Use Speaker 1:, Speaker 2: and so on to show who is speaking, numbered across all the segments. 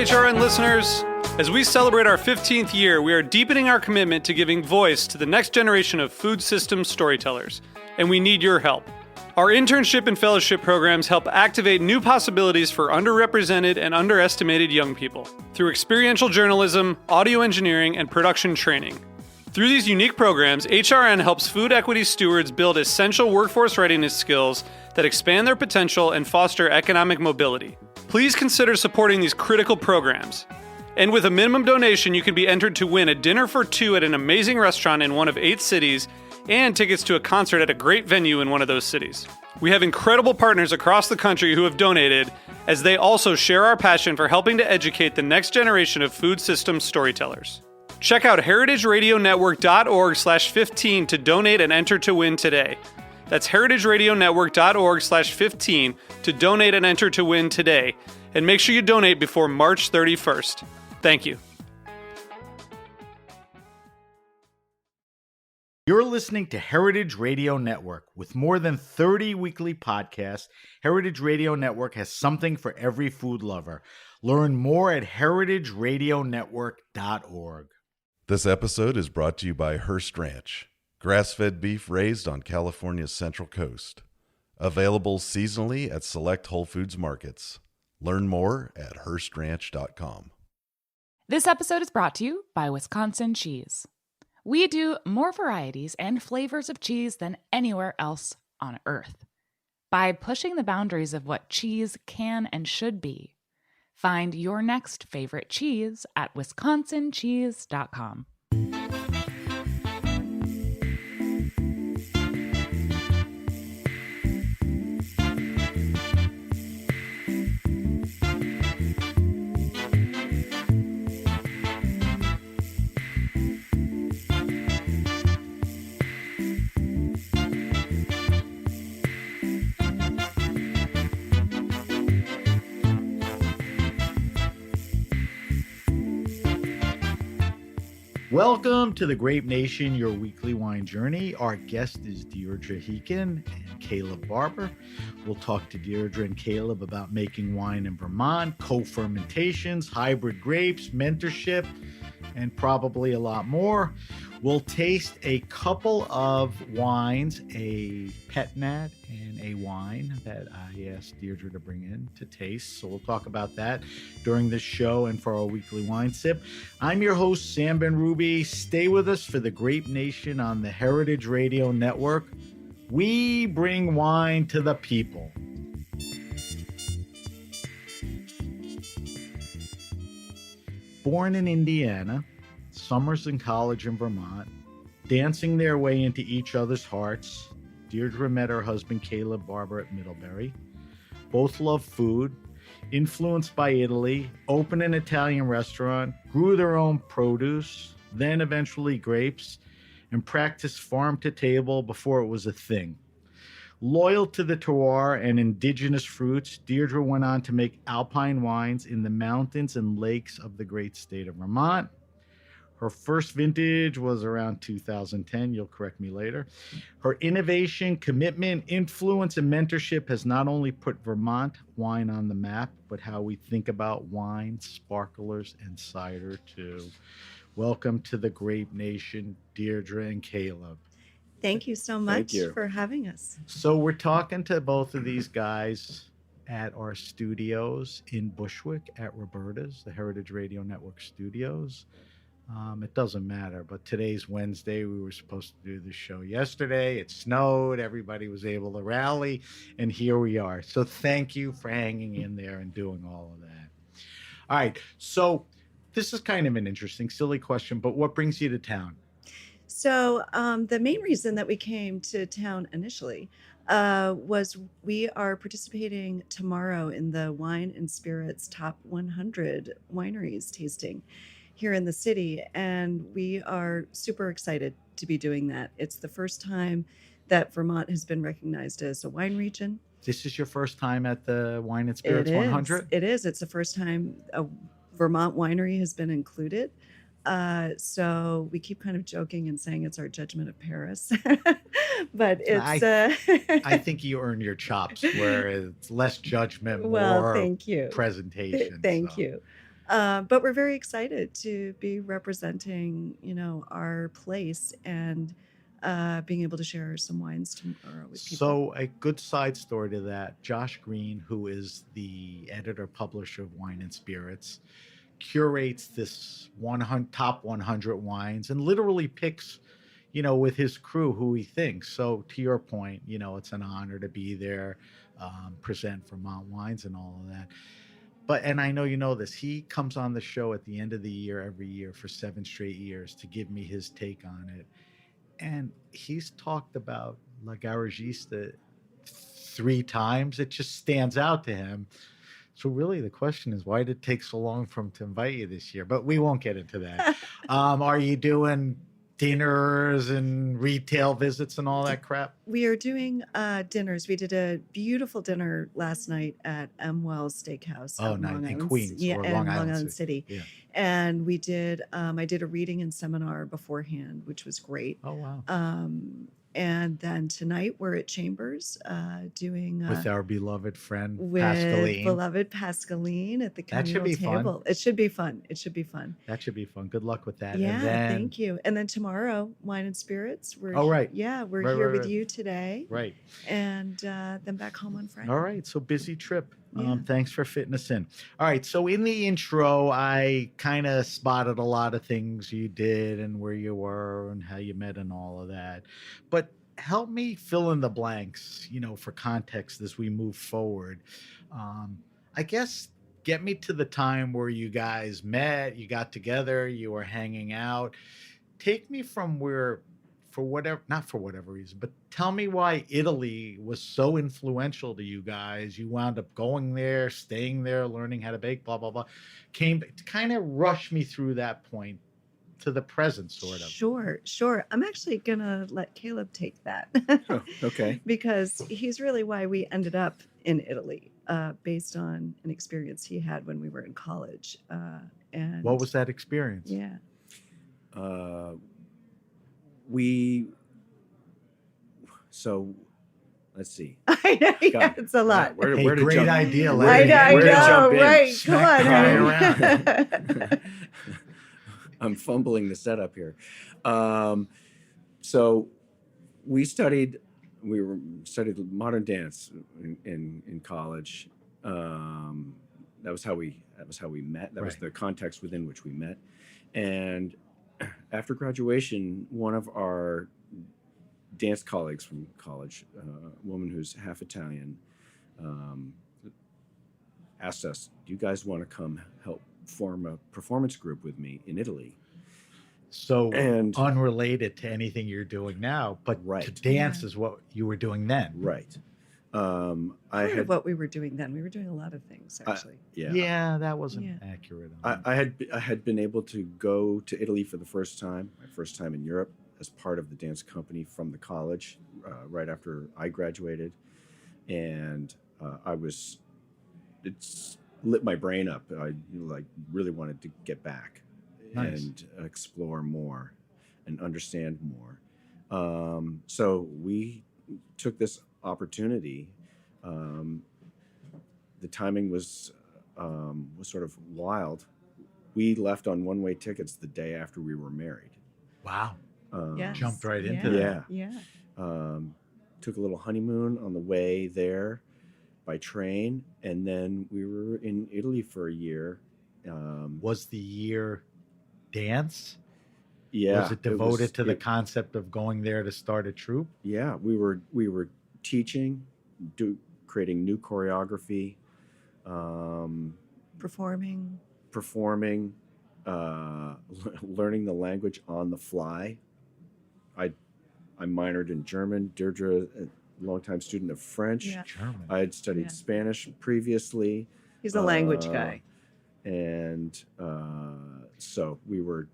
Speaker 1: HRN listeners. As we celebrate our 15th year, we are deepening our commitment to giving voice to the next generation of food systems storytellers, and we need your help. Our internship and fellowship programs help activate new possibilities for underrepresented and underestimated young people through experiential journalism, audio engineering, and production training. Through these unique programs, HRN helps food equity stewards build essential workforce readiness skills that expand their potential and foster economic mobility. Please consider supporting these critical programs. And with a minimum donation, you can be entered to win a dinner for two at an amazing restaurant in one of 8 cities and tickets to a concert at a great venue in one of those cities. We have incredible partners across the country who have donated, as they also share our passion for helping to educate the next generation of food systems storytellers. Check out heritageradionetwork.org/15 to donate and enter to win today. That's heritageradionetwork.org/15 to donate and enter to win today. And make sure you donate before March 31st. Thank you.
Speaker 2: You're listening to Heritage Radio Network. With more than 30 weekly podcasts, Heritage Radio Network has something for every food lover. Learn more at heritageradionetwork.org.
Speaker 3: This episode is brought to you by Hearst Ranch, grass-fed beef raised on California's Central Coast. Available seasonally at select Whole Foods markets. Learn more at HearstRanch.com.
Speaker 4: This episode is brought to you by Wisconsin Cheese. We do more varieties and flavors of cheese than anywhere else on earth. By pushing the boundaries of what cheese can and should be, find your next favorite cheese at wisconsincheese.com.
Speaker 2: Welcome to the Grape Nation, your weekly wine journey. Our guest is Deirdre Heekin and Caleb Barber. We'll talk to Deirdre and Caleb about making wine in Vermont, co-fermentations, hybrid grapes, mentorship, and probably a lot more. We'll taste a couple of wines, a pet nat and a wine that I asked Deirdre to bring in to taste. So we'll talk about that during this show and for our weekly wine sip. I'm your host, Sam Ben-Ruby. Stay with us for the Grape Nation on the Heritage Radio Network. We bring wine to the people. Born in Indiana, summers in college in Vermont, dancing their way into each other's hearts, Deirdre met her husband Caleb Barber at Middlebury. Both love food, influenced by Italy, opened an Italian restaurant, grew their own produce, then eventually grapes, and practiced farm to table before it was a thing. Loyal to the terroir and indigenous fruits, Deirdre went on to make alpine wines in the mountains and lakes of the great state of Vermont. Her first vintage was around 2010. You'll correct me later. Her innovation, commitment, influence, and mentorship has not only put Vermont wine on the map, but how we think about wine, sparklers, and cider too. Welcome to the Grape Nation, Deirdre and Caleb.
Speaker 5: Thank you so much for having us.
Speaker 2: So we're talking to both of these guys at our studios in Bushwick at Roberta's, the Heritage Radio Network studios. It doesn't matter, but today's Wednesday. We were supposed to do this show yesterday. It snowed. Everybody was able to rally, and here we are. So thank you for hanging in there and doing all of that. All right. So this is kind of an interesting, silly question, but what brings you to town?
Speaker 5: So the main reason that we came to town initially was we are participating tomorrow in the Wine and Spirits Top 100 Wineries tasting here in the city, and we are super excited to be doing that. It's the first time that Vermont has been recognized as a wine region.
Speaker 2: This is your first time at the Wine and Spirits 100?
Speaker 5: It is. It's the first time a Vermont winery has been included. So we keep kind of joking and saying it's our Judgment of Paris, but it's.
Speaker 2: I think you earn your chops where it's less judgment,
Speaker 5: well,
Speaker 2: more
Speaker 5: thank you.
Speaker 2: presentation.
Speaker 5: Thank you. But we're very excited to be representing, our place and being able to share some wines tomorrow with people.
Speaker 2: So a good side story to that, Josh Green, who is the editor publisher of Wine and Spirits, curates this top 100 wines and literally picks, with his crew who he thinks. So to your point, it's an honor to be there, present Vermont wines and all of that. But, and I know you know this, he comes on the show at the end of the year every year for 7 straight years to give me his take on it. And he's talked about La Garagista 3 times. It just stands out to him. So really the question is, why did it take so long for him to invite you this year? But we won't get into that. Are you doing dinners and retail visits and all that crap?
Speaker 5: We are doing dinners. We did a beautiful dinner last night at M. Wells Steakhouse.
Speaker 2: Oh,
Speaker 5: out
Speaker 2: nice.
Speaker 5: Long
Speaker 2: In
Speaker 5: Island,
Speaker 2: Queens,
Speaker 5: yeah,
Speaker 2: or
Speaker 5: and
Speaker 2: Long Island
Speaker 5: City.
Speaker 2: Yeah.
Speaker 5: And we did. I did a reading and seminar beforehand, which was great.
Speaker 2: Oh, wow.
Speaker 5: And then tonight we're at Chambers doing
Speaker 2: With our beloved friend,
Speaker 5: with
Speaker 2: Pascaline.
Speaker 5: beloved Pascaline at the
Speaker 2: That should
Speaker 5: communal
Speaker 2: be fun.
Speaker 5: table. It should be fun. It should be fun.
Speaker 2: That should be fun. Good luck with that.
Speaker 5: Yeah,
Speaker 2: And then,
Speaker 5: thank you. And then tomorrow, Wine and Spirits.
Speaker 2: Oh, right.
Speaker 5: Yeah, we're
Speaker 2: Right,
Speaker 5: here
Speaker 2: right,
Speaker 5: with
Speaker 2: right.
Speaker 5: you today,
Speaker 2: Right.
Speaker 5: and then back home on Friday.
Speaker 2: All right. So busy trip.
Speaker 5: Yeah.
Speaker 2: Thanks for fitting us in. All right. So in the intro, I kind of spotted a lot of things you did and where you were and how you met and all of that. But help me fill in the blanks, for context as we move forward. I guess get me to the time where you guys met, you got together, you were hanging out. Take me from where, not for whatever reason, but tell me why Italy was so influential to you guys. You wound up going there, staying there, learning how to bake, blah, blah, blah. Kind of rush me through that point to the present, sort of.
Speaker 5: Sure. I'm actually gonna let Caleb take that.
Speaker 6: Oh, okay.
Speaker 5: Because he's really why we ended up in Italy, based on an experience he had when we were in college. And
Speaker 2: What was that experience?
Speaker 5: Yeah.
Speaker 6: So let's see.
Speaker 5: I know. Yeah,
Speaker 6: God.
Speaker 5: it's a lot.
Speaker 6: Where
Speaker 2: Hey,
Speaker 6: to
Speaker 2: great
Speaker 6: jump?
Speaker 2: idea,
Speaker 5: I
Speaker 2: Larry.
Speaker 5: know. I
Speaker 6: Where to
Speaker 5: know.
Speaker 6: jump in?
Speaker 5: Right. Come
Speaker 2: Smack
Speaker 5: on.
Speaker 2: right
Speaker 5: Harry.
Speaker 6: I'm fumbling the setup here. So we studied modern dance in college. That was how we met. That was
Speaker 2: Right.
Speaker 6: the context within which we met. And after graduation, one of our dance colleagues from college, a woman who's half Italian, asked us, "Do you guys want to come help form a performance group with me in Italy?"
Speaker 2: So
Speaker 6: And-
Speaker 2: unrelated to anything you're doing now, but to
Speaker 6: Right.
Speaker 2: dance
Speaker 5: Yeah.
Speaker 2: is what you were doing then.
Speaker 6: Right. I
Speaker 5: Part
Speaker 6: had
Speaker 5: of what we were doing then. We were doing a lot of things, actually.
Speaker 6: yeah.
Speaker 2: That wasn't
Speaker 5: Yeah.
Speaker 2: accurate. on
Speaker 6: I had been able to go to Italy for the first time, my first time in Europe, as part of the dance company from the college, right after I graduated, and it's lit my brain up. I really wanted to get back
Speaker 2: Nice.
Speaker 6: and explore more and understand more. So we took this opportunity. The timing was sort of wild. We left on one-way tickets the day after we were married.
Speaker 2: Wow.
Speaker 5: Yes.
Speaker 2: Jumped right into
Speaker 6: that.
Speaker 5: Yeah.
Speaker 6: Took a little honeymoon on the way there by train, and then we were in Italy for a year.
Speaker 2: Was the year dance?
Speaker 6: Yeah,
Speaker 2: Was it devoted to the concept of going there to start a troupe?
Speaker 6: Yeah, we were teaching, creating new choreography,
Speaker 5: Performing.
Speaker 6: performing, learning the language on the fly. I minored in German. Deirdre, a longtime student of French.
Speaker 5: Yeah.
Speaker 2: German.
Speaker 6: I had studied
Speaker 5: Yeah.
Speaker 6: Spanish previously.
Speaker 5: He's a language guy.
Speaker 6: And so we were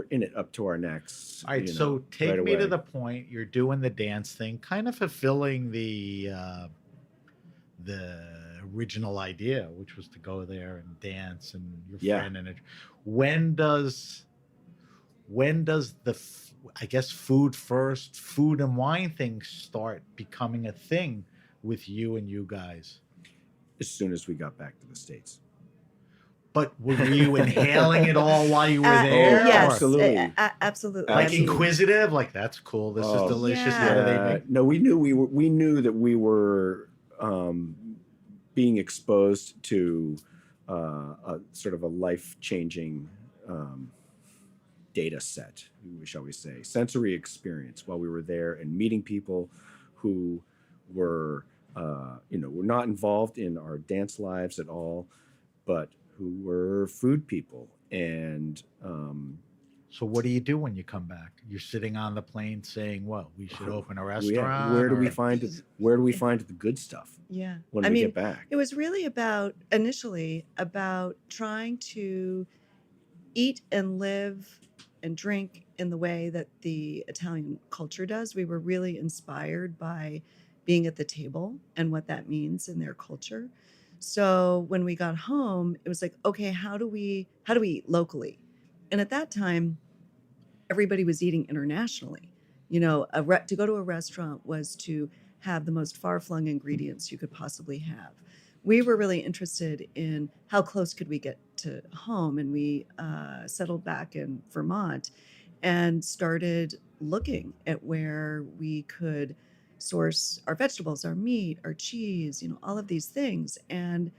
Speaker 6: in it up to our necks.
Speaker 2: All right, so take me to the point. You're doing the dance thing, kind of fulfilling the original idea, which was to go there and dance and your friend and it. When does the I guess food and wine thing start becoming a thing with you and you guys?
Speaker 6: As soon as we got back to the States.
Speaker 2: But were you inhaling it all while you were there?
Speaker 6: Oh,
Speaker 5: Yes,
Speaker 6: absolutely.
Speaker 5: Absolutely.
Speaker 2: Like
Speaker 5: I mean,
Speaker 2: inquisitive, like that's cool. This is
Speaker 6: Oh,
Speaker 2: delicious.
Speaker 5: yeah.
Speaker 2: How do they make?
Speaker 6: No, we knew that we were being exposed to a sort of a life-changing data set, shall we say, sensory experience while we were there, and meeting people who were, were not involved in our dance lives at all, but who were food people. And
Speaker 2: So what do you do when you come back? You're sitting on the plane saying, "What? We should open a restaurant."
Speaker 6: where do we
Speaker 2: or-
Speaker 6: find it? Where do we find the good stuff
Speaker 5: Yeah.
Speaker 6: when
Speaker 5: I
Speaker 6: we
Speaker 5: mean,
Speaker 6: get back?
Speaker 5: it was really initially about trying to eat and live and drink in the way that the Italian culture does. We were really inspired by being at the table and what that means in their culture. So when we got home, it was like, okay, how do we eat locally? And at that time, everybody was eating internationally. To go to a restaurant was to have the most far-flung ingredients you could possibly have. We were really interested in how close could we get to home, and we settled back in Vermont and started looking at where we could source our vegetables, our meat, our cheese, all of these things. And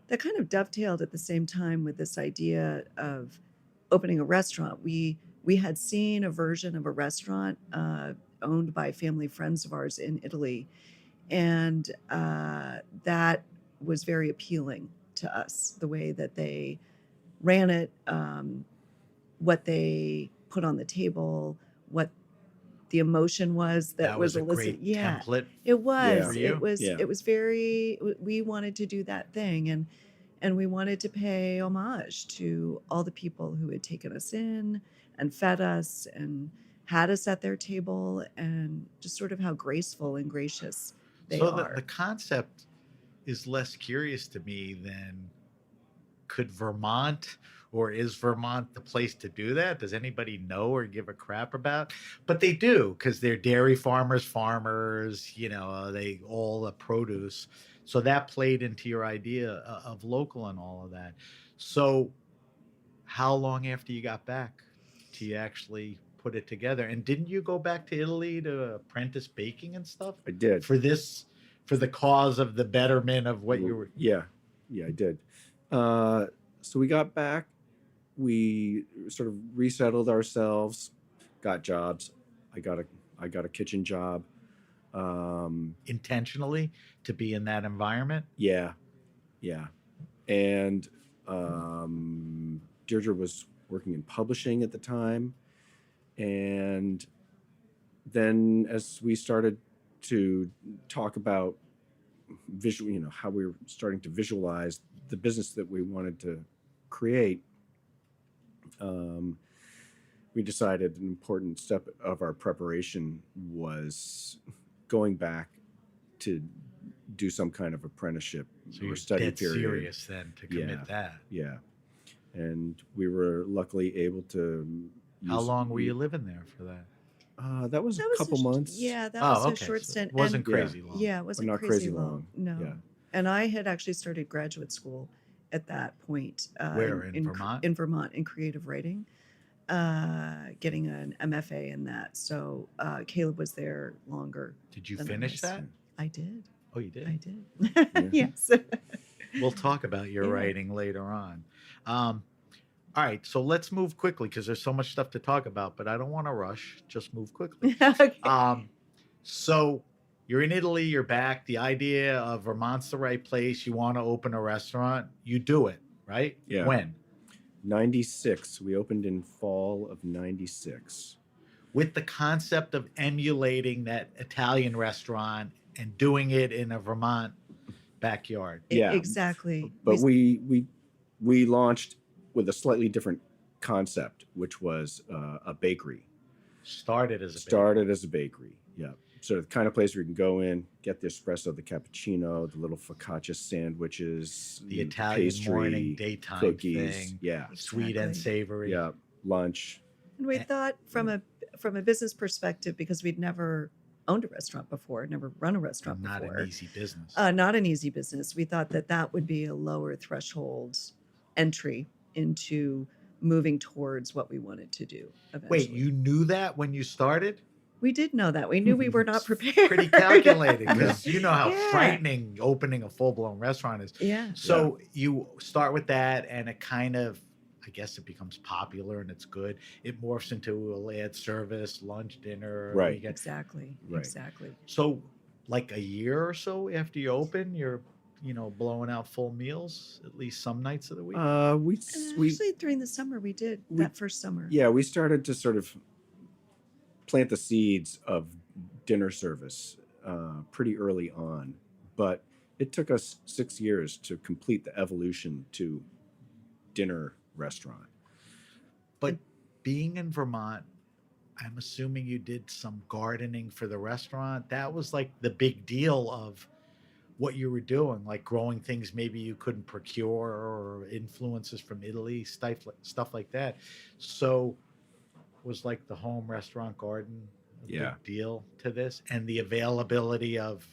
Speaker 5: that kind of dovetailed at the same time with this idea of opening a restaurant. We had seen a version of a restaurant owned by family friends of ours in Italy, and that was very appealing to us, the way that they ran it, what they put on the table, what the emotion was that was
Speaker 2: a
Speaker 5: elicited.
Speaker 2: great template.
Speaker 5: It was.
Speaker 2: for you?
Speaker 5: It was very. We wanted to do that thing, and we wanted to pay homage to all the people who had taken us in and fed us and had us at their table, and just sort of how graceful and gracious they
Speaker 2: So
Speaker 5: are.
Speaker 2: the concept is less curious to me than could Vermont, or is Vermont the place to do that? Does anybody know or give a crap about? But they do, because they're dairy farmers, they all the produce. So that played into your idea of local and all of that. So how long after you got back do you actually put it together? And didn't you go back to Italy to apprentice baking and stuff?
Speaker 6: I did.
Speaker 2: For the cause of the betterment of what you were.
Speaker 6: Yeah, I did. So we got back, we sort of resettled ourselves, got jobs. I got a kitchen job.
Speaker 2: Intentionally to be in that environment.
Speaker 6: Yeah. And Deirdre was working in publishing at the time, and then as we started to talk about how we were starting to visualize the business that we wanted to create, we decided an important step of our preparation was going back to do some kind of apprenticeship
Speaker 2: So
Speaker 6: or
Speaker 2: you're
Speaker 6: study
Speaker 2: dead
Speaker 6: period.
Speaker 2: serious then to commit that.
Speaker 6: Yeah. And we were luckily able to.
Speaker 2: How long were you living there for that?
Speaker 6: That was a couple months.
Speaker 5: Yeah, that was a
Speaker 2: okay.
Speaker 5: short
Speaker 2: So
Speaker 5: stint.
Speaker 2: it wasn't
Speaker 5: And-
Speaker 2: crazy long.
Speaker 5: Yeah, it wasn't
Speaker 6: not
Speaker 5: crazy
Speaker 6: crazy
Speaker 5: long.
Speaker 6: long.
Speaker 5: No.
Speaker 6: Yeah.
Speaker 5: And I had actually started graduate school at that point.
Speaker 2: Where, in Vermont?
Speaker 5: In Vermont, in creative writing, getting an MFA in that. So Caleb was there longer.
Speaker 2: Did you
Speaker 5: than I
Speaker 2: finish
Speaker 5: was.
Speaker 2: that?
Speaker 5: I did.
Speaker 2: Oh, you did?
Speaker 5: I did. Yes.
Speaker 2: We'll talk about your
Speaker 5: Yeah.
Speaker 2: writing later on. All right, so let's move quickly because there's so much stuff to talk about, but I don't want to rush. Just move quickly.
Speaker 5: Okay.
Speaker 2: So you're in Italy, you're back. The idea of Vermont's the right place. You want to open a restaurant. You do it, right?
Speaker 6: Yeah.
Speaker 2: When?
Speaker 6: 96. We opened in fall of 96.
Speaker 2: With the concept of emulating that Italian restaurant and doing it in a Vermont backyard.
Speaker 6: Yeah.
Speaker 5: Exactly.
Speaker 6: But we launched with a slightly different concept, which was a bakery.
Speaker 2: Started as a
Speaker 6: bakery. Yeah. So the kind of place where you can go in, get the espresso, the cappuccino, the little focaccia sandwiches,
Speaker 2: the Italian
Speaker 6: pastry,
Speaker 2: morning, daytime
Speaker 6: cookies.
Speaker 2: thing.
Speaker 6: Yeah.
Speaker 2: Sweet and
Speaker 5: Exactly.
Speaker 2: savory.
Speaker 6: Yeah. Lunch.
Speaker 5: And we thought from a business perspective, because we'd never owned a restaurant before, never run a restaurant
Speaker 2: Not
Speaker 5: before.
Speaker 2: an easy business.
Speaker 5: Not an easy business. We thought that would be a lower threshold entry into moving towards what we wanted to do eventually.
Speaker 2: Wait, you knew that when you started?
Speaker 5: We did know that. We knew we were not prepared.
Speaker 2: Pretty calculated, because you know how
Speaker 5: Yeah.
Speaker 2: frightening opening a full-blown restaurant is.
Speaker 5: Yeah.
Speaker 2: So you start with that, and it kind of, I guess it becomes popular and it's good. It morphs into a late service, lunch, dinner.
Speaker 6: Right.
Speaker 2: You get-
Speaker 5: Exactly.
Speaker 6: Right.
Speaker 5: Exactly.
Speaker 2: So like a year or so after you open, you're, blowing out full meals at least some nights of the week.
Speaker 6: We
Speaker 5: Actually, during the summer, we did that first summer.
Speaker 6: yeah, we started to sort of plant the seeds of dinner service pretty early on, but it took us 6 years to complete the evolution to dinner restaurant.
Speaker 2: But being in Vermont, I'm assuming you did some gardening for the restaurant. That was like the big deal of what you were doing, like growing things maybe you couldn't procure, or influences from Italy, stuff like that. So was like the home restaurant garden a
Speaker 6: Yeah.
Speaker 2: big deal to this, and the availability of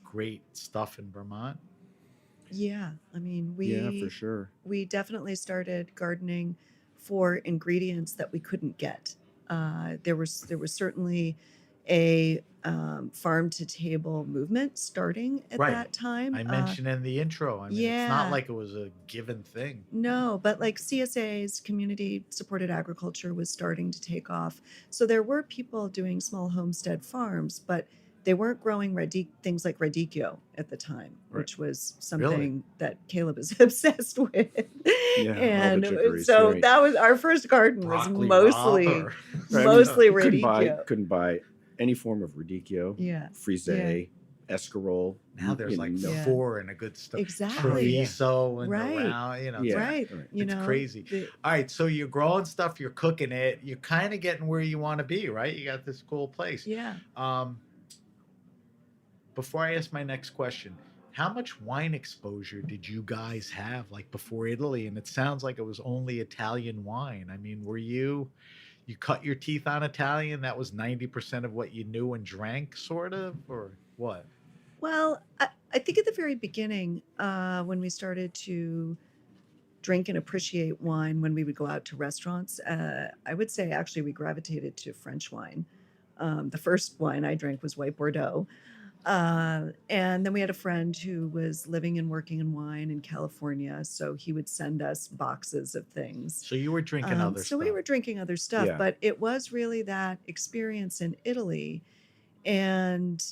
Speaker 2: great stuff in Vermont?
Speaker 5: Yeah. I mean,
Speaker 6: Yeah, for sure.
Speaker 5: we definitely started gardening for ingredients that we couldn't get. There was certainly a farm to table movement starting at
Speaker 2: Right.
Speaker 5: that time.
Speaker 2: I mentioned in the intro. I mean, it's
Speaker 5: yeah.
Speaker 2: not like it was a given thing.
Speaker 5: No, but like CSA's, community supported agriculture, was starting to take off. So there were people doing small homestead farms, but they weren't growing things like radicchio at the time,
Speaker 6: Right.
Speaker 5: which was
Speaker 2: Really?
Speaker 5: something that Caleb is obsessed with.
Speaker 6: Yeah, all the
Speaker 5: and
Speaker 6: chicories,
Speaker 5: so
Speaker 6: right.
Speaker 5: that was our first garden,
Speaker 2: Broccoli
Speaker 5: was mostly
Speaker 2: raw or-
Speaker 6: Right, I mean,
Speaker 5: mostly
Speaker 6: couldn't
Speaker 5: radicchio.
Speaker 6: couldn't buy any form of radicchio,
Speaker 5: Yeah.
Speaker 6: frisee, escarole.
Speaker 2: Now there's like
Speaker 5: Yeah.
Speaker 2: 4 and a good stuff.
Speaker 5: Exactly.
Speaker 2: Chorizo and
Speaker 5: Right.
Speaker 2: around,
Speaker 6: Yeah.
Speaker 5: Right.
Speaker 6: right.
Speaker 5: You
Speaker 2: It's
Speaker 5: know,
Speaker 2: crazy. All right, so you're growing stuff, you're cooking it, you're kind of getting where you want to be, right? You got this cool place.
Speaker 5: yeah.
Speaker 2: Before I ask my next question, how much wine exposure did you guys have like before Italy? And it sounds like it was only Italian wine. I mean, were you cut your teeth on Italian? That was 90% of what you knew and drank, sort of, or what?
Speaker 5: Well, I think at the very beginning, when we started to drink and appreciate wine, when we would go out to restaurants, I would say actually we gravitated to French wine. The first wine I drank was white Bordeaux. And then we had a friend who was living and working in wine in California, so he would send us boxes of things.
Speaker 2: So you were drinking other
Speaker 5: So
Speaker 2: stuff.
Speaker 5: we were drinking other stuff,
Speaker 6: Yeah.
Speaker 5: but it was really that experience in Italy and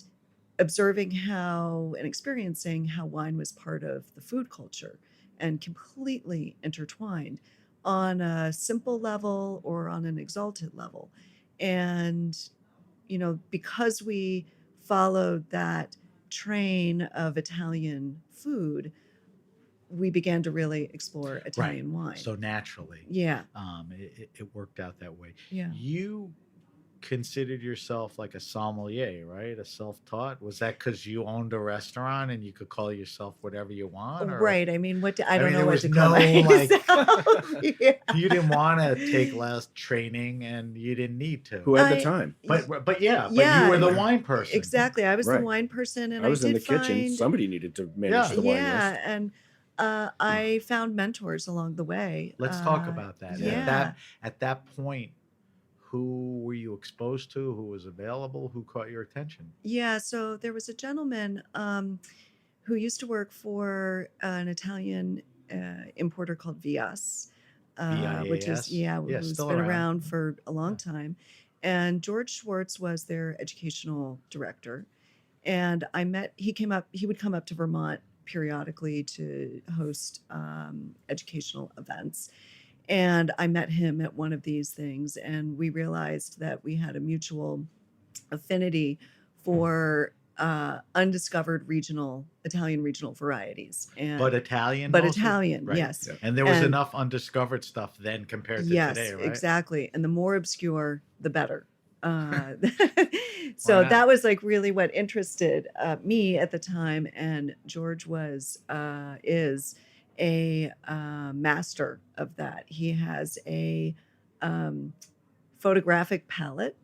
Speaker 5: observing how and experiencing how wine was part of the food culture and completely intertwined on a simple level or on an exalted level. And, because we followed that train of Italian food, we began to really explore Italian wine.
Speaker 2: So naturally,
Speaker 5: yeah,
Speaker 2: it worked out that way.
Speaker 5: yeah.
Speaker 2: You considered yourself like a sommelier, right? A self-taught. Was that because you owned a restaurant and you could call yourself whatever you want? Or?
Speaker 5: Right. I mean, I don't
Speaker 2: mean,
Speaker 5: know
Speaker 2: there
Speaker 5: what
Speaker 2: was
Speaker 5: to call
Speaker 2: no, like-
Speaker 5: myself. Yeah.
Speaker 2: You didn't want to take less training, and you didn't need to.
Speaker 6: Who had
Speaker 5: I-
Speaker 6: the time?
Speaker 2: But you
Speaker 5: Yeah.
Speaker 2: were the wine person.
Speaker 5: Exactly. I was the
Speaker 6: Right.
Speaker 5: wine person, and
Speaker 6: I was in the
Speaker 5: did
Speaker 6: kitchen.
Speaker 5: find-
Speaker 6: Somebody needed to manage
Speaker 2: Yeah.
Speaker 6: the wine
Speaker 5: yeah,
Speaker 6: list.
Speaker 5: and I found mentors along the way.
Speaker 2: Let's talk about that.
Speaker 5: Yeah.
Speaker 2: At that point, who were you exposed to? Who was available? Who caught your attention?
Speaker 5: Yeah, so there was a gentleman who used to work for an Italian importer called Vias, which is
Speaker 2: VIAS?
Speaker 5: who's
Speaker 2: Still
Speaker 5: been
Speaker 2: around.
Speaker 5: around for a long time. And George Schwartz was their educational director. And he would come up to Vermont periodically to host educational events. And I met him at one of these things, and we realized that we had a mutual affinity for undiscovered Italian regional varieties. And
Speaker 2: But Italian?
Speaker 5: but
Speaker 2: mostly?
Speaker 5: Italian,
Speaker 2: Right.
Speaker 5: yes.
Speaker 6: Yeah.
Speaker 2: And there was
Speaker 5: And-
Speaker 2: enough undiscovered stuff then compared to
Speaker 5: Yes,
Speaker 2: today, right?
Speaker 5: exactly. And the more obscure, the better. So
Speaker 2: not?
Speaker 5: that was like really what interested me at the time. And George is a master of that. He has a photographic palette.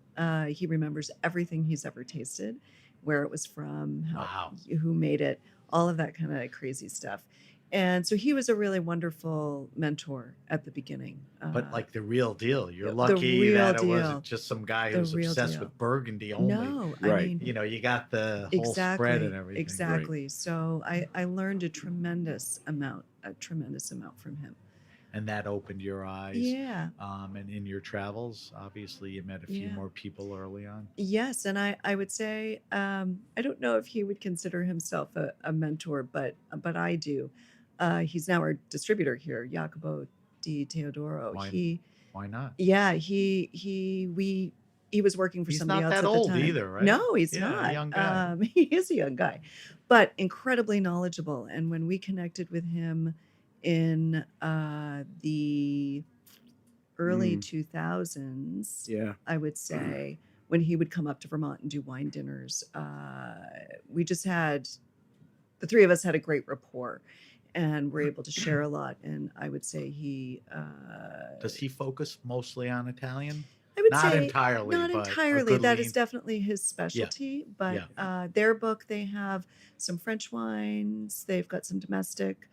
Speaker 5: He remembers everything he's ever tasted, where it was from,
Speaker 2: Wow.
Speaker 5: who made it, all of that kind of crazy stuff. And so he was a really wonderful mentor at the beginning.
Speaker 2: But like the real deal. You're
Speaker 5: the
Speaker 2: lucky
Speaker 5: real
Speaker 2: that it
Speaker 5: deal.
Speaker 2: wasn't just some guy who
Speaker 5: The
Speaker 2: was
Speaker 5: real
Speaker 2: obsessed
Speaker 5: deal.
Speaker 2: with Burgundy only.
Speaker 5: No, I
Speaker 6: Right.
Speaker 5: mean,
Speaker 2: You know, you got the whole spread and everything.
Speaker 5: exactly. So I learned a tremendous amount from him.
Speaker 2: And that opened your eyes.
Speaker 5: Yeah.
Speaker 2: And in your travels, obviously, you met a few
Speaker 5: Yeah.
Speaker 2: more people early on.
Speaker 5: Yes, and I would say I don't know if he would consider himself a mentor, but I do. He's now our distributor here, Jacopo Di Teodoro.
Speaker 2: Why not?
Speaker 5: Yeah, he was working for
Speaker 2: He's
Speaker 5: somebody
Speaker 2: not
Speaker 5: else
Speaker 2: that
Speaker 5: at the
Speaker 2: old
Speaker 5: time.
Speaker 2: either, right?
Speaker 5: No, he's
Speaker 2: Yeah, a
Speaker 5: not.
Speaker 2: young guy.
Speaker 5: He is a young guy, but incredibly knowledgeable. And when we connected with him in the early 2000s,
Speaker 6: Yeah.
Speaker 5: I would say, when he would come up to Vermont and do wine dinners, we just had, the three of us had a great rapport and were able to share a lot. And I would say
Speaker 2: Does he focus mostly on Italian?
Speaker 5: I would
Speaker 2: Not
Speaker 5: say
Speaker 2: entirely,
Speaker 5: not
Speaker 2: but a
Speaker 5: entirely.
Speaker 2: good
Speaker 5: That
Speaker 2: lean.
Speaker 5: is definitely his specialty. But their book, they have some French wines. They've got some domestic,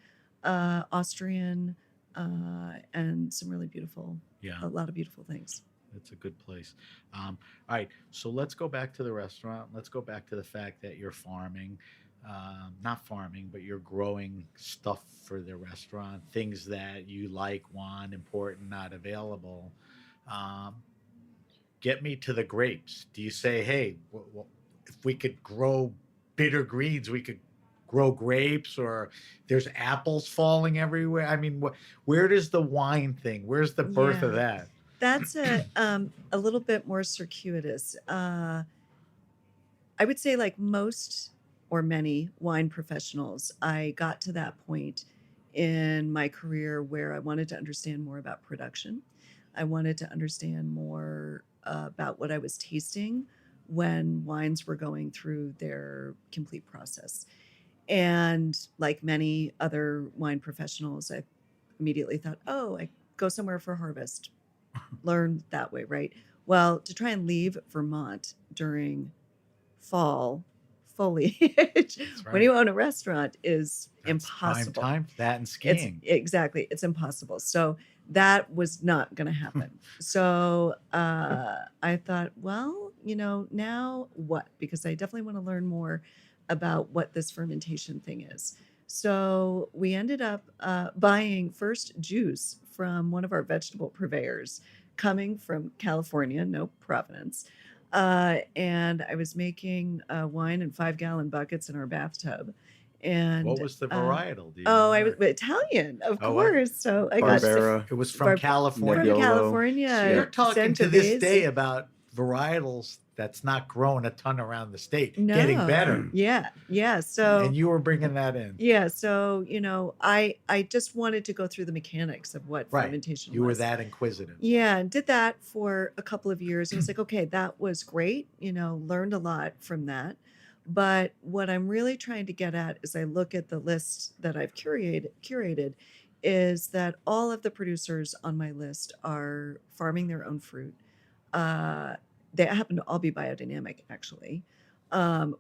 Speaker 5: Austrian, and some really beautiful,
Speaker 2: Yeah,
Speaker 5: a lot of beautiful things.
Speaker 2: it's a good place. All right, so let's go back to the restaurant. Let's go back to the fact that you're farming, not farming, but you're growing stuff for the restaurant, things that you like, want, important, not available. Um, get me to the grapes. Do you say, hey, if we could grow bitter greens, we could grow grapes, or there's apples falling everywhere? I mean, where does the wine thing, where's the birth of that?
Speaker 5: That's a little bit more circuitous. I would say, like most or many wine professionals, I got to that point in my career where I wanted to understand more about production. I wanted to understand more about what I was tasting when wines were going through their complete process. And like many other wine professionals, I immediately thought, oh, I go somewhere for harvest, learn that way, right? Well, to try and leave Vermont during fall foliage when you own a restaurant is
Speaker 2: That's
Speaker 5: impossible.
Speaker 2: Prime time for that and skiing.
Speaker 5: It's impossible. So that was not going to happen. So I thought, well, now what? Because I definitely want to learn more about what this fermentation thing is. So we ended up buying first juice from one of our vegetable purveyors coming from California, no provenance. And I was making wine in 5-gallon buckets in our bathtub. And
Speaker 2: what was the varietal? Do you
Speaker 5: I was
Speaker 2: remember?
Speaker 5: Italian, of
Speaker 2: Oh, what?
Speaker 5: course. So I got
Speaker 6: Barbera.
Speaker 2: It was from
Speaker 5: Barb-
Speaker 2: California.
Speaker 5: from
Speaker 6: Nebbiolo.
Speaker 5: California.
Speaker 2: So you're talking to this
Speaker 5: Sangiovese.
Speaker 2: day about varietals that's not growing a ton around the state, getting
Speaker 5: No.
Speaker 2: better.
Speaker 5: Yeah. So
Speaker 2: And you were bringing that in.
Speaker 5: yeah, so I just wanted to go through the mechanics of what
Speaker 2: Right.
Speaker 5: fermentation
Speaker 2: You were
Speaker 5: was.
Speaker 2: that inquisitive.
Speaker 5: Yeah, and did that for a couple of years. And I was like, okay, that was great. Learned a lot from that. But what I'm really trying to get at as I look at the list that I've curated is that all of the producers on my list are farming their own fruit. They happen to all be biodynamic, actually,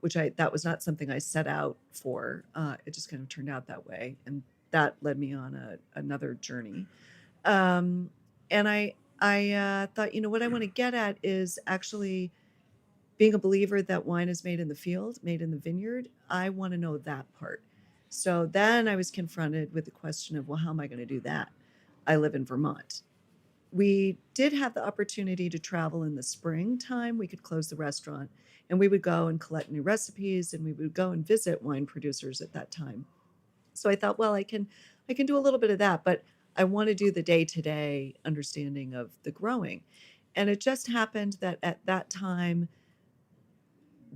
Speaker 5: which that was not something I set out for. It just kind of turned out that way, and that led me on another journey. And I thought, what I want to get at is actually being a believer that wine is made in the field, made in the vineyard. I want to know that part. So then I was confronted with the question of, well, how am I going to do that? I live in Vermont. We did have the opportunity to travel in the springtime. We could close the restaurant and we would go and collect new recipes, and we would go and visit wine producers at that time. So I thought, well, I can do a little bit of that, but I want to do the day-to-day understanding of the growing. And it just happened that at that time,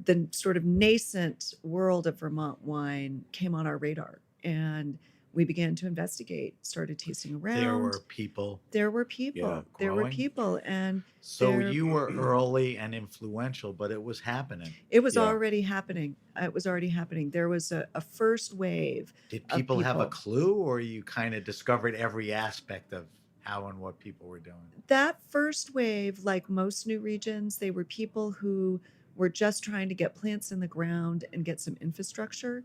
Speaker 5: the sort of nascent world of Vermont wine came on our radar, and we began to investigate, started tasting around.
Speaker 2: There were people.
Speaker 6: Yeah,
Speaker 5: There were
Speaker 2: growing.
Speaker 5: people. And
Speaker 2: So
Speaker 5: there-
Speaker 2: you were early and influential, but it was happening.
Speaker 5: it was
Speaker 6: Yeah.
Speaker 5: already happening. It was already happening. There was a first wave.
Speaker 2: Did
Speaker 5: of
Speaker 2: people have a
Speaker 5: people.
Speaker 2: clue, or you kind of discovered every aspect of how and what people were doing?
Speaker 5: That first wave, like most new regions, they were people who were just trying to get plants in the ground and get some infrastructure.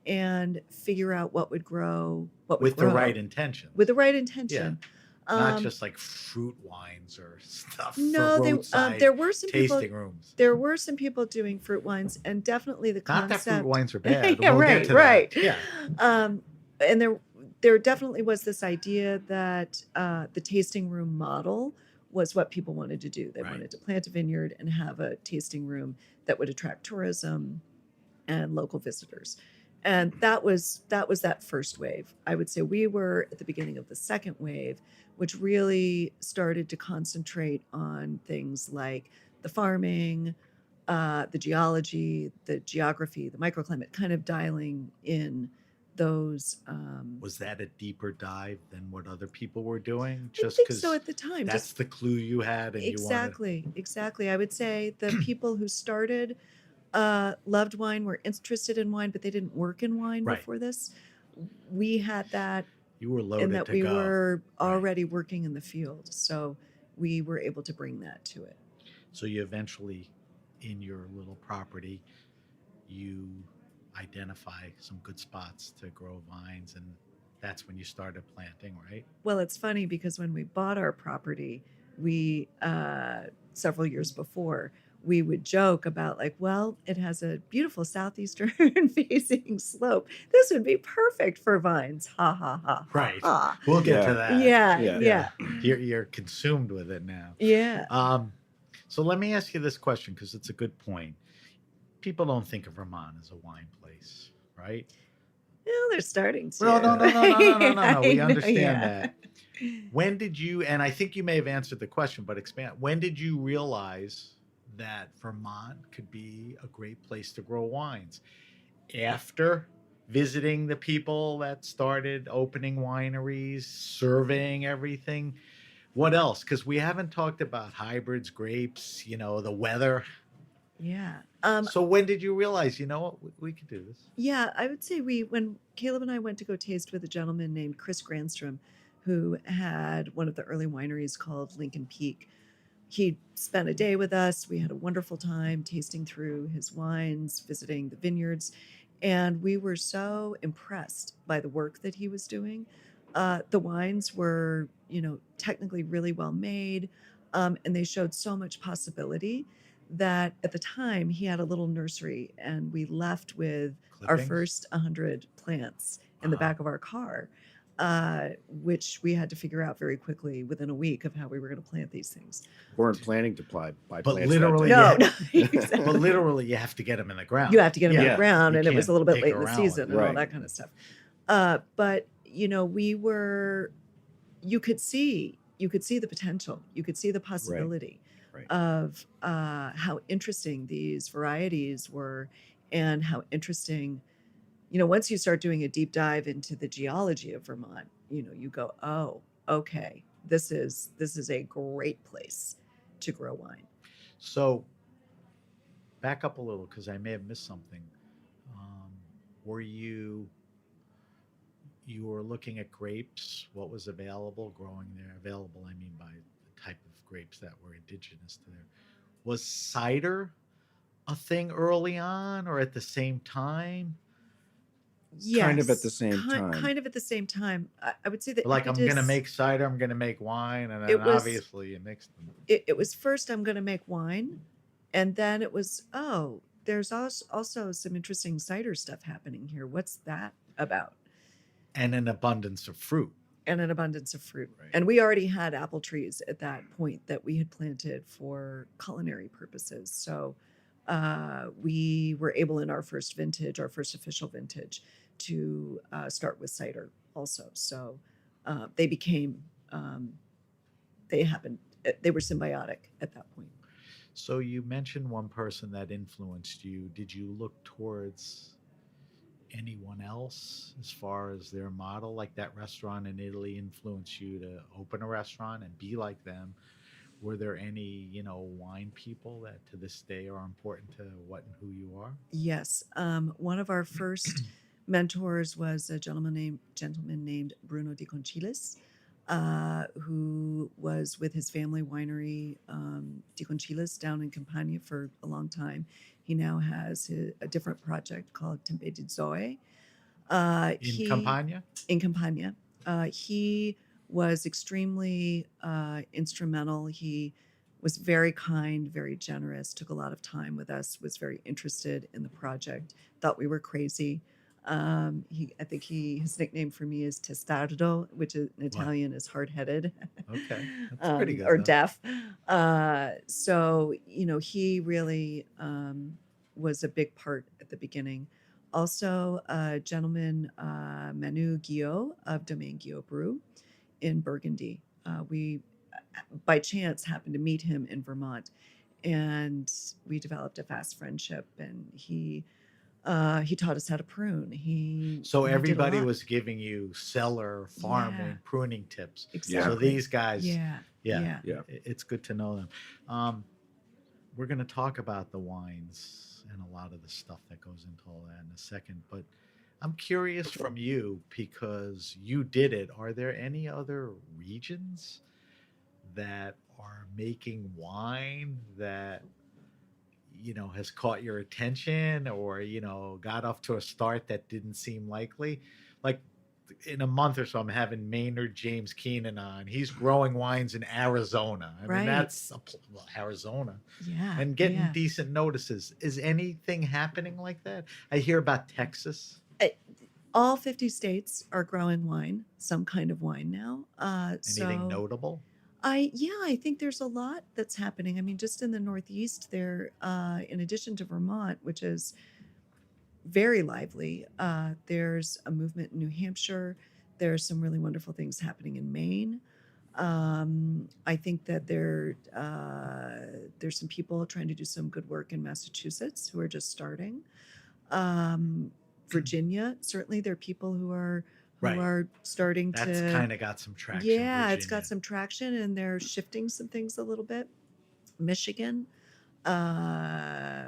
Speaker 5: and figure out what would grow,
Speaker 2: with the right intention.
Speaker 5: with the right intention.
Speaker 2: Not just like fruit wines or stuff
Speaker 5: No,
Speaker 2: for roadside
Speaker 5: there were some people.
Speaker 2: tasting rooms.
Speaker 5: There were some people doing fruit wines, and definitely the
Speaker 2: Not
Speaker 5: concept.
Speaker 2: that fruit wines are bad.
Speaker 5: Yeah,
Speaker 2: We'll
Speaker 5: right,
Speaker 2: get to
Speaker 5: right.
Speaker 2: that. Yeah.
Speaker 5: And there definitely was this idea that the tasting room model was what people wanted to do. They
Speaker 2: Right.
Speaker 5: wanted to plant a vineyard and have a tasting room that would attract tourism and local visitors. And that was that first wave. I would say we were at the beginning of the second wave, which really started to concentrate on things like the farming, the geology, the geography, the microclimate, kind of dialing in those.
Speaker 2: Was that a deeper dive than what other people were doing?
Speaker 5: I
Speaker 2: Just
Speaker 5: think
Speaker 2: because
Speaker 5: so at the time.
Speaker 2: that's
Speaker 5: Just
Speaker 2: the clue you had, and
Speaker 5: exactly. I would say the people who started loved wine, were interested in wine, but they didn't work in wine
Speaker 2: Right.
Speaker 5: before this. We had that,
Speaker 2: you were
Speaker 5: in
Speaker 2: loaded
Speaker 5: that
Speaker 2: to
Speaker 5: we
Speaker 2: go.
Speaker 5: were
Speaker 2: Right.
Speaker 5: already working in the field, so we were able to bring that to it.
Speaker 2: So you eventually, in your little property, you identify some good spots to grow vines, and that's when you started planting, right?
Speaker 5: Well, it's funny because when we bought our property, we several years before, we would joke about like, well, it has a beautiful southeastern facing slope. This would be perfect for vines. Ha ha ha.
Speaker 2: Right.
Speaker 5: Ha.
Speaker 2: We'll get
Speaker 6: Yeah.
Speaker 2: to that.
Speaker 5: Yeah.
Speaker 2: You're consumed with it now.
Speaker 5: Yeah.
Speaker 2: So let me ask you this question, because it's a good point. People don't think of Vermont as a wine place, right?
Speaker 5: Well, they're starting to.
Speaker 2: No. We
Speaker 5: I know,
Speaker 2: understand
Speaker 5: yeah.
Speaker 2: that. When did you, and I think you may have answered the question, but expand, when did you realize that Vermont could be a great place to grow wines? After visiting the people that started opening wineries, surveying everything? What else? Because we haven't talked about hybrids, grapes, the weather.
Speaker 5: Yeah.
Speaker 2: So when did you realize, you know what, we could do this?
Speaker 5: Yeah, I would say when Caleb and I went to go taste with a gentleman named Chris Granstrom, who had one of the early wineries called Lincoln Peak. He spent a day with us. We had a wonderful time tasting through his wines, visiting the vineyards, and we were so impressed by the work that he was doing. The wines were, technically really well made, and they showed so much possibility that at the time he had a little nursery, and we left with our
Speaker 2: Clippings?
Speaker 5: first 100 plants in the
Speaker 2: Wow.
Speaker 5: back of our car, which we had to figure out very quickly within a week of how we were going to plant these things.
Speaker 6: Weren't planning to buy
Speaker 2: But
Speaker 6: plants that
Speaker 2: literally,
Speaker 6: day.
Speaker 5: No,
Speaker 2: yeah.
Speaker 5: exactly.
Speaker 2: But literally, you have to get them in the ground.
Speaker 5: You have to get them in
Speaker 2: Yeah.
Speaker 5: the ground,
Speaker 2: You
Speaker 5: and it was
Speaker 2: can't
Speaker 5: a little bit
Speaker 2: dig
Speaker 5: late in the
Speaker 2: around
Speaker 5: season
Speaker 2: with
Speaker 5: and all
Speaker 6: Right.
Speaker 5: that kind of stuff. But you could see the potential, you could see the possibility
Speaker 6: Right.
Speaker 5: of how interesting these varieties were, and how interesting, once you start doing a deep dive into the geology of Vermont, you go, oh, okay, this is a great place to grow wine.
Speaker 2: So back up a little, because I may have missed something. Were you were looking at grapes, what was available growing there? Available, I mean, by the type of grapes that were indigenous to there. Was cider a thing early on, or at the same time?
Speaker 5: Yes,
Speaker 6: Kind of at the same time.
Speaker 5: Kind of at the same time. I would say that
Speaker 2: Like, I'm going to
Speaker 5: impetus-
Speaker 2: make cider, I'm going to make wine, and then
Speaker 5: It was-
Speaker 2: obviously you mixed them.
Speaker 5: it was first, I'm going to make wine, and then it was, oh, there's also some interesting cider stuff happening here. What's that about?
Speaker 2: And an abundance of fruit.
Speaker 5: And an abundance of fruit.
Speaker 2: Right.
Speaker 5: And we already had apple trees at that point that we had planted for culinary purposes. So we were able, in our first official vintage, to start with cider also. So they became, they were symbiotic at that point.
Speaker 2: So you mentioned one person that influenced you. Did you look towards anyone else as far as their model? Like that restaurant in Italy influenced you to open a restaurant and be like them? Were there any, wine people that to this day are important to what and who you are?
Speaker 5: Yes. One of our first mentors was a gentleman named Bruno Di Conchilis, who was with his family winery, Di Conchilis, down in Campania for a long time. He now has a different project called Tempe di Zoe.
Speaker 2: In Campania?
Speaker 5: In Campania. He was extremely instrumental. He was very kind, very generous, took a lot of time with us, was very interested in the project, thought we were crazy. I think his nickname for me is Testardo, which in Italian is hard-headed.
Speaker 2: Okay, that's pretty good.
Speaker 5: Or
Speaker 2: though.
Speaker 5: deaf. So, he really was a big part at the beginning. Also, a gentleman, Manu Guillot of Domaine Guillot Brew in Burgundy. We, by chance, happened to meet him in Vermont, and we developed a fast friendship. And he taught us how to prune.
Speaker 2: So
Speaker 5: he did a
Speaker 2: everybody
Speaker 5: lot.
Speaker 2: was giving you cellar farming,
Speaker 5: Yeah.
Speaker 2: pruning tips.
Speaker 5: Exactly.
Speaker 2: So these guys,
Speaker 5: Yeah.
Speaker 2: yeah,
Speaker 6: Yeah.
Speaker 2: it's good to know them. We're going to talk about the wines and a lot of the stuff that goes into all that in a second, but I'm curious from you, because you did it. Are there any other regions that are making wine that has caught your attention, or got off to a start that didn't seem likely? Like, in a month or so, I'm having Maynard James Keenan on. He's growing wines in Arizona. I mean,
Speaker 5: Right.
Speaker 2: that's Arizona,
Speaker 5: Yeah.
Speaker 2: and getting
Speaker 5: yeah.
Speaker 2: decent notices. Is anything happening like that? I hear about Texas.
Speaker 5: All 50 states are growing wine, some kind of wine now.
Speaker 2: Anything notable?
Speaker 5: I think there's a lot that's happening. I mean, just in the Northeast there, in addition to Vermont, which is very lively, there's a movement in New Hampshire. There's some really wonderful things happening in Maine. I think that there's some people trying to do some good work in Massachusetts who are just starting. Virginia, certainly there are people who are
Speaker 2: Right.
Speaker 5: starting
Speaker 2: That's
Speaker 5: to
Speaker 2: kind of got some traction.
Speaker 5: yeah, it's got
Speaker 2: Virginia.
Speaker 5: some traction, and they're shifting some things a little bit. Michigan,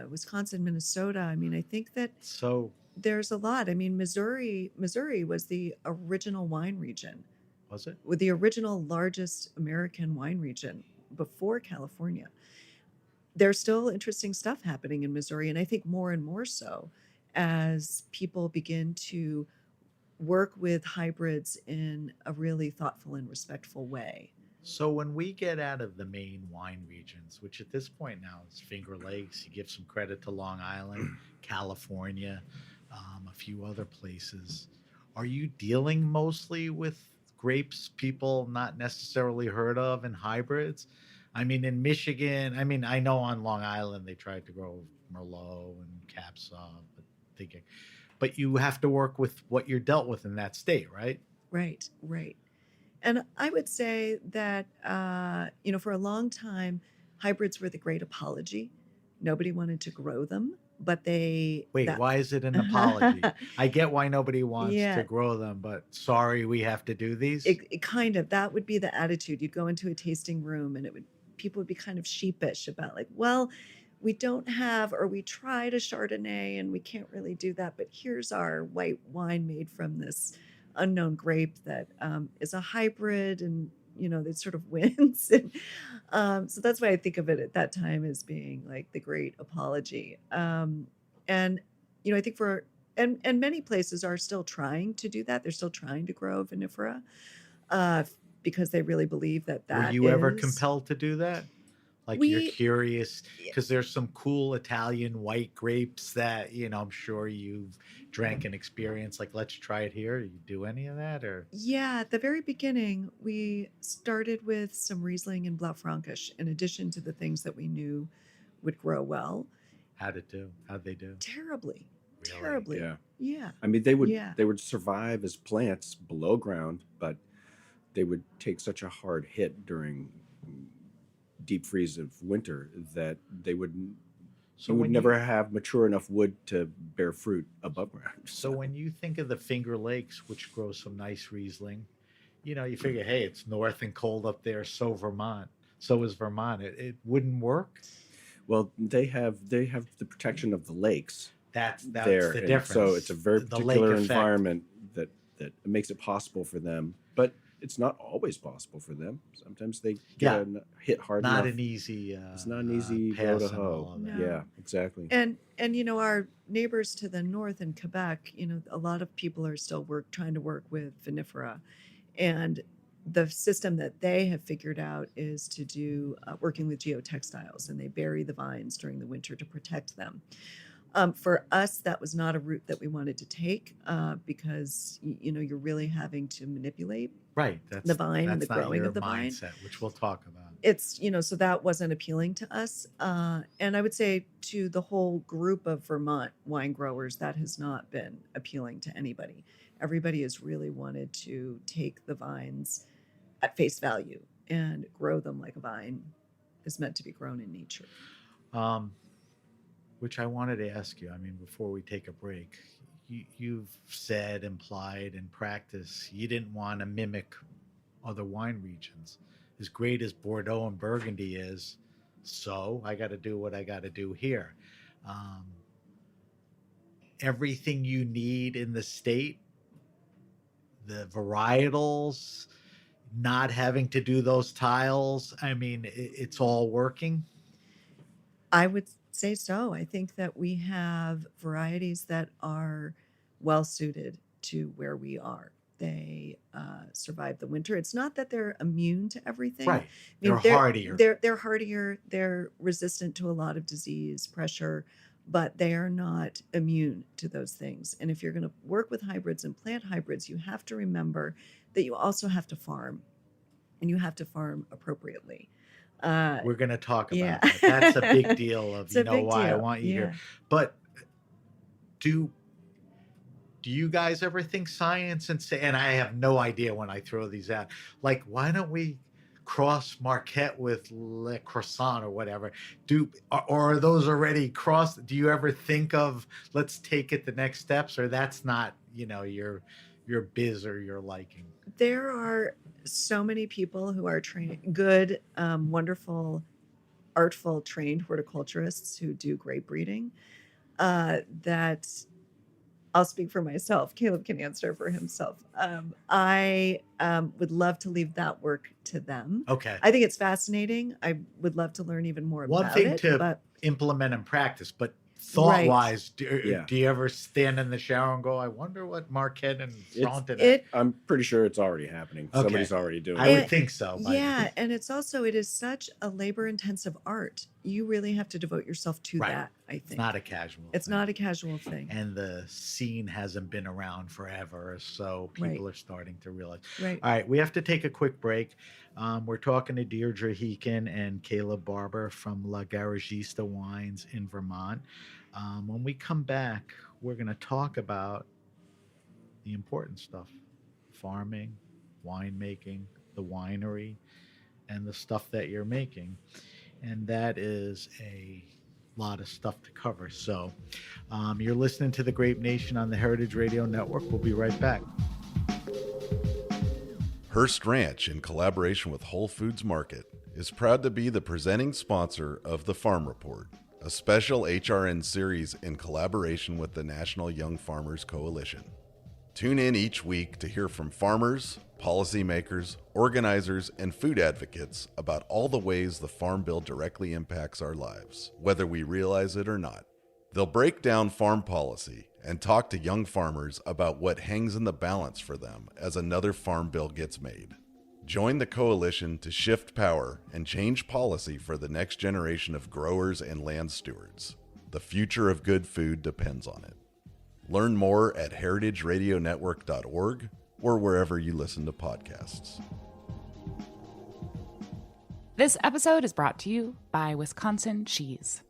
Speaker 5: Wisconsin, Minnesota. I mean, I think that
Speaker 2: So
Speaker 5: there's a lot. I mean, Missouri was the original wine region,
Speaker 2: was it?
Speaker 5: with the original largest American wine region before California. There's still interesting stuff happening in Missouri, and I think more and more so as people begin to work with hybrids in a really thoughtful and respectful way.
Speaker 2: So when we get out of the main wine regions, which at this point now is Finger Lakes, you give some credit to Long Island, California, a few other places, are you dealing mostly with grapes people not necessarily heard of and hybrids? I mean, in Michigan, I know on Long Island they tried to grow Merlot and Cab Sauv, but you have to work with what you're dealt with in that state, right?
Speaker 5: Right, right. And I would say that, for a long time, hybrids were the great apology. Nobody wanted to grow them, but
Speaker 2: Wait, why is it an apology? I get why nobody wants
Speaker 5: Yeah.
Speaker 2: to grow them, but sorry, we have to do these.
Speaker 5: It kind of, that would be the attitude. You'd go into a tasting room and people would be kind of sheepish about, like, well, we don't have, or we tried a Chardonnay and we can't really do that, but here's our white wine made from this unknown grape that is a hybrid, and it sort of wins. And, so that's why I think of it at that time as being like the great apology. And I think and many places are still trying to do that. They're still trying to grow vinifera because they really believe that
Speaker 2: Were you ever compelled to do that? Like, you're curious because there's some cool Italian white grapes that, I'm sure you've drank and experienced. Like, let's try it here. You do any of that, or?
Speaker 5: Yeah, at the very beginning, we started with some Riesling and Blaufränkisch, in addition to the things that we knew would grow well.
Speaker 2: How'd they do?
Speaker 5: Terribly.
Speaker 2: Really?
Speaker 5: Terribly.
Speaker 6: Yeah.
Speaker 5: Yeah.
Speaker 6: I mean, they would survive as plants below ground, but they would take such a hard hit during deep freeze of winter that they would never have mature enough wood to bear fruit above ground.
Speaker 2: So when you think of the Finger Lakes, which grows some nice Riesling, you figure, hey, it's north and cold up there. So is Vermont. It wouldn't work.
Speaker 6: Well, they have the protection of the lakes.
Speaker 2: That's
Speaker 6: there,
Speaker 2: the
Speaker 6: and
Speaker 2: difference.
Speaker 6: so it's a very
Speaker 2: The
Speaker 6: particular
Speaker 2: lake effect.
Speaker 6: environment that makes it possible for them. But it's not always possible for them. Sometimes they get hit hard
Speaker 2: Not
Speaker 6: enough.
Speaker 2: an easy.
Speaker 6: It's not an easy row to
Speaker 2: pass and all
Speaker 6: hoe.
Speaker 2: of that.
Speaker 5: No.
Speaker 6: Yeah, exactly.
Speaker 5: And our neighbors to the north in Quebec, a lot of people are still trying to work with vinifera, and the system that they have figured out is to do working with geotextiles, and they bury the vines during the winter to protect them. For us, that was not a route that we wanted to take because you're really having to manipulate
Speaker 2: Right. That's
Speaker 5: the vine and
Speaker 2: that's
Speaker 5: the
Speaker 2: not
Speaker 5: growing
Speaker 2: your
Speaker 5: of the vine.
Speaker 2: mindset, which we'll talk about.
Speaker 5: It's so that wasn't appealing to us, and I would say to the whole group of Vermont wine growers, that has not been appealing to anybody. Everybody has really wanted to take the vines at face value and grow them like a vine is meant to be grown in nature.
Speaker 2: Which I wanted to ask you. I mean, before we take a break, you've said, implied, in practice, you didn't want to mimic other wine regions. As great as Bordeaux and Burgundy is, so I got to do what I got to do here. Everything you need in the state, the varietals, not having to do those tiles. I mean, it's all working.
Speaker 5: I would say so. I think that we have varieties that are well suited to where we are. They survive the winter. It's not that they're immune to everything.
Speaker 2: Right.
Speaker 5: I mean,
Speaker 2: They're hardier.
Speaker 5: They're hardier. They're resistant to a lot of disease, pressure, but they are not immune to those things. And if you're going to work with hybrids and plant hybrids, you have to remember that you also have to farm, and you have to farm appropriately.
Speaker 2: We're going to talk about
Speaker 5: yeah.
Speaker 2: that. That's a big deal of,
Speaker 5: It's a big
Speaker 2: why I
Speaker 5: deal.
Speaker 2: want you
Speaker 5: Yeah.
Speaker 2: here. But do you guys ever think science and say, and I have no idea when I throw these out, like, why don't we cross Marquette with Le Croissant or whatever? Or are those already crossed? Do you ever think of, let's take it the next steps, or that's not, your biz or your liking?
Speaker 5: There are so many people who are good, wonderful, artful, trained horticulturists who do grape breeding that I'll speak for myself. Caleb can answer for himself. I would love to leave that work to them.
Speaker 2: Okay.
Speaker 5: I think it's fascinating. I would love to learn even more
Speaker 2: One
Speaker 5: about
Speaker 2: thing
Speaker 5: it.
Speaker 2: to
Speaker 5: But
Speaker 2: implement and practice, but thought-wise,
Speaker 6: Yeah.
Speaker 2: do you ever stand in the shower and go, I wonder what Marquette and Frontenac?
Speaker 6: I'm pretty sure it's already happening.
Speaker 2: Okay.
Speaker 6: Somebody's already doing
Speaker 2: I
Speaker 6: it.
Speaker 2: would think so.
Speaker 5: yeah, and it is such a labor-intensive art. You really have to devote yourself to
Speaker 2: Right.
Speaker 5: that, I think.
Speaker 2: It's not a casual
Speaker 5: It's
Speaker 2: thing.
Speaker 5: not a casual thing.
Speaker 2: And the scene hasn't been around forever, so people are starting to realize.
Speaker 5: Right.
Speaker 2: All right, we have to take a quick break. We're talking to Deirdre Heekin and Caleb Barber from La Garagista Wines in Vermont. When we come back, we're going to talk about the important stuff: farming, winemaking, the winery, and the stuff that you're making. And that is a lot of stuff to cover. So you're listening to The Grape Nation on the Heritage Radio Network. We'll be right back.
Speaker 3: Hearst Ranch, in collaboration with Whole Foods Market, is proud to be the presenting sponsor of The Farm Report, a special HRN series in collaboration with the National Young Farmers Coalition. Tune in each week to hear from farmers, policymakers, organizers, and food advocates about all the ways the Farm Bill directly impacts our lives, whether we realize it or not. They'll break down farm policy and talk to young farmers about what hangs in the balance for them as another farm bill gets made. Join the coalition to shift power and change policy for the next generation of growers and land stewards. The future of good food depends on it. Learn more at heritageradionetwork.org or wherever you listen to podcasts.
Speaker 4: This episode is brought to you by Wisconsin Cheese.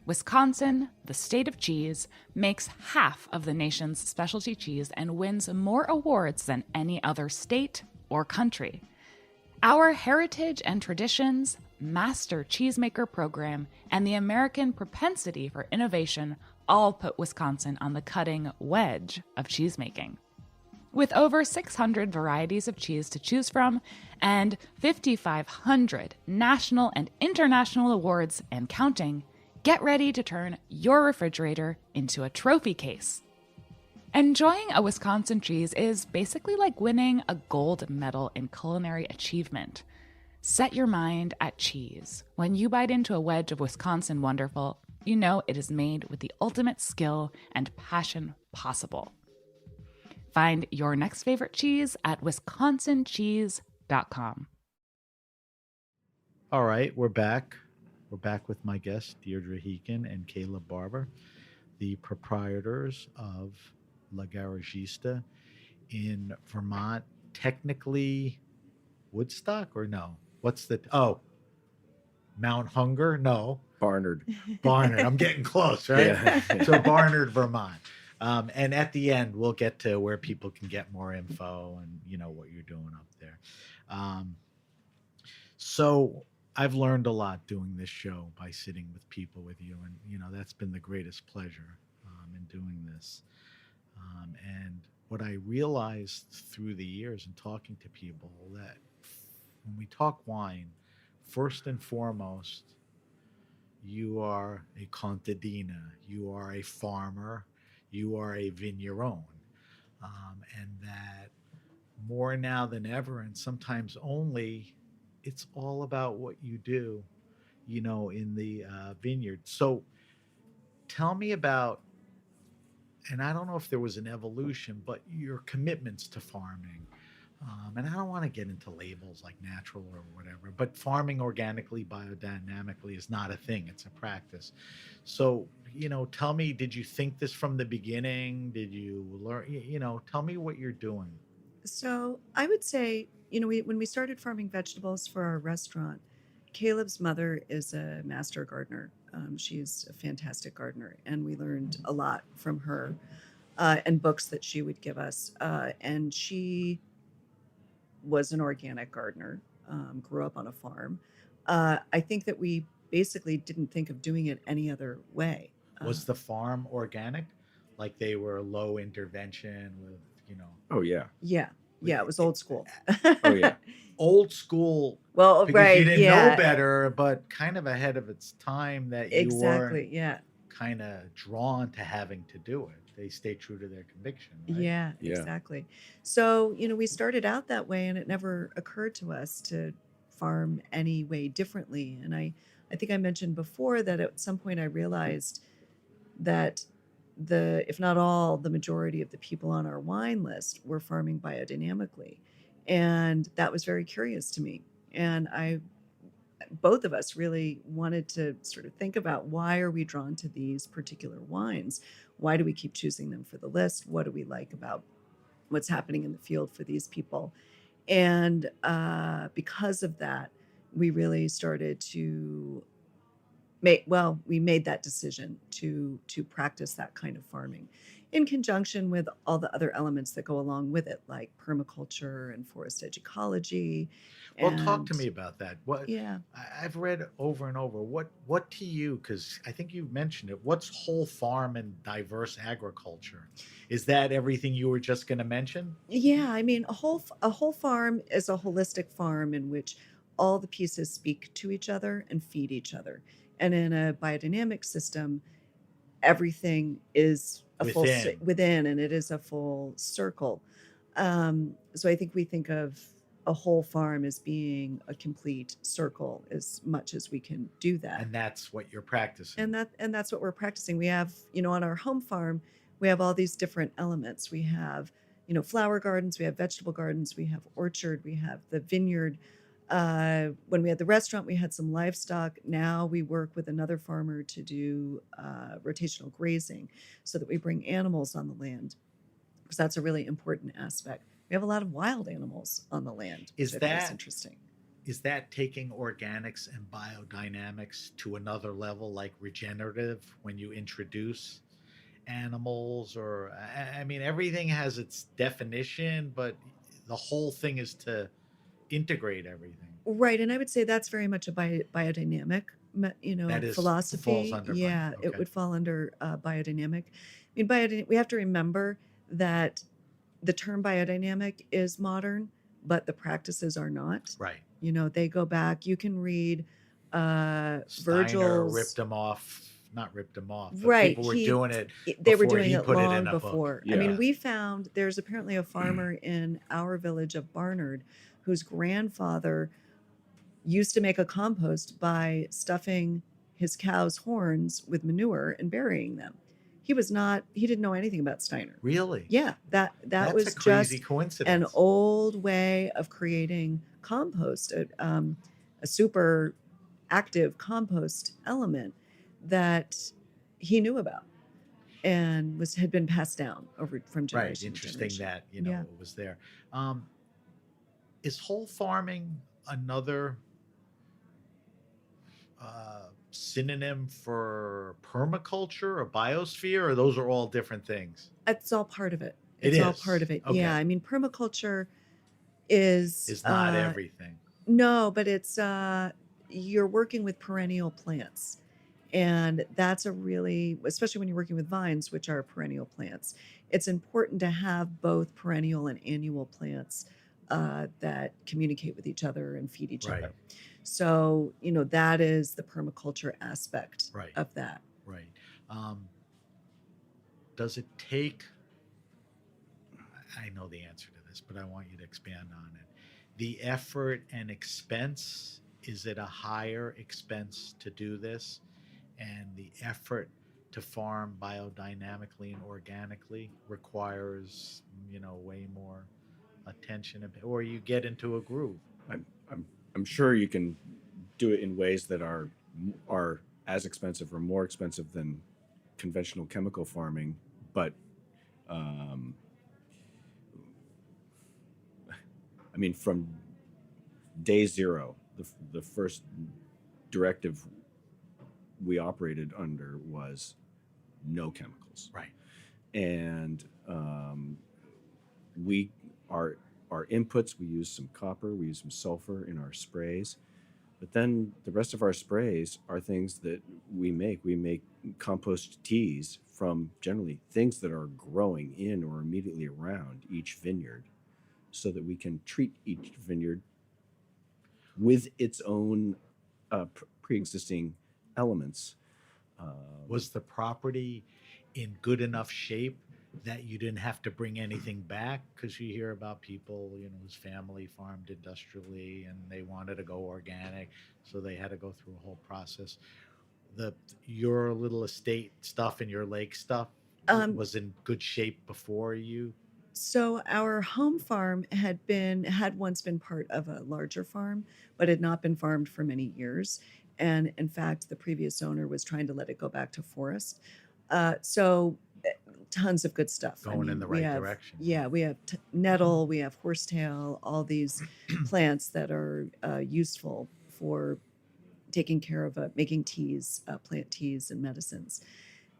Speaker 4: Wisconsin, the state of cheese, makes half of the nation's specialty cheese and wins more awards than any other state or country. Our heritage and traditions, master cheesemaker program, and the American propensity for innovation all put Wisconsin on the cutting wedge of cheesemaking. With over 600 varieties of cheese to choose from and 5,500 national and international awards and counting, get ready to turn your refrigerator into a trophy case. Enjoying a Wisconsin cheese is basically like winning a gold medal in culinary achievement. Set your mind at cheese. When you bite into a wedge of Wisconsin Wonderful, you know it is made with the ultimate skill and passion possible. Find your next favorite cheese at wisconsincheese.com.
Speaker 2: All right, we're back. We're back with my guests, Deirdre Heekin and Caleb Barber, the proprietors of La Garagista in Vermont. Technically, Woodstock or no? What's the Mount Hunger? No,
Speaker 6: Barnard.
Speaker 2: Barnard. I'm getting close, right?
Speaker 6: Yeah.
Speaker 2: So Barnard, Vermont. And at the end, we'll get to where people can get more info and what you're doing up there. So I've learned a lot doing this show by sitting with people with you, and that's been the greatest pleasure in doing this. And what I realized through the years and talking to people, that when we talk wine, first and foremost, you are a contadina, you are a farmer, you are a vigneron, and that more now than ever, and sometimes only, it's all about what you do, in the vineyard. So tell me about, and I don't know if there was an evolution, but your commitments to farming. And I don't want to get into labels like natural or whatever, but farming organically, biodynamically is not a thing. It's a practice. So, tell me, did you think this from the beginning? Did you learn, tell me what you're doing.
Speaker 5: So I would say, when we started farming vegetables for our restaurant, Caleb's mother is a master gardener. She's a fantastic gardener, and we learned a lot from her and books that she would give us. And she was an organic gardener, grew up on a farm. I think that we basically didn't think of doing it any other way.
Speaker 2: Was the farm organic? Like they were low intervention with,
Speaker 6: Oh yeah.
Speaker 5: Yeah. It was old school.
Speaker 6: Oh yeah.
Speaker 2: old school.
Speaker 5: Well,
Speaker 2: Because
Speaker 5: right.
Speaker 2: you didn't
Speaker 5: Yeah.
Speaker 2: know better, but kind of ahead of its time, that you
Speaker 5: Exactly.
Speaker 2: weren't
Speaker 5: Yeah.
Speaker 2: kind of drawn to having to do it. They stay true to their conviction, right?
Speaker 5: Yeah,
Speaker 6: Yeah.
Speaker 5: exactly. So, we started out that way, and it never occurred to us to farm any way differently. And I think I mentioned before that at some point I realized that if not all, the majority of the people on our wine list were farming biodynamically. And that was very curious to me. And both of us really wanted to sort of think about, why are we drawn to these particular wines? Why do we keep choosing them for the list? What do we like about what's happening in the field for these people? And because of that, we really started to we made that decision to practice that kind of farming in conjunction with all the other elements that go along with it, like permaculture and forest edge ecology.
Speaker 2: Well, talk to
Speaker 5: And
Speaker 2: me about that. What
Speaker 5: yeah,
Speaker 2: I've read over and over. What to you? Because I think you mentioned it. What's whole farm and diverse agriculture? Is that everything you were just going to mention?
Speaker 5: yeah. I mean, a whole farm is a holistic farm in which all the pieces speak to each other and feed each other. And in a biodynamic system, everything is a
Speaker 2: Within.
Speaker 5: within, and it is a full circle. So I think we think of a whole farm as being a complete circle, as much as we can do that.
Speaker 2: And that's what you're practicing.
Speaker 5: And that's what we're practicing. We have, on our home farm, we have all these different elements. We have, flower gardens, we have vegetable gardens, we have orchard, we have the vineyard. When we had the restaurant, we had some livestock. Now we work with another farmer to do rotational grazing, so that we bring animals on the land, because that's a really important aspect. We have a lot of wild animals on the land, which
Speaker 2: Is
Speaker 5: I think is
Speaker 2: that-
Speaker 5: interesting.
Speaker 2: Is that taking organics and biodynamics to another level, like regenerative, when you introduce animals? Or I mean, everything has its definition, but the whole thing is to integrate everything.
Speaker 5: Right, and I would say that's very much a biodynamic,
Speaker 2: That is
Speaker 5: philosophy.
Speaker 2: falls under
Speaker 5: Yeah, it
Speaker 2: okay.
Speaker 5: would fall under biodynamic. I mean, we have to remember that the term biodynamic is modern, but the practices are not.
Speaker 2: Right.
Speaker 5: They go back. You can read
Speaker 2: Steiner
Speaker 5: Virgil's.
Speaker 2: ripped them off not ripped him off, but
Speaker 5: Right.
Speaker 2: people were doing it.
Speaker 5: They were
Speaker 2: before
Speaker 5: doing
Speaker 2: he
Speaker 5: it
Speaker 2: put it
Speaker 5: long
Speaker 2: in a book.
Speaker 5: before. I
Speaker 6: Yeah.
Speaker 5: mean, we found there's apparently a farmer in our village of Barnard whose grandfather used to make a compost by stuffing his cow's horns with manure and burying them. He didn't know anything about Steiner.
Speaker 2: Really?
Speaker 5: Yeah, that
Speaker 2: That's
Speaker 5: was
Speaker 2: a crazy
Speaker 5: just
Speaker 2: coincidence.
Speaker 5: an old way of creating compost, a super active compost element that he knew about and had been passed down over from
Speaker 2: Right.
Speaker 5: generation to
Speaker 2: Interesting
Speaker 5: generation.
Speaker 2: that,
Speaker 5: Yeah.
Speaker 2: it was there. Is whole farming another synonym for permaculture or biosphere, or those are all different things?
Speaker 5: It's all part of it.
Speaker 2: It
Speaker 5: It's all
Speaker 2: is?
Speaker 5: part of it.
Speaker 2: Okay.
Speaker 5: Yeah. I mean, permaculture is
Speaker 2: It's not everything.
Speaker 5: No, but it's you're working with perennial plants. And that's especially when you're working with vines, which are perennial plants, it's important to have both perennial and annual plants that communicate with each other and feed each
Speaker 2: Right.
Speaker 5: other. So, that is the permaculture aspect
Speaker 2: Right.
Speaker 5: of that.
Speaker 2: Right. Does it take, I know the answer to this, but I want you to expand on it. The effort and expense, is it a higher expense to do this? And the effort to farm biodynamically and organically requires, way more attention, or you get into a groove.
Speaker 6: I'm sure you can do it in ways that are as expensive or more expensive than conventional chemical farming, but I mean, from day zero, the first directive we operated under was no chemicals.
Speaker 2: Right.
Speaker 6: And our inputs, we use some copper, we use some sulfur in our sprays, but then the rest of our sprays are things that we make. We make compost teas from generally things that are growing in or immediately around each vineyard, so that we can treat each vineyard with its own pre-existing elements.
Speaker 2: Was the property in good enough shape that you didn't have to bring anything back? Because you hear about people, whose family farmed industrially and they wanted to go organic, so they had to go through a whole process. Your little estate stuff and your lake stuff was in good shape before you?
Speaker 5: So our home farm had once been part of a larger farm, but had not been farmed for many years. And in fact, the previous owner was trying to let it go back to forest. So tons of good stuff.
Speaker 2: Going in the
Speaker 5: we
Speaker 2: right
Speaker 5: have,
Speaker 2: direction.
Speaker 5: Yeah, we have nettle, we have horsetail, all these plants that are useful for taking care of making teas, plant teas and medicines.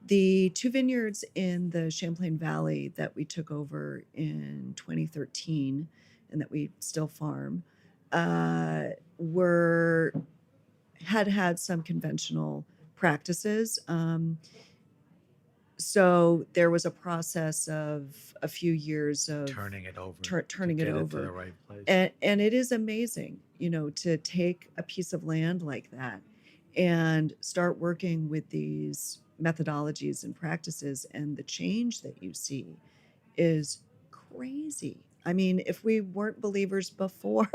Speaker 5: The 2 vineyards in the Champlain Valley that we took over in 2013 and that we still farm had some conventional practices. So there was a process of a few years of
Speaker 2: Turning it over.
Speaker 5: turning
Speaker 2: to
Speaker 5: it
Speaker 2: get
Speaker 5: over.
Speaker 2: to the right place.
Speaker 5: And it is amazing, to take a piece of land like that and start working with these methodologies and practices, and the change that you see is crazy. I mean, if we weren't believers before,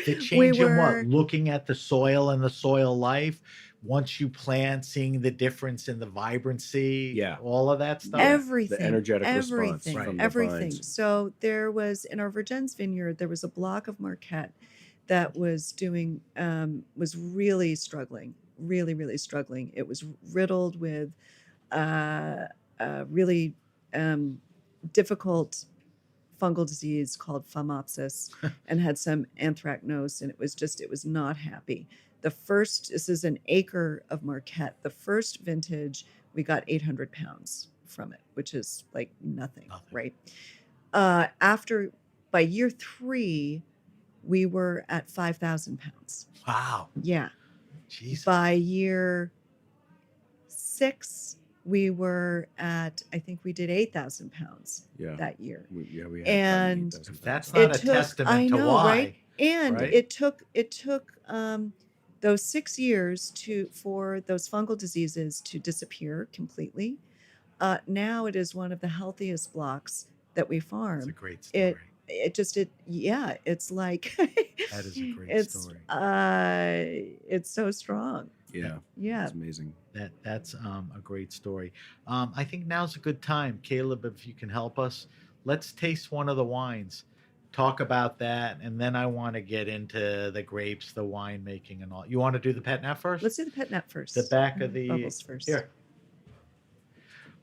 Speaker 2: The change in what? Looking at the soil and the soil life. Once you plant, seeing the difference in the vibrancy.
Speaker 6: Yeah.
Speaker 2: All of that stuff.
Speaker 5: Everything.
Speaker 6: The energetic response
Speaker 5: everything,
Speaker 6: from the
Speaker 5: everything.
Speaker 6: vines.
Speaker 5: So there was, in our Vergennes vineyard, there was a block of Marquette that was was really struggling, really struggling. It was riddled with really difficult fungal disease called Phomopsis and had some anthracnose, and it was not happy. This is an acre of Marquette. The first vintage, we got 800 pounds from it, which is like nothing. Right? By year 3, we were at 5,000 pounds.
Speaker 2: Wow.
Speaker 5: Yeah.
Speaker 2: Jesus.
Speaker 5: By year 6, we were at, I think we did 8,000 pounds that year.
Speaker 6: We had
Speaker 5: And
Speaker 6: gotten 8,000
Speaker 2: That's
Speaker 6: pounds.
Speaker 2: not a testament to why.
Speaker 5: right? And
Speaker 2: right?
Speaker 5: it took those 6 years for those fungal diseases to disappear completely. Now it is one of the healthiest blocks that we farm.
Speaker 2: It's a great story.
Speaker 5: It's like
Speaker 2: That is a great
Speaker 5: it's
Speaker 2: story.
Speaker 5: it's so strong.
Speaker 6: Yeah.
Speaker 5: Yeah.
Speaker 6: It's amazing.
Speaker 2: That's a great story. I think now's a good time, Caleb, if you can help us. Let's taste one of the wines, talk about that, and then I want to get into the grapes, the winemaking, and all. You want to do the pet nat first?
Speaker 5: Let's do the pet nat first.
Speaker 2: The back of the
Speaker 5: bubbles first.
Speaker 2: Here.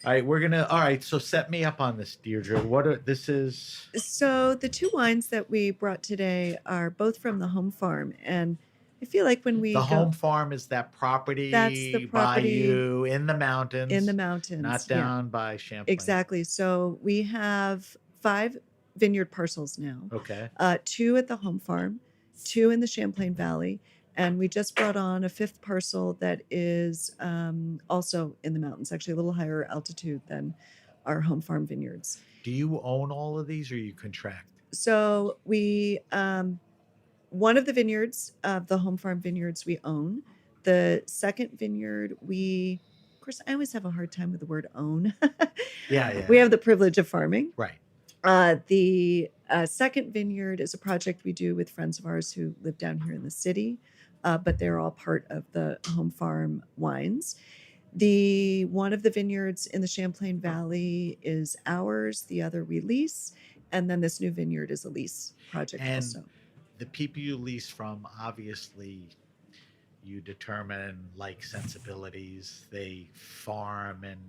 Speaker 2: All right, all right, so set me up on this, Deirdre. This is?
Speaker 5: So the 2 wines that we brought today are both from the home farm, and I feel like when we
Speaker 2: The
Speaker 5: go,
Speaker 2: home farm is that property,
Speaker 5: That's the property
Speaker 2: by you in the mountains.
Speaker 5: in the mountains,
Speaker 2: Not
Speaker 5: yeah.
Speaker 2: down by Champlain.
Speaker 5: Exactly. So we have 5 vineyard parcels now.
Speaker 2: Okay.
Speaker 5: 2 at the home farm, 2 in the Champlain Valley, and we just brought on a 5th parcel that is also in the mountains, actually a little higher altitude than our home farm vineyards.
Speaker 2: Do you own all of these or you contract?
Speaker 5: So we, one of the vineyards, the home farm vineyards, we own. The second vineyard, of course, I always have a hard time with the word own.
Speaker 2: Yeah.
Speaker 5: We have the privilege of farming.
Speaker 2: Right.
Speaker 5: The second vineyard is a project we do with friends of ours who live down here in the city, but they're all part of the home farm wines. One of the vineyards in the Champlain Valley is ours, the other we lease, and then this new vineyard is a lease project
Speaker 2: And
Speaker 5: also.
Speaker 2: the people you lease from, obviously, you determine like sensibilities. They farm and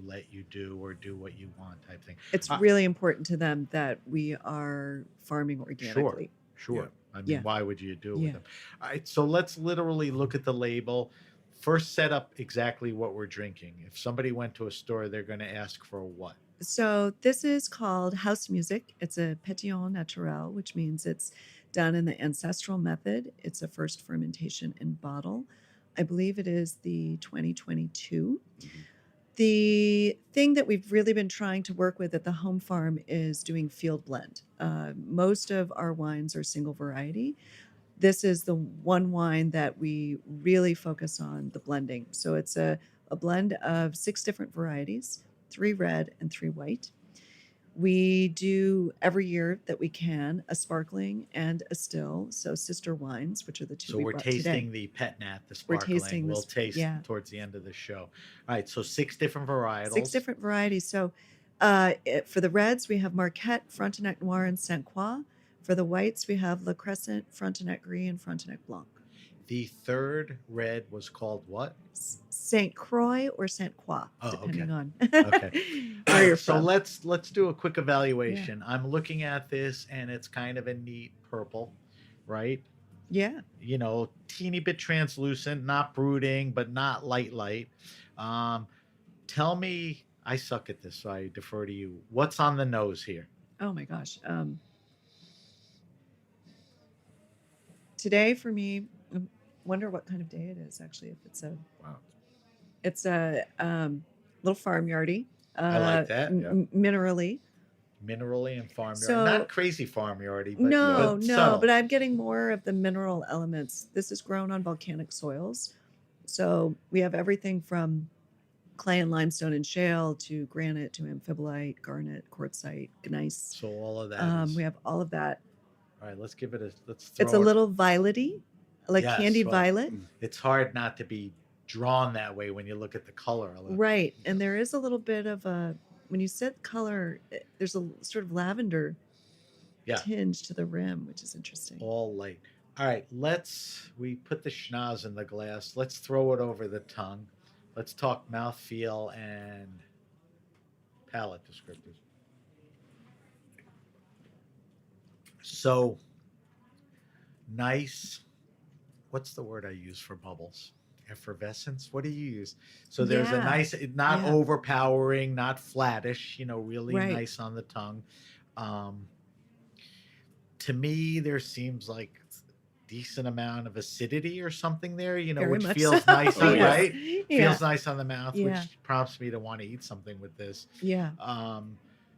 Speaker 2: let you do what you want type thing.
Speaker 5: It's really important to them that we are farming organically.
Speaker 2: Sure.
Speaker 6: Yeah.
Speaker 2: I mean,
Speaker 5: Yeah.
Speaker 2: why would you do it
Speaker 5: Yeah.
Speaker 2: with them? All right, so let's literally look at the label. First, set up exactly what we're drinking. If somebody went to a store, they're going to ask for what?
Speaker 5: So this is called house music. It's a pétillant naturel, which means it's done in the ancestral method. It's a first fermentation in bottle. I believe it is the 2022. The thing that we've really been trying to work with at the home farm is doing field blend. Most of our wines are single variety. This is the one wine that we really focus on the blending. So it's a blend of 6 different varieties, 3 red and 3 white. We do every year that we can a sparkling and a still, so sister wines, which are the 2
Speaker 2: So
Speaker 5: we
Speaker 2: we're
Speaker 5: brought
Speaker 2: tasting
Speaker 5: today.
Speaker 2: the pet nat, the
Speaker 5: We're
Speaker 2: sparkling.
Speaker 5: tasting
Speaker 2: We'll
Speaker 5: this-
Speaker 2: taste
Speaker 5: yeah.
Speaker 2: towards the end of the show. All right, so 6 different varietals.
Speaker 5: 6 different varieties. So for the reds, we have Marquette, Frontenac Noir, and Saint Croix. For the whites, we have Le Crescent, Frontenac Gris, and Frontenac Blanc.
Speaker 2: The third red was called what?
Speaker 5: Saint Croix or Saint Croix,
Speaker 2: Oh,
Speaker 5: depending on
Speaker 2: Okay.
Speaker 5: where you're
Speaker 2: So
Speaker 5: from.
Speaker 2: let's do a quick evaluation. I'm looking at this and it's kind of a neat purple, right?
Speaker 5: Yeah.
Speaker 2: You know, teeny bit translucent, not brooding, but not light. Tell me, I suck at this, so I defer to you. What's on the nose here?
Speaker 5: Oh my gosh. Today for me, I wonder what kind of day it is actually. If it's a little farmyardy.
Speaker 2: I like that, yeah.
Speaker 5: Minerally.
Speaker 2: Minerally and farmyard.
Speaker 5: So-
Speaker 2: Not crazy farmyardy, but
Speaker 5: No,
Speaker 2: subtle.
Speaker 5: but I'm getting more of the mineral elements. This is grown on volcanic soils. So we have everything from clay and limestone and shale to granite to amphibolite, garnet, quartzite, gneiss.
Speaker 2: So all of that is,
Speaker 5: We have all of that.
Speaker 2: all right, let's throw
Speaker 5: It's a
Speaker 2: it.
Speaker 5: little violety, like
Speaker 2: Yes,
Speaker 5: candied
Speaker 2: well,
Speaker 5: violet.
Speaker 2: It's hard not to be drawn that way when you look at the color.
Speaker 5: Right. And there is a little bit of when you set color, there's a sort of lavender
Speaker 2: Yeah.
Speaker 5: tinge to the rim, which is interesting.
Speaker 2: All light. All right, we put the schnoz in the glass. Let's throw it over the tongue. Let's talk mouthfeel and palate descriptors. So nice. What's the word I use for bubbles? Effervescence. What do you use? So there's a
Speaker 5: Yeah.
Speaker 2: nice, not
Speaker 5: Yeah.
Speaker 2: overpowering, not flattish. Really
Speaker 5: Right.
Speaker 2: nice on the tongue. To me, there seems like decent amount of acidity or something there.
Speaker 5: Very
Speaker 2: Which
Speaker 5: much
Speaker 2: feels
Speaker 5: so.
Speaker 2: nice,
Speaker 5: Yes.
Speaker 2: right?
Speaker 5: Yeah.
Speaker 2: Feels nice on the mouth,
Speaker 5: Yeah.
Speaker 2: which prompts me to want to eat something with this.
Speaker 5: Yeah.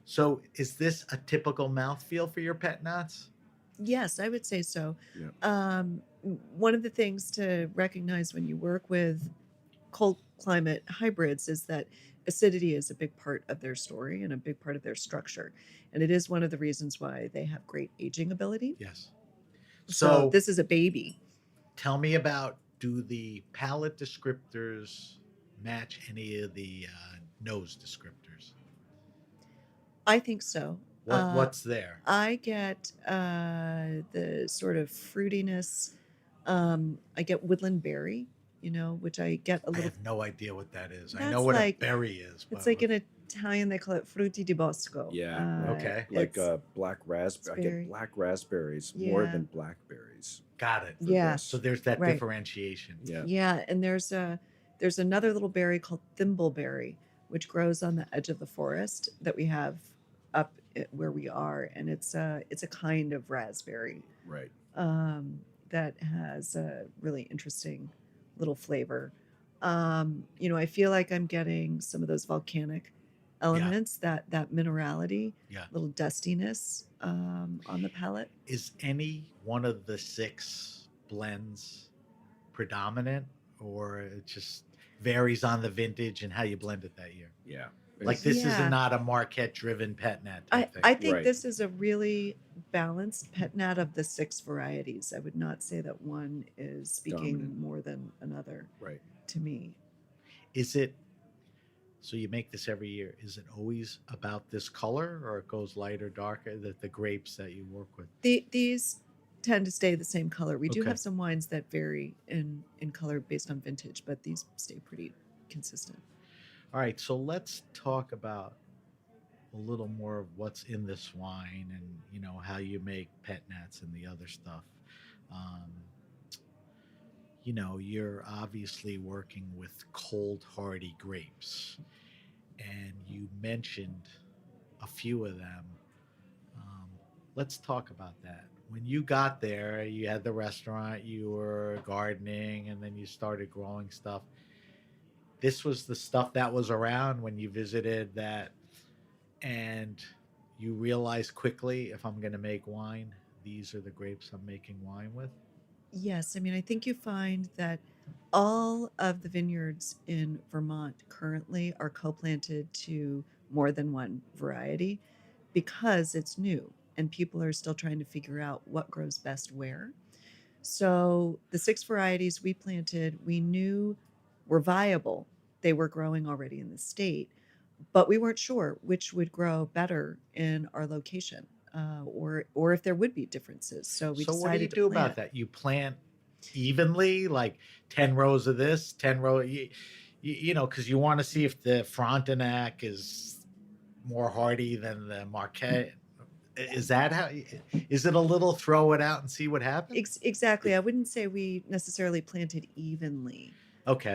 Speaker 2: So is this a typical mouthfeel for your pet nuts?
Speaker 5: Yes, I would say so.
Speaker 6: Yeah.
Speaker 5: One of the things to recognize when you work with cold climate hybrids is that acidity is a big part of their story and a big part of their structure. And it is one of the reasons why they have great aging ability.
Speaker 2: Yes.
Speaker 5: So
Speaker 2: So
Speaker 5: this is a baby.
Speaker 2: tell me about, do the palate descriptors match any of the nose descriptors?
Speaker 5: I think so.
Speaker 2: What's there?
Speaker 5: I get the sort of fruitiness. I get woodland berry, which I get a
Speaker 2: I
Speaker 5: little.
Speaker 2: have no idea what that is. I
Speaker 5: That's
Speaker 2: know what
Speaker 5: like-
Speaker 2: a berry is, but
Speaker 5: It's like in Italian they call it frutti di bosco.
Speaker 6: Yeah.
Speaker 2: Okay.
Speaker 6: Like
Speaker 5: it's-
Speaker 6: black raspberry. I
Speaker 5: berry.
Speaker 6: get black raspberries more
Speaker 5: Yeah.
Speaker 6: than blackberries.
Speaker 2: got it.
Speaker 6: the
Speaker 5: Yeah.
Speaker 6: best.
Speaker 2: So there's that
Speaker 5: Right.
Speaker 2: differentiation.
Speaker 6: Yeah.
Speaker 5: Yeah, and there's another little berry called thimbleberry, which grows on the edge of the forest that we have up where we are, and it's a kind of raspberry
Speaker 6: Right.
Speaker 5: that has a really interesting little flavor. I feel like I'm getting some of those volcanic elements, that minerality,
Speaker 2: Yeah.
Speaker 5: little dustiness on the palate.
Speaker 2: Is any one of the 6 blends predominant, or it just varies on the vintage and how you blend it that year?
Speaker 6: Yeah.
Speaker 2: Like this
Speaker 5: Yeah.
Speaker 2: is not a Marquette-driven pet nat
Speaker 5: I
Speaker 2: type thing.
Speaker 5: think
Speaker 6: Right.
Speaker 5: this is a really balanced pet nat of the 6 varieties. I would not say that one is speaking
Speaker 6: Dominant.
Speaker 5: more than another
Speaker 6: Right.
Speaker 5: to me.
Speaker 2: Is it, so you make this every year, is it always about this color, or it goes lighter, darker, the grapes that you work with?
Speaker 5: These tend to stay the same color. We do
Speaker 2: Okay.
Speaker 5: have some wines that vary in color based on vintage, but these stay pretty consistent.
Speaker 2: All right, so let's talk about a little more of what's in this wine, and how you make pet nats and the other stuff. You're obviously working with cold hardy grapes, and you mentioned a few of them. Let's talk about that. When you got there, you had the restaurant, you were gardening, and then you started growing stuff. This was the stuff that was around when you visited that, and you realized quickly, if I'm going to make wine, these are the grapes I'm making wine with.
Speaker 5: Yes, I mean, I think you find that all of the vineyards in Vermont currently are co-planted to more than one variety because it's new and people are still trying to figure out what grows best where. So the 6 varieties we planted, we knew were viable. They were growing already in the state, but we weren't sure which would grow better in our location, or if there would be differences. So we decided
Speaker 2: what do you
Speaker 5: to
Speaker 2: do
Speaker 5: plant.
Speaker 2: about that? You plant evenly, like 10 rows of this, 10 rows, because you want to see if the Frontenac is more hardy than the Marquette. Is that how? Is it a little throw it out and see what happens?
Speaker 5: Exactly. I wouldn't say we necessarily planted evenly
Speaker 2: Okay.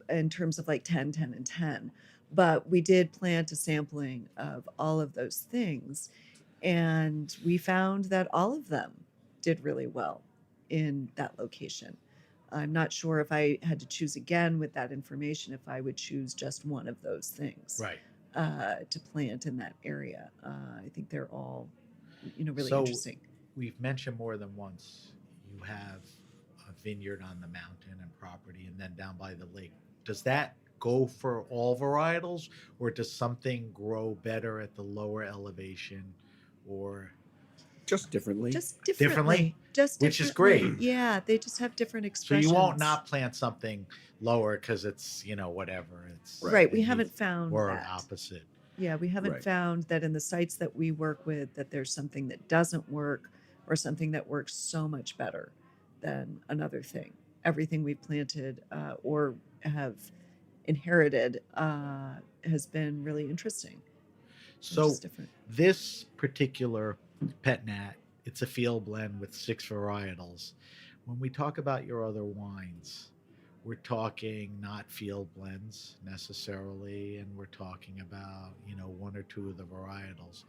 Speaker 5: in terms of like 10, 10, and 10. But we did plant a sampling of all of those things. And we found that all of them did really well in that location. I'm not sure if I had to choose again with that information, if I would choose just one of those things.
Speaker 2: Right.
Speaker 5: To plant in that area. I think they're all, really
Speaker 2: So,
Speaker 5: interesting.
Speaker 2: We've mentioned more than once, you have a vineyard on the mountain and property, and then down by the lake. Does that go for all varietals, or does something grow better at the lower elevation, or
Speaker 6: Just differently.
Speaker 5: Just differently. Just
Speaker 2: Which is
Speaker 5: differently.
Speaker 2: great.
Speaker 5: Yeah, they just have different
Speaker 2: so
Speaker 5: expressions.
Speaker 2: you won't not plant something lower because it's whatever it's
Speaker 5: Right. We
Speaker 2: and you-
Speaker 5: haven't found
Speaker 2: or
Speaker 5: that.
Speaker 2: opposite.
Speaker 5: Yeah, we haven't
Speaker 6: Right.
Speaker 5: found that in the sites that we work with that there's something that doesn't work or something that works so much better than another thing. Everything we've planted or have inherited has been really interesting.
Speaker 2: So
Speaker 5: Just different.
Speaker 2: this particular pet nat, it's a field blend with 6 varietals. When we talk about your other wines, we're talking not field blends necessarily, and we're talking about 1 or 2 of the varietals.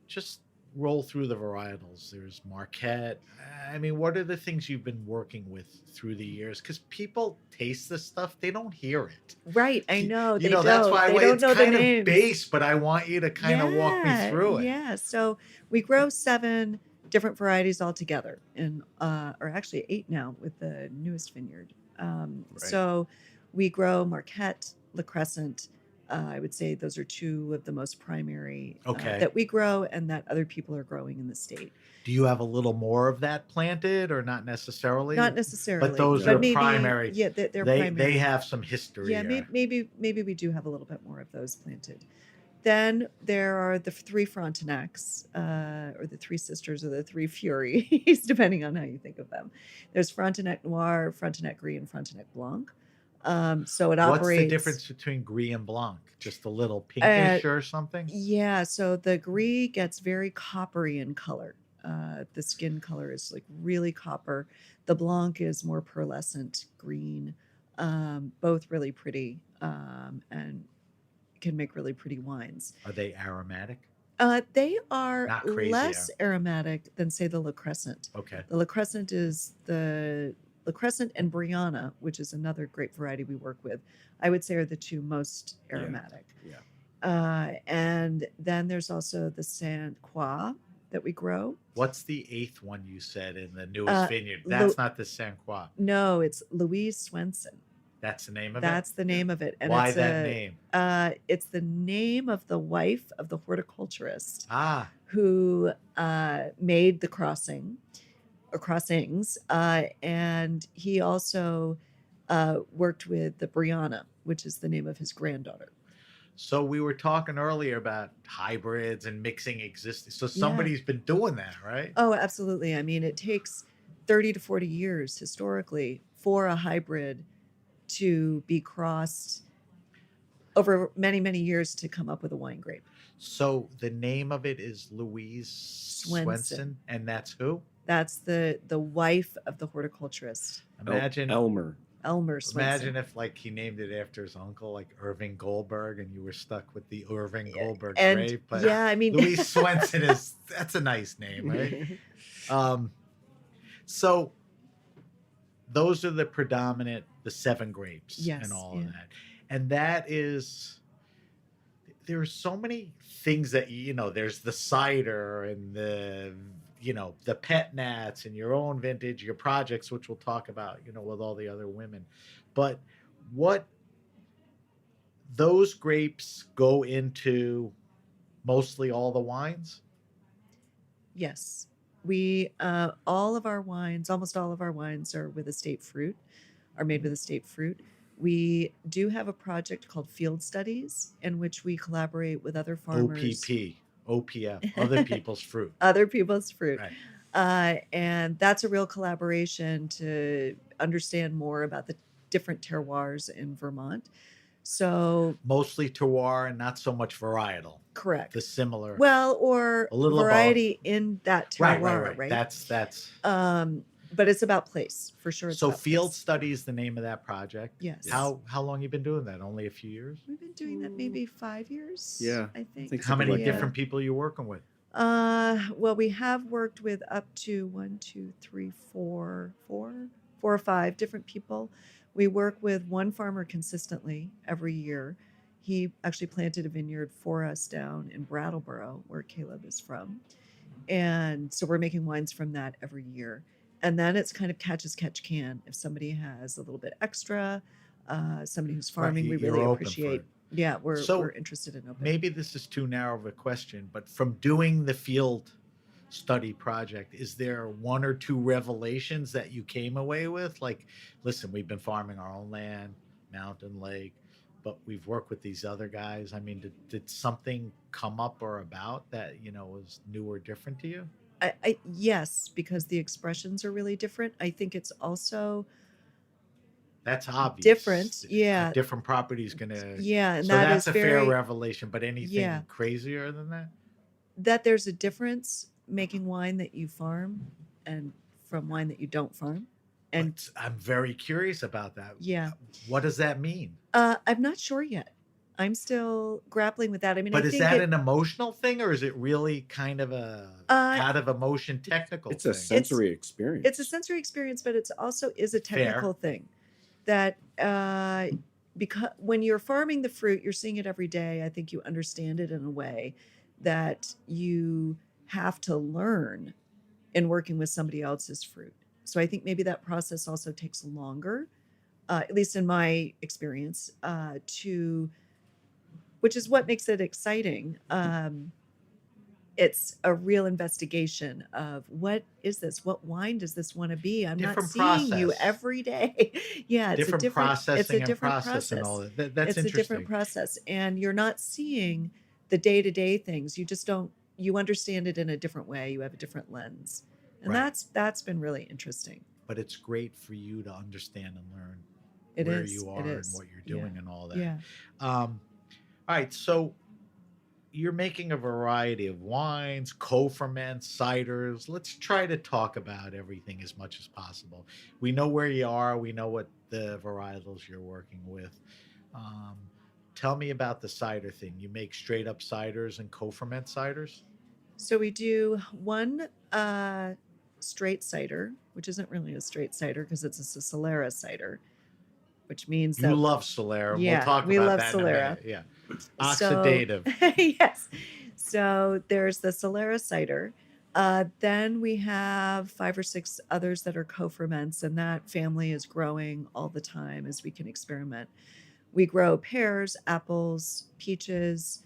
Speaker 2: Just roll through the varietals, there's Marquette. I mean, what are the things you've been working with through the years? Because people taste this stuff, they don't hear it.
Speaker 5: Right, I know. They
Speaker 2: That's
Speaker 5: don't.
Speaker 2: why
Speaker 5: They don't
Speaker 2: it's
Speaker 5: know the
Speaker 2: kind of
Speaker 5: names.
Speaker 2: base, but I want you to kind of walk me through it.
Speaker 5: Yeah. So we grow 7 different varieties altogether, and or actually 8 now with the newest vineyard. So we grow Marquette, La Crescent. I would say those are 2 of the most primary that we grow and that other people are growing in the state.
Speaker 2: Do you have a little more of that planted, or not necessarily?
Speaker 5: Not necessarily,
Speaker 2: but those are
Speaker 5: maybe,
Speaker 2: primary.
Speaker 5: Yeah, they're primary.
Speaker 2: They have some history.
Speaker 5: Yeah, maybe we do have a little bit more of those planted. Then there are the 3 Frontenacs, or the 3 sisters, or the 3 Furies, depending on how you think of them. There's Frontenac Noir, Frontenac Gris, and Frontenac Blanc. So it operates.
Speaker 2: What's the difference between Gris and Blanc? Just a little pinkish or something?
Speaker 5: Yeah, so the Gris gets very coppery in color. The skin color is like really copper. The Blanc is more pearlescent green. Both really pretty, and can make really pretty wines.
Speaker 2: Are they aromatic?
Speaker 5: They are
Speaker 2: Not crazy
Speaker 5: less aromatic than, say, the La Crescent.
Speaker 2: Okay.
Speaker 5: The La Crescent is the La Crescent and Brianna, which is another grape variety we work with, I would say are the 2 most aromatic.
Speaker 6: Yeah.
Speaker 5: And then there's also the Saint Croix that we grow.
Speaker 2: What's the 8th one you said in the newest vineyard? That's not the Saint Croix.
Speaker 5: No, it's Louise Swenson.
Speaker 2: That's the name of it?
Speaker 5: That's the name of it. And
Speaker 2: why
Speaker 5: it's
Speaker 2: that name?
Speaker 5: It's the name of the wife of the horticulturist who made the crossing or crossings. And he also worked with the Brianna, which is the name of his granddaughter.
Speaker 2: So we were talking earlier about hybrids and mixing existing. So somebody's been doing that, right?
Speaker 5: Oh, absolutely. I mean, it takes 30 to 40 years historically for a hybrid to be crossed over many, many years to come up with a wine grape.
Speaker 2: So the name of it is Louise Swenson, and that's who?
Speaker 5: That's the wife of the horticulturist.
Speaker 2: Imagine
Speaker 5: Elmer Swenson.
Speaker 2: Imagine if like he named it after his uncle, like Irving Goldberg, and you were stuck with the Irving Goldberg grape. But
Speaker 5: yeah, I mean,
Speaker 2: Louise Swenson that's a nice name, right? So those are the predominant, the 7 grapes and all of that. And that is, there are so many things that, there's the cider and the pet nats and your own vintage, your projects, which we'll talk about, with all the other women. But what those grapes go into mostly all the wines?
Speaker 5: Yes. We, all of our wines, almost all of our wines are with estate fruit, are made with estate fruit. We do have a project called Field Studies in which we collaborate with other farmers.
Speaker 2: OPF, other people's fruit.
Speaker 5: Other people's fruit.
Speaker 2: Right.
Speaker 5: And that's a real collaboration to understand more about the different terroirs in Vermont. So
Speaker 2: mostly terroir and not so much varietal.
Speaker 5: Correct.
Speaker 2: The similar.
Speaker 5: Well, or
Speaker 2: a little
Speaker 5: variety in that terroir, right?
Speaker 2: That's.
Speaker 5: But it's about place for sure.
Speaker 2: So Field Study is the name of that project.
Speaker 5: Yes.
Speaker 2: How long you been doing that? Only a few years?
Speaker 5: We've been doing that maybe 5 years.
Speaker 6: Yeah,
Speaker 5: I think.
Speaker 2: How many different people are you working with?
Speaker 5: Well, we have worked with up to 4 or 5 different people. We work with one farmer consistently every year. He actually planted a vineyard for us down in Brattleboro, where Caleb is from. And so we're making wines from that every year. And then it's kind of catch as catch can. If somebody has a little bit extra, somebody who's farming, we really appreciate. Yeah, we're interested in open.
Speaker 2: Maybe this is too narrow of a question, but from doing the Field Study project, is there 1 or 2 revelations that you came away with? Like, listen, we've been farming our own land, mountain, lake, but we've worked with these other guys. I mean, did something come up or about that, was new or different to you?
Speaker 5: Yes, because the expressions are really different. I think it's also
Speaker 2: that's obvious.
Speaker 5: Different, yeah.
Speaker 2: A different property is gonna.
Speaker 5: Yeah, and
Speaker 2: so that's a fair revelation. But anything crazier than that?
Speaker 5: That there's a difference making wine that you farm and from wine that you don't farm. And
Speaker 2: I'm very curious about that.
Speaker 5: Yeah.
Speaker 2: What does that mean?
Speaker 5: I'm not sure yet. I'm still grappling with that. I mean,
Speaker 2: But
Speaker 5: I
Speaker 2: is
Speaker 5: think
Speaker 2: that
Speaker 5: it,
Speaker 2: an emotional thing, or is it really kind of a
Speaker 5: uh,
Speaker 2: out of emotion technical
Speaker 6: It's a
Speaker 2: thing?
Speaker 6: sensory
Speaker 5: it's
Speaker 6: experience.
Speaker 5: a sensory experience, but it's also is a
Speaker 2: Fair.
Speaker 5: technical thing that because when you're farming the fruit, you're seeing it every day. I think you understand it in a way that you have to learn in working with somebody else's fruit. So I think maybe that process also takes longer, at least in my experience, which is what makes it exciting. It's a real investigation of what is this? What wine does this want to be? I'm not
Speaker 2: Different
Speaker 5: seeing you
Speaker 2: process.
Speaker 5: every day. Yeah, it's
Speaker 2: Different
Speaker 5: a different
Speaker 2: processing and
Speaker 5: different
Speaker 2: process and all
Speaker 5: process.
Speaker 2: that. That's
Speaker 5: It's a different
Speaker 2: interesting.
Speaker 5: process, and you're not seeing the day-to-day things. You just don't. You understand it in a different way. You have a different lens, and
Speaker 2: Right.
Speaker 5: that's been really interesting.
Speaker 2: But it's great for you to understand and learn
Speaker 5: It
Speaker 2: where
Speaker 5: is.
Speaker 2: you
Speaker 5: It
Speaker 2: are and
Speaker 5: is.
Speaker 2: what you're doing
Speaker 5: Yeah.
Speaker 2: and all that.
Speaker 5: Yeah.
Speaker 2: All right, so you're making a variety of wines, co-ferments, ciders. Let's try to talk about everything as much as possible. We know where you are. We know what the varietals you're working with. Um, Tell me about the cider thing. You make straight up ciders and co-ferment ciders?
Speaker 5: So we do one straight cider, which isn't really a straight cider because it's a Solera cider, which means
Speaker 2: You
Speaker 5: that
Speaker 2: love Solera. We'll
Speaker 5: yeah,
Speaker 2: talk
Speaker 5: we
Speaker 2: about
Speaker 5: love
Speaker 2: that in a
Speaker 5: Solera.
Speaker 2: minute. Yeah.
Speaker 5: So
Speaker 2: Oxidative.
Speaker 5: yes, so there's the Solera cider. Then we have 5 or 6 others that are co-ferments, and that family is growing all the time as we can experiment. We grow pears, apples, peaches,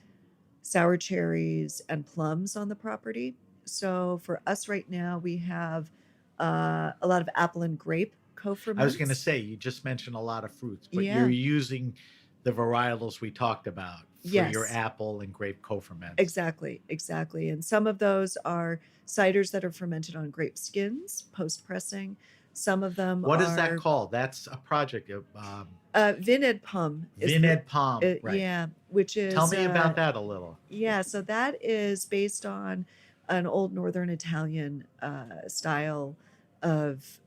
Speaker 5: sour cherries, and plums on the property. So for us right now, we have a lot of apple and grape
Speaker 2: I was going to
Speaker 5: co-ferments.
Speaker 2: say, you just mentioned a lot of fruits, but
Speaker 5: Yeah.
Speaker 2: you're using the varietals we talked about for your
Speaker 5: Yes.
Speaker 2: apple and grape co-ferments.
Speaker 5: Exactly, exactly. And some of those are ciders that are fermented on grape skins post pressing. Some of them
Speaker 2: What
Speaker 5: are
Speaker 2: is that called? That's a project of
Speaker 5: Vined Pum is
Speaker 2: Vined Palm, right?
Speaker 5: yeah, which is
Speaker 2: Tell me about that a little.
Speaker 5: yeah, so that is based on an old Northern Italian style of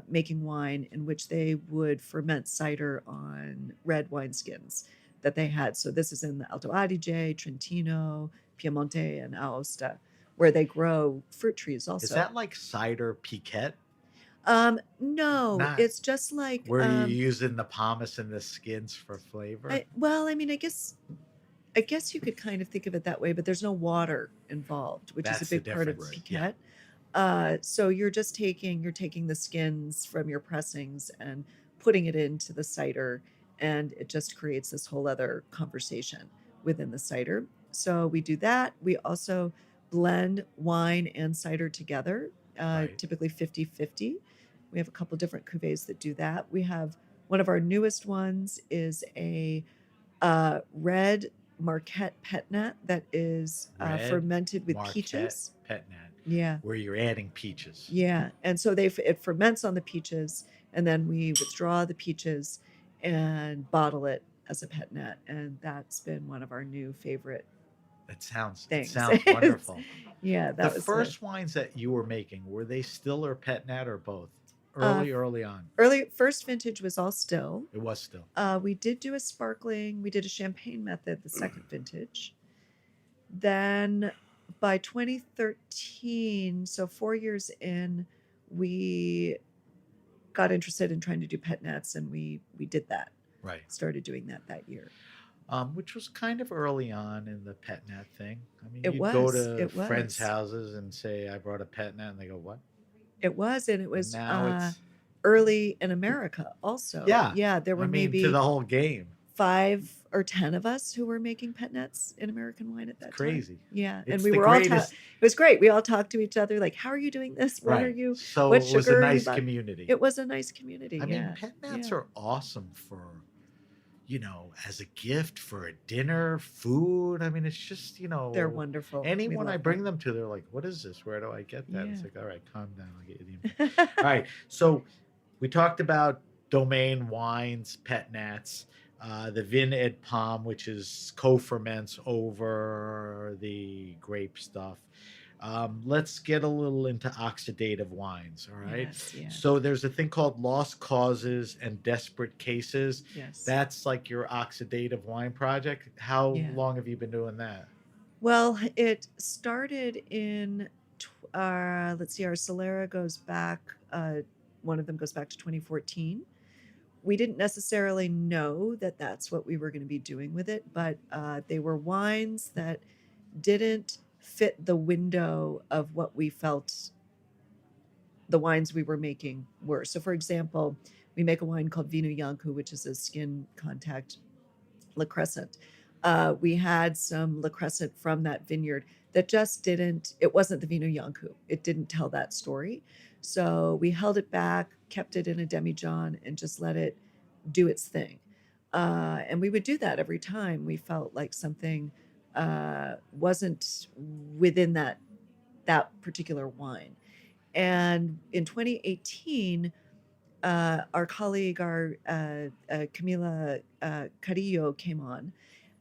Speaker 5: making wine in which they would ferment cider on red wineskins that they had. So this is in the Alto Adige, Trentino, Piemonte, and Aosta, where they grow fruit trees also.
Speaker 2: Is that like cider piquette?
Speaker 5: No,
Speaker 2: Not
Speaker 5: it's just like
Speaker 2: where you're using the pomace and the skins for flavor?
Speaker 5: well, I mean, I guess you could kind of think of it that way, but there's no water involved, which is
Speaker 2: That's
Speaker 5: a
Speaker 2: the
Speaker 5: big part of
Speaker 2: difference. Yeah.
Speaker 5: piquette. So you're taking the skins from your pressings and putting it into the cider, and it just creates this whole other conversation within the cider. So we do that. We also blend wine and cider together,
Speaker 2: Right.
Speaker 5: typically 50-50. We have a couple different cuvées that do that. We have one of our newest ones is a red Marquette Petnat that is
Speaker 2: Red
Speaker 5: fermented with
Speaker 2: Marquette
Speaker 5: peaches.
Speaker 2: Petnat,
Speaker 5: Yeah,
Speaker 2: where you're adding peaches.
Speaker 5: yeah. And so it ferments on the peaches, and then we withdraw the peaches and bottle it as a Petnat, and that's been one of our new favorite
Speaker 2: It sounds
Speaker 5: things.
Speaker 2: wonderful.
Speaker 5: Yeah,
Speaker 2: The
Speaker 5: that was
Speaker 2: first wines that you were making, were they still or Petnat or both?
Speaker 5: Uh,
Speaker 2: Early on.
Speaker 5: first vintage was all still.
Speaker 2: It was still.
Speaker 5: We did do a sparkling. We did a champagne method the second vintage. Then by 2013, so 4 years in, we got interested in trying to do pet nats, and we did that.
Speaker 2: Right.
Speaker 5: Started doing that year.
Speaker 2: Which was kind of early on in the pet nat thing. I mean,
Speaker 5: It
Speaker 2: you'd go
Speaker 5: was,
Speaker 2: to
Speaker 5: it
Speaker 2: friends'
Speaker 5: was.
Speaker 2: houses and say, "I brought a pet nat," and they go, "What?"
Speaker 5: It was, and it
Speaker 2: And
Speaker 5: was
Speaker 2: now it's
Speaker 5: early in America also.
Speaker 2: yeah.
Speaker 5: Yeah, there were
Speaker 2: I mean,
Speaker 5: maybe
Speaker 2: to the whole game.
Speaker 5: 5 or 10 of us who were making pet nets in American wine at that time.
Speaker 2: Crazy.
Speaker 5: Yeah,
Speaker 2: It's
Speaker 5: and we
Speaker 2: the
Speaker 5: were all
Speaker 2: greatest.
Speaker 5: it was great. We all talked to each other like, "How are you doing this? What are
Speaker 2: Right.
Speaker 5: you?
Speaker 2: So
Speaker 5: what
Speaker 2: it was
Speaker 5: sugar
Speaker 2: a
Speaker 5: are you
Speaker 2: nice
Speaker 5: bu-"
Speaker 2: community.
Speaker 5: It was a nice community.
Speaker 2: I mean,
Speaker 5: yeah.
Speaker 2: pet nats
Speaker 5: yeah.
Speaker 2: are awesome for, as a gift for a dinner, food. I mean, it's just,
Speaker 5: They're wonderful. We
Speaker 2: anyone I
Speaker 5: love
Speaker 2: bring them to, they're like, "What is this? Where do I get that?" It's
Speaker 5: Yeah.
Speaker 2: like, "All right, calm down. I'll get you the info."
Speaker 5: them.
Speaker 2: All right. So we talked about domain wines, pet nats, the Vin Ed Palm, which is co-ferments over the grape stuff. Let's get a little into oxidative wines, all right?
Speaker 5: Yes, yes,
Speaker 2: So there's a thing called lost causes and desperate cases.
Speaker 5: yes.
Speaker 2: That's like your oxidative wine project. How
Speaker 5: Yeah.
Speaker 2: long have you been doing that?
Speaker 5: Well, it started in, let's see, our Solera goes back, one of them goes back to 2014. We didn't necessarily know that that's what we were going to be doing with it, but they were wines that didn't fit the window of what we felt the wines we were making were. So, for example, we make a wine called Vino Yanku, which is a skin contact La Crescent. We had some La Crescent from that vineyard that just didn't, it wasn't the Vino Yanku. It didn't tell that story. So we held it back, kept it in a demijohn, and just let it do its thing. And we would do that every time we felt like something wasn't within that particular wine. And in 2018, our colleague, our Camila Carillo, came on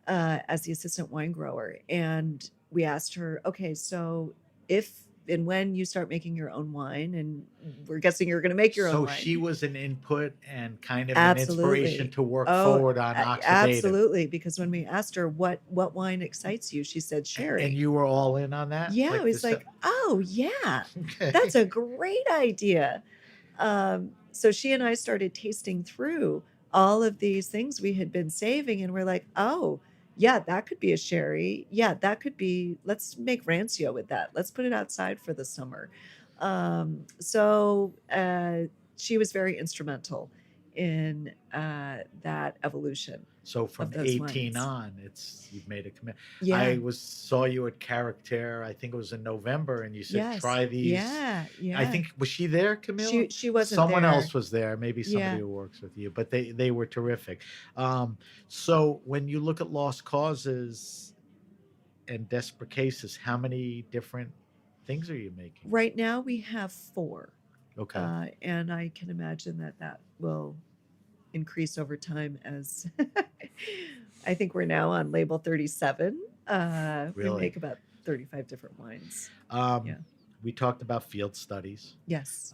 Speaker 5: as the assistant wine grower, and we asked her, okay, so if and when you start making your own wine, and we're guessing you're going to make your own
Speaker 2: So
Speaker 5: wine.
Speaker 2: she was an input and kind of an inspiration
Speaker 5: Absolutely.
Speaker 2: to work
Speaker 5: Oh,
Speaker 2: forward on oxidative.
Speaker 5: absolutely. Because when we asked her what wine excites you, she said sherry.
Speaker 2: And you were all in on that?
Speaker 5: Yeah, I was like, oh yeah, that's a great idea. So she and I started tasting through all of these things we had been saving, and we're like, oh yeah, that could be a sherry. Yeah, that could be. Let's make rancio with that. Let's put it outside for the summer. So she was very instrumental in that evolution.
Speaker 2: So from
Speaker 5: of those
Speaker 2: 18
Speaker 5: wines.
Speaker 2: on, you've made a commitment.
Speaker 5: Yeah.
Speaker 2: I saw you at Character, I think it was in November, and you said,
Speaker 5: Yes.
Speaker 2: try these.
Speaker 5: Yeah, yeah.
Speaker 2: I think, was she there, Camilla?
Speaker 5: She wasn't
Speaker 2: Someone
Speaker 5: there.
Speaker 2: else was there, maybe somebody
Speaker 5: Yeah.
Speaker 2: who works with you, but they were terrific. So when you look at lost causes and desperate cases, how many different things are you making?
Speaker 5: Right now we have 4.
Speaker 2: Okay.
Speaker 5: And I can imagine that will increase over time as I think we're now on label 37. We
Speaker 2: Really?
Speaker 5: make about 35 different wines. Yeah.
Speaker 2: We talked about field studies,
Speaker 5: Yes.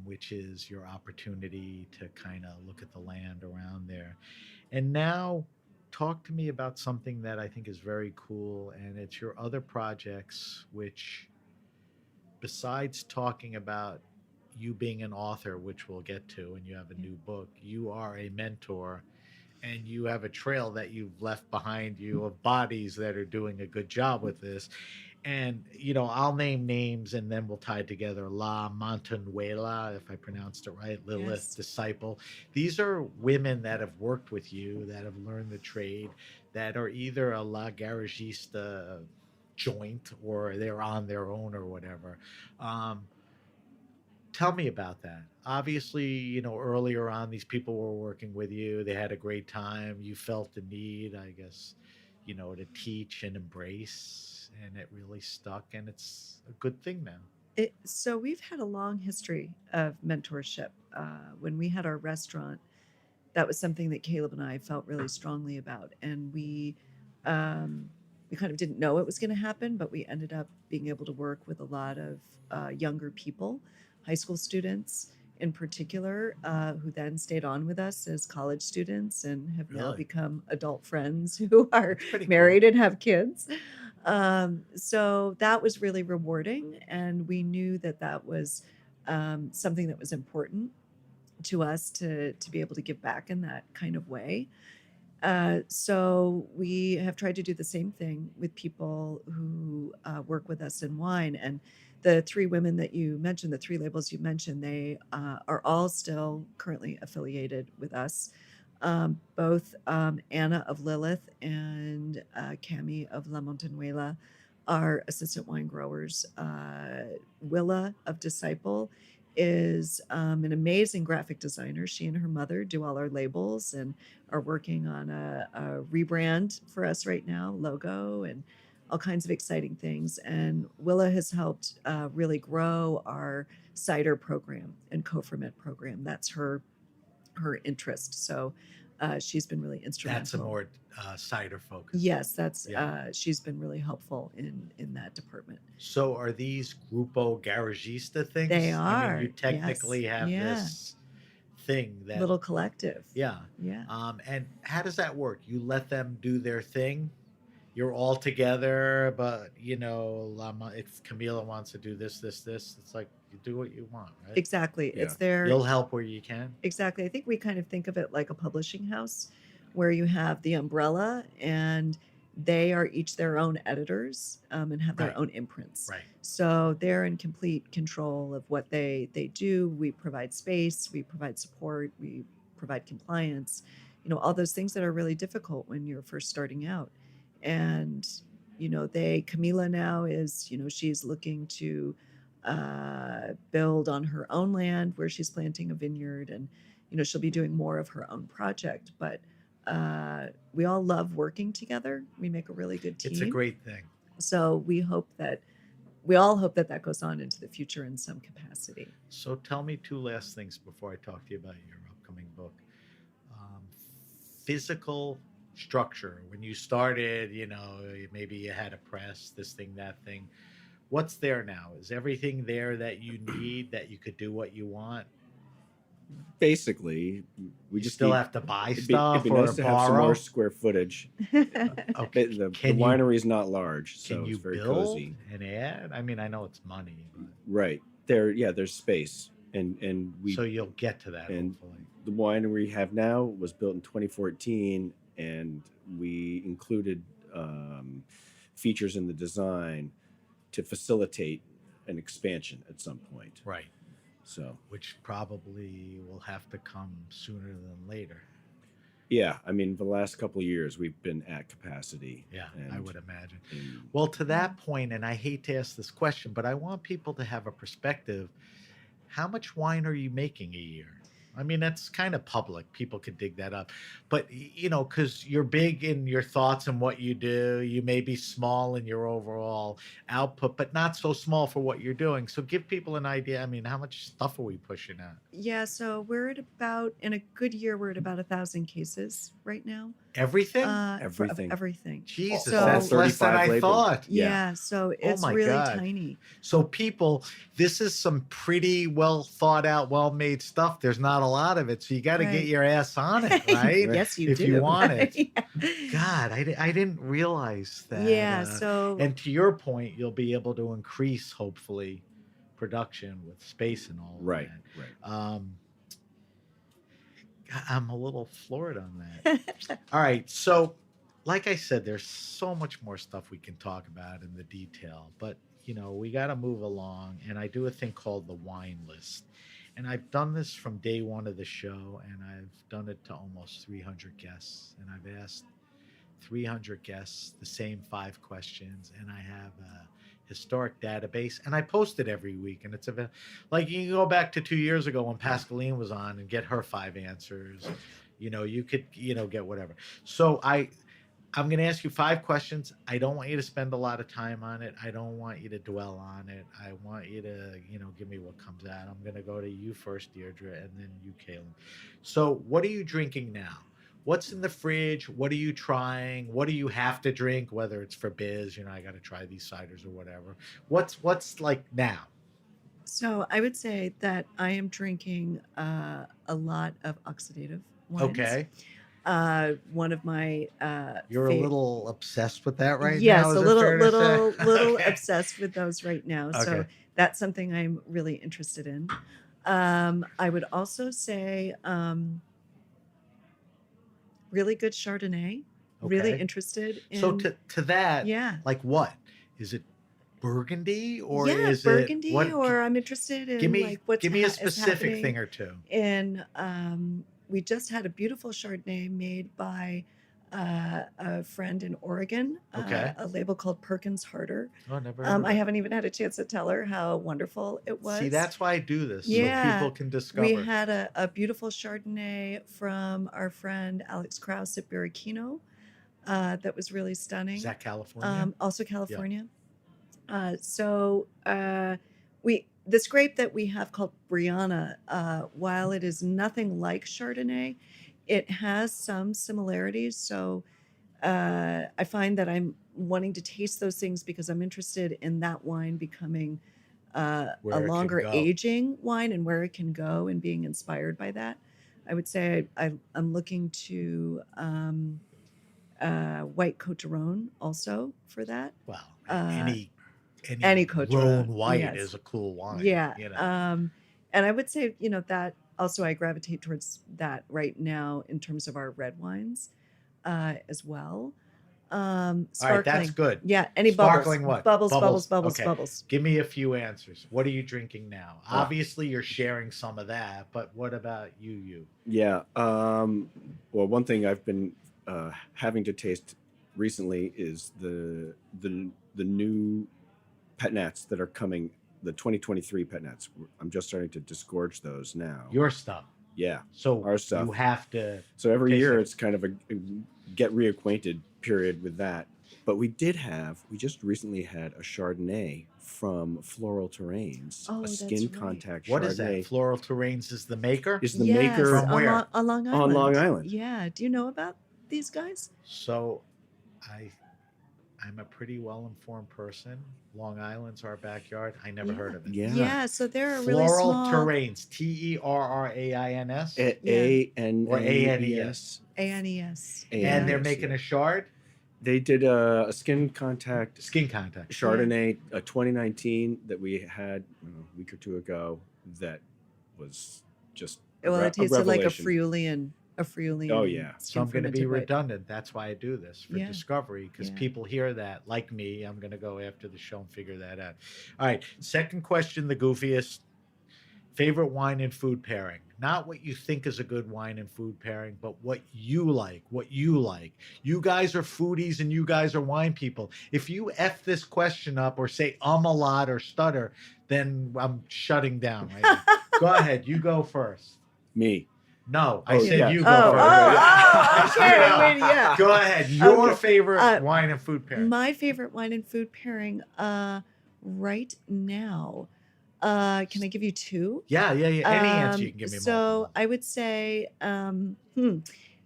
Speaker 2: which is your opportunity to kind of look at the land around there. And now talk to me about something that I think is very cool, and it's your other projects, which besides talking about you being an author, which we'll get to, and you have a new book, you are a mentor, and you have a trail that you've left behind you of bodies that are doing a good job with this. And, I'll name names and then we'll tie it together. La Montanuela, if I pronounced it right, Lilith,
Speaker 5: Yes.
Speaker 2: Disciple. These are women that have worked with you, that have learned the trade, that are either a La Garagista joint or they're on their own or whatever. Tell me about that. Obviously, earlier on, these people were working with you. They had a great time. You felt the need, I guess, to teach and embrace, and it really stuck, and it's a good thing now.
Speaker 5: So we've had a long history of mentorship. When we had our restaurant, that was something that Caleb and I felt really strongly about, and we kind of didn't know it was going to happen, but we ended up being able to work with a lot of younger people, high school students in particular, who then stayed on with us as college students and have now
Speaker 2: Really?
Speaker 5: become adult friends who are
Speaker 2: That's pretty
Speaker 5: married and have kids. So that was really rewarding, and we knew that was something that was important to us to be able to give back in that kind of way. So we have tried to do the same thing with people who work with us in wine. And the 3 women that you mentioned, the 3 labels you mentioned, they are all still currently affiliated with us. Both Anna of Lilith and Cami of La Montanuela are assistant wine growers. Willa of Disciple is an amazing graphic designer. She and her mother do all our labels and are working on a rebrand for us right now, logo and all kinds of exciting things. And Willa has helped really grow our cider program and co-ferment program. That's her interest. So she's been really instrumental.
Speaker 2: That's a more cider focus.
Speaker 5: Yes, that's
Speaker 2: Yeah.
Speaker 5: she's been really helpful in that department.
Speaker 2: So are these Grupo Garagista things?
Speaker 5: They
Speaker 2: I mean,
Speaker 5: are.
Speaker 2: you technically
Speaker 5: Yes.
Speaker 2: have
Speaker 5: Yeah.
Speaker 2: this thing that
Speaker 5: Little collective.
Speaker 2: yeah.
Speaker 5: Yeah.
Speaker 2: And how does that work? You let them do their thing. You're all together, but if Camila wants to do this, it's like you do what you want, right?
Speaker 5: Exactly.
Speaker 6: Yeah.
Speaker 5: It's their
Speaker 2: You'll help where you can.
Speaker 5: Exactly. I think we kind of think of it like a publishing house where you have the umbrella and they are each their own editors and have their
Speaker 2: Right.
Speaker 5: own imprints.
Speaker 2: Right.
Speaker 5: So they're in complete control of what they do. We provide space, we provide support, we provide compliance, all those things that are really difficult when you're first starting out. And, Camila now is, she's looking to build on her own land where she's planting a vineyard, and she'll be doing more of her own project, but we all love working together. We make a really good team.
Speaker 2: It's a great thing.
Speaker 5: So we all hope that that goes on into the future in some capacity.
Speaker 2: So tell me two last things before I talk to you about your upcoming book. Physical structure. When you started, maybe you had a press, this thing, that thing. What's there now? Is everything there that you need, that you could do what you want?
Speaker 6: Basically, we
Speaker 2: You
Speaker 6: just
Speaker 2: still
Speaker 6: need,
Speaker 2: have to buy
Speaker 6: it'd
Speaker 2: stuff
Speaker 6: be
Speaker 2: or
Speaker 6: nice to have some more
Speaker 2: borrow.
Speaker 6: square footage.
Speaker 2: Okay.
Speaker 6: The
Speaker 2: Can you-
Speaker 6: winery is not large, so
Speaker 2: Can you
Speaker 6: it's very
Speaker 2: build
Speaker 6: cozy.
Speaker 2: and add? I mean, I know it's money, but
Speaker 6: Right there's space, and we
Speaker 2: so you'll get to that
Speaker 6: and-
Speaker 2: hopefully.
Speaker 6: the winery we have now was built in 2014, and we included features in the design to facilitate an expansion at some point.
Speaker 2: Right.
Speaker 6: So
Speaker 2: Which probably will have to come sooner than later.
Speaker 6: yeah, I mean, the last couple of years we've been at capacity.
Speaker 2: Yeah, I
Speaker 6: and-
Speaker 2: would imagine.
Speaker 6: and
Speaker 2: Well, to that point, and I hate to ask this question, but I want people to have a perspective. How much wine are you making a year? I mean, that's kind of public. People could dig that up. But, because you're big in your thoughts and what you do, you may be small in your overall output, but not so small for what you're doing. So give people an idea. I mean, how much stuff are we pushing out?
Speaker 5: Yeah, so we're at about, in a good year, we're at about 1,000 cases right now.
Speaker 2: Everything?
Speaker 5: Of
Speaker 6: Everything.
Speaker 5: everything.
Speaker 2: Jesus,
Speaker 5: so-
Speaker 2: that's less than
Speaker 6: 35
Speaker 2: I
Speaker 6: labeled.
Speaker 2: thought.
Speaker 5: Yeah, so it's
Speaker 2: my
Speaker 5: really
Speaker 2: God.
Speaker 5: tiny.
Speaker 2: So people, this is some pretty well thought out, well made stuff. There's not a lot of it, so you got to get
Speaker 5: Right.
Speaker 2: your ass on it, right?
Speaker 5: Yes, you
Speaker 2: If
Speaker 5: do.
Speaker 2: you want it.
Speaker 5: Yeah.
Speaker 2: God, I didn't realize that.
Speaker 5: Yeah, so
Speaker 2: and to your point, you'll be able to increase hopefully production with space and all.
Speaker 6: right,
Speaker 2: Of
Speaker 6: right.
Speaker 2: that. I'm a little floored on that. All right, so like I said, there's so much more stuff we can talk about in the detail, but we got to move along. And I do a thing called the wine list, and I've done this from day one of the show, and I've done it to almost 300 guests, and I've asked 300 guests the same 5 questions, and I have a historic database, and I post it every week. And it's like you can go back to 2 years ago when Pascaline was on and get her 5 answers. You could get whatever. So I'm going to ask you 5 questions. I don't want you to spend a lot of time on it. I don't want you to dwell on it. I want you to, give me what comes out. I'm going to go to you first, Deirdre, and then you, Kaylin. So what are you drinking now? What's in the fridge? What are you trying? What do you have to drink? Whether it's for biz, I got to try these ciders or whatever. What's like now?
Speaker 5: So I would say that I am drinking a lot of oxidative wines.
Speaker 2: Okay.
Speaker 5: One of my
Speaker 2: You're a little obsessed with that right
Speaker 5: yes,
Speaker 2: now?
Speaker 5: a
Speaker 2: Is it fair to say?
Speaker 5: little
Speaker 2: Okay.
Speaker 5: obsessed with those right now. So
Speaker 2: Okay.
Speaker 5: that's something I'm really interested in. I would also say really good Chardonnay. Really
Speaker 2: Okay.
Speaker 5: interested in.
Speaker 2: So to that,
Speaker 5: yeah.
Speaker 2: like what? Is it Burgundy or
Speaker 5: yeah,
Speaker 2: is
Speaker 5: Burgundy,
Speaker 2: it what?
Speaker 5: or I'm interested in
Speaker 2: give me
Speaker 5: like what's
Speaker 2: give me a
Speaker 5: is
Speaker 2: specific
Speaker 5: happening.
Speaker 2: thing or two.
Speaker 5: And we just had a beautiful Chardonnay made by a friend in Oregon,
Speaker 2: Okay.
Speaker 5: a label called Perkins Harder.
Speaker 2: Oh, never. Heard of
Speaker 5: I
Speaker 2: it.
Speaker 5: haven't even had a chance to tell her how wonderful it was.
Speaker 2: See, that's why I do this,
Speaker 5: Yeah.
Speaker 2: so people can discover.
Speaker 5: We had a beautiful Chardonnay from our friend Alex Krauss at Barraquino that was really stunning.
Speaker 2: Is that California?
Speaker 5: Also California. This grape that we have called Brianna, while it is nothing like Chardonnay, it has some similarities. So I find that I'm wanting to taste those things because I'm interested in that wine becoming
Speaker 2: Where
Speaker 5: a
Speaker 2: it can
Speaker 5: longer
Speaker 2: go.
Speaker 5: aging wine and where it can go and being inspired by that. I would say I'm looking to white Cote d'Aron also for that.
Speaker 2: Well,
Speaker 5: Uh,
Speaker 2: any
Speaker 5: any Cote
Speaker 2: Rhone
Speaker 5: d'Aron,
Speaker 2: white
Speaker 5: yes.
Speaker 2: is a cool wine.
Speaker 5: Yeah.
Speaker 2: You know.
Speaker 5: And I would say, that also I gravitate towards that right now in terms of our red wines as well. Sparkling.
Speaker 2: All right, that's good.
Speaker 5: Yeah. Any
Speaker 2: Sparkling
Speaker 5: bubbles.
Speaker 2: what?
Speaker 5: Bubbles,
Speaker 2: Okay.
Speaker 5: bubbles.
Speaker 2: Give me a few answers. What are you drinking now? Obviously, you're sharing some of that, but what about you?
Speaker 6: Yeah. Well, one thing I've been having to taste recently is the new pet nats that are coming. The 2023 pet nats. I'm just starting to disgorge those now.
Speaker 2: Your stuff.
Speaker 6: Yeah.
Speaker 2: So
Speaker 6: Our stuff.
Speaker 2: you have to.
Speaker 6: So every
Speaker 2: taste
Speaker 6: year
Speaker 2: it.
Speaker 6: it's kind of a get reacquainted period with that. But we just recently had a Chardonnay from Floral Terrains,
Speaker 5: Oh,
Speaker 6: a
Speaker 5: that's
Speaker 6: skin
Speaker 5: right.
Speaker 6: contact
Speaker 2: What
Speaker 6: Chardonnay.
Speaker 2: is that? Floral Terrains is the maker.
Speaker 6: Is the
Speaker 5: Yes,
Speaker 6: maker
Speaker 2: From where?
Speaker 5: on Long Island.
Speaker 6: on Long Island.
Speaker 5: Yeah. Do you know about these guys?
Speaker 2: So, I'm a pretty well-informed person. Long Island's our backyard. I never heard of it.
Speaker 6: Yeah.
Speaker 5: Yeah. So they're a really
Speaker 2: Floral
Speaker 5: small
Speaker 2: Terrains. TERRAINS.
Speaker 6: A-N-E-B-S.
Speaker 2: Or A-N-E-S.
Speaker 5: ANES.
Speaker 2: And they're
Speaker 6: ANES,
Speaker 2: making
Speaker 6: yeah.
Speaker 2: a shard.
Speaker 6: They did a skin contact
Speaker 2: Skin contact.
Speaker 6: Chardonnay, a 2019 that we had a week or two ago that was just
Speaker 5: Well,
Speaker 6: a
Speaker 5: it tasted like a
Speaker 6: revelation.
Speaker 5: Friulian.
Speaker 6: Oh, yeah.
Speaker 2: So I'm going to be
Speaker 5: skin-fermented white.
Speaker 2: redundant. That's why I do this for
Speaker 5: Yeah.
Speaker 2: discovery, because
Speaker 5: Yeah.
Speaker 2: people hear that, like me. I'm going to go after the show and figure that out. All right. Second question, the goofiest. Favorite wine and food pairing. Not what you think is a good wine and food pairing, but what you like. You guys are foodies and you guys are wine people. If you F this question up or say a lot or stutter, then I'm shutting down right now. Go ahead. You go first.
Speaker 6: Me.
Speaker 2: No, I
Speaker 6: Oh,
Speaker 2: said
Speaker 6: yeah.
Speaker 2: you go
Speaker 5: Oh,
Speaker 2: first.
Speaker 5: oh, okay. Wait, yeah.
Speaker 2: Go ahead. Your
Speaker 5: Okay.
Speaker 2: favorite wine and food pairing.
Speaker 5: My favorite wine and food pairing right now. Can I give you two?
Speaker 2: Yeah. Any answer you can give me.
Speaker 5: So
Speaker 2: multiple.
Speaker 5: I would say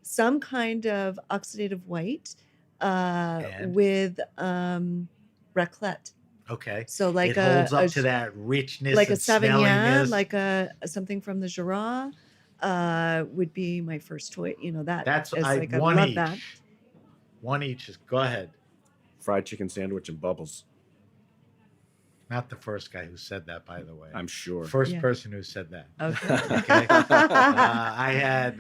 Speaker 5: some kind of oxidative white
Speaker 2: And?
Speaker 5: with raclette.
Speaker 2: Okay.
Speaker 5: So like
Speaker 2: it holds up
Speaker 5: a
Speaker 2: to that richness,
Speaker 5: like a
Speaker 2: and
Speaker 5: Sauvignon,
Speaker 2: smelliness.
Speaker 5: like a something from the Jura would be my first choice.
Speaker 2: That's
Speaker 5: is
Speaker 2: I
Speaker 5: like I
Speaker 2: one
Speaker 5: love
Speaker 2: each.
Speaker 5: that.
Speaker 2: One each is go ahead.
Speaker 6: Fried chicken sandwich and bubbles.
Speaker 2: Not the first guy who said that, by the way.
Speaker 6: I'm sure.
Speaker 2: First
Speaker 5: Yeah.
Speaker 2: person who said that.
Speaker 5: Okay.
Speaker 2: Okay.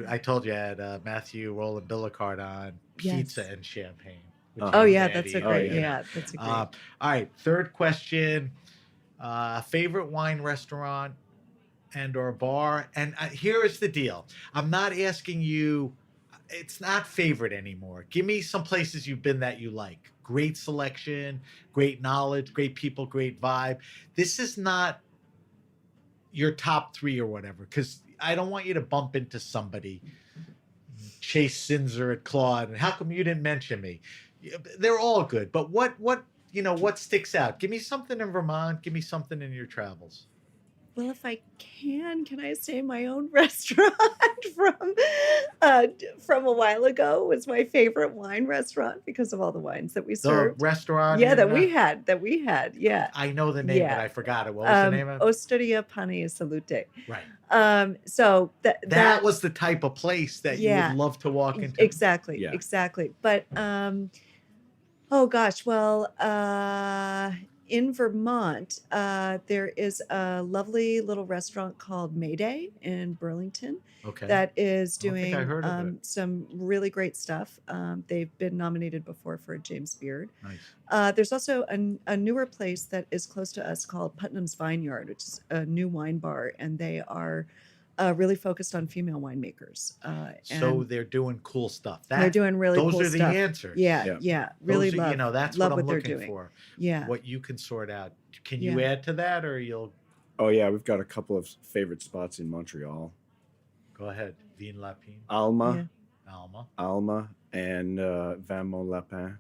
Speaker 2: I told you I had Matthew Roland Billicard on pizza
Speaker 5: Yes.
Speaker 2: and champagne. which
Speaker 6: Oh,
Speaker 5: Oh
Speaker 2: is
Speaker 5: yeah,
Speaker 2: daddy,
Speaker 5: that's a
Speaker 6: Oh,
Speaker 5: great.
Speaker 6: yeah.
Speaker 5: Yeah, that's a great.
Speaker 2: All right, third question. Favorite wine restaurant and or bar? And here is the deal. I'm not asking you, it's not favorite anymore. Give me some places you've been that you like. Great selection, great knowledge, great people, great vibe. This is not your top three or whatever, because I don't want you to bump into somebody. Chase Sinzer at Claude. And how come you didn't mention me? They're all good, but what sticks out? Give me something in Vermont. Give me something in your travels.
Speaker 5: Well, if I can I say my own restaurant from a while ago was my favorite wine restaurant because of all the wines that we
Speaker 2: The
Speaker 5: served.
Speaker 2: restaurant.
Speaker 5: Yeah,
Speaker 2: in,
Speaker 5: that we had. Yeah.
Speaker 2: I know the name,
Speaker 5: Yeah.
Speaker 2: but I forgot it. What was the name of it?
Speaker 5: Osteria Pani e Salute.
Speaker 2: Right.
Speaker 5: So
Speaker 2: That was the type of place that you
Speaker 5: Yeah.
Speaker 2: would love to walk into.
Speaker 5: exactly.
Speaker 6: Yeah.
Speaker 5: Exactly. But oh gosh, well, in Vermont, there is a lovely little restaurant called Mayday in Burlington
Speaker 2: Okay.
Speaker 5: that is
Speaker 2: I don't think I
Speaker 5: doing
Speaker 2: heard of it.
Speaker 5: some really great stuff. They've been nominated before for a James Beard.
Speaker 2: Nice.
Speaker 5: There's also a newer place that is close to us called Putnam's Vineyard, which is a new wine bar, and they are really focused on female winemakers.
Speaker 2: So
Speaker 5: And
Speaker 2: they're doing cool stuff.
Speaker 5: they're doing really
Speaker 2: those
Speaker 5: cool
Speaker 2: are the
Speaker 5: stuff.
Speaker 2: answers.
Speaker 5: Yeah,
Speaker 6: Yeah.
Speaker 5: really
Speaker 2: Those are,
Speaker 5: love.
Speaker 2: that's
Speaker 5: love
Speaker 2: what I'm
Speaker 5: they're
Speaker 2: looking
Speaker 5: doing.
Speaker 2: for.
Speaker 5: Yeah.
Speaker 2: What you can sort out. Can you add to that, or you'll
Speaker 6: Oh, yeah. We've got a couple of favorite spots in Montreal.
Speaker 2: go ahead? Vin Lapin,
Speaker 6: Alma,
Speaker 2: Alma.
Speaker 6: and Van Mont Lapin.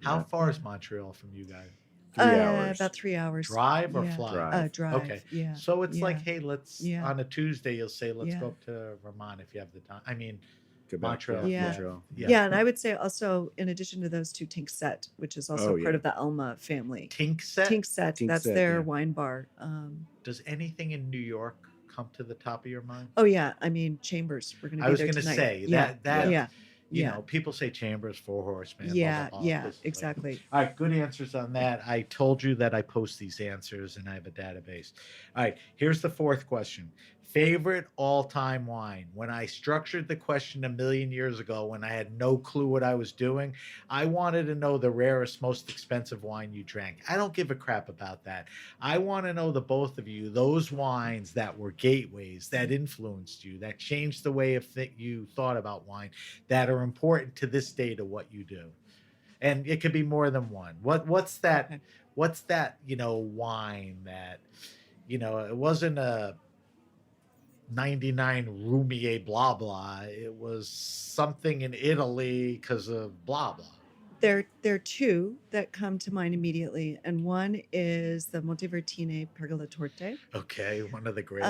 Speaker 2: How
Speaker 6: Yeah.
Speaker 2: far is Montreal from you guys?
Speaker 6: 3 hours.
Speaker 5: About 3 hours.
Speaker 2: Drive or
Speaker 5: Yeah.
Speaker 2: fly?
Speaker 6: Drive.
Speaker 5: Drive.
Speaker 2: Okay.
Speaker 5: Yeah.
Speaker 2: So it's like,
Speaker 5: Yeah.
Speaker 2: hey, let's
Speaker 5: Yeah.
Speaker 2: on a Tuesday you'll say let's
Speaker 5: Yeah.
Speaker 2: go up to Vermont if you have the time. I mean,
Speaker 6: Quebec,
Speaker 2: Montreal.
Speaker 5: Yeah.
Speaker 6: Montreal.
Speaker 5: Yeah. And I would say also, in addition to those two, Tinxet, which is also
Speaker 6: Oh,
Speaker 5: part
Speaker 6: yeah.
Speaker 5: of the Alma family.
Speaker 2: Tinxet.
Speaker 5: Tinxet, that's
Speaker 6: Tinxet,
Speaker 5: their
Speaker 6: yeah.
Speaker 5: wine bar.
Speaker 2: Does anything in New York come to the top of your mind?
Speaker 5: Oh yeah, I mean Chambers. We're going to
Speaker 2: I
Speaker 5: be
Speaker 2: was
Speaker 5: there
Speaker 2: going to
Speaker 5: tonight.
Speaker 2: say
Speaker 5: yeah,
Speaker 2: that
Speaker 5: yeah,
Speaker 2: you
Speaker 5: yeah,
Speaker 2: know, people say Chambers, Four Horsemen,
Speaker 5: yeah,
Speaker 2: blah, blah, blah.
Speaker 5: yeah,
Speaker 2: This is like-
Speaker 5: exactly.
Speaker 2: All right, good answers on that. I told you that I post these answers and I have a database. All right, here's the fourth question. Favorite all-time wine? When I structured the question a million years ago, when I had no clue what I was doing, I wanted to know the rarest, most expensive wine you drank. I don't give a crap about that. I want to know, the both of you, those wines that were gateways, that influenced you, that changed the way you thought about wine, that are important to this day to what you do. And it could be more than one. What's that?
Speaker 5: Okay.
Speaker 2: What's that? Wine that, it wasn't a 99 Roumier blah blah. It was something in Italy because of blah blah.
Speaker 5: There are two that come to mind immediately, and one is the Montevertine Pergola Torte.
Speaker 2: Okay, one of the greats.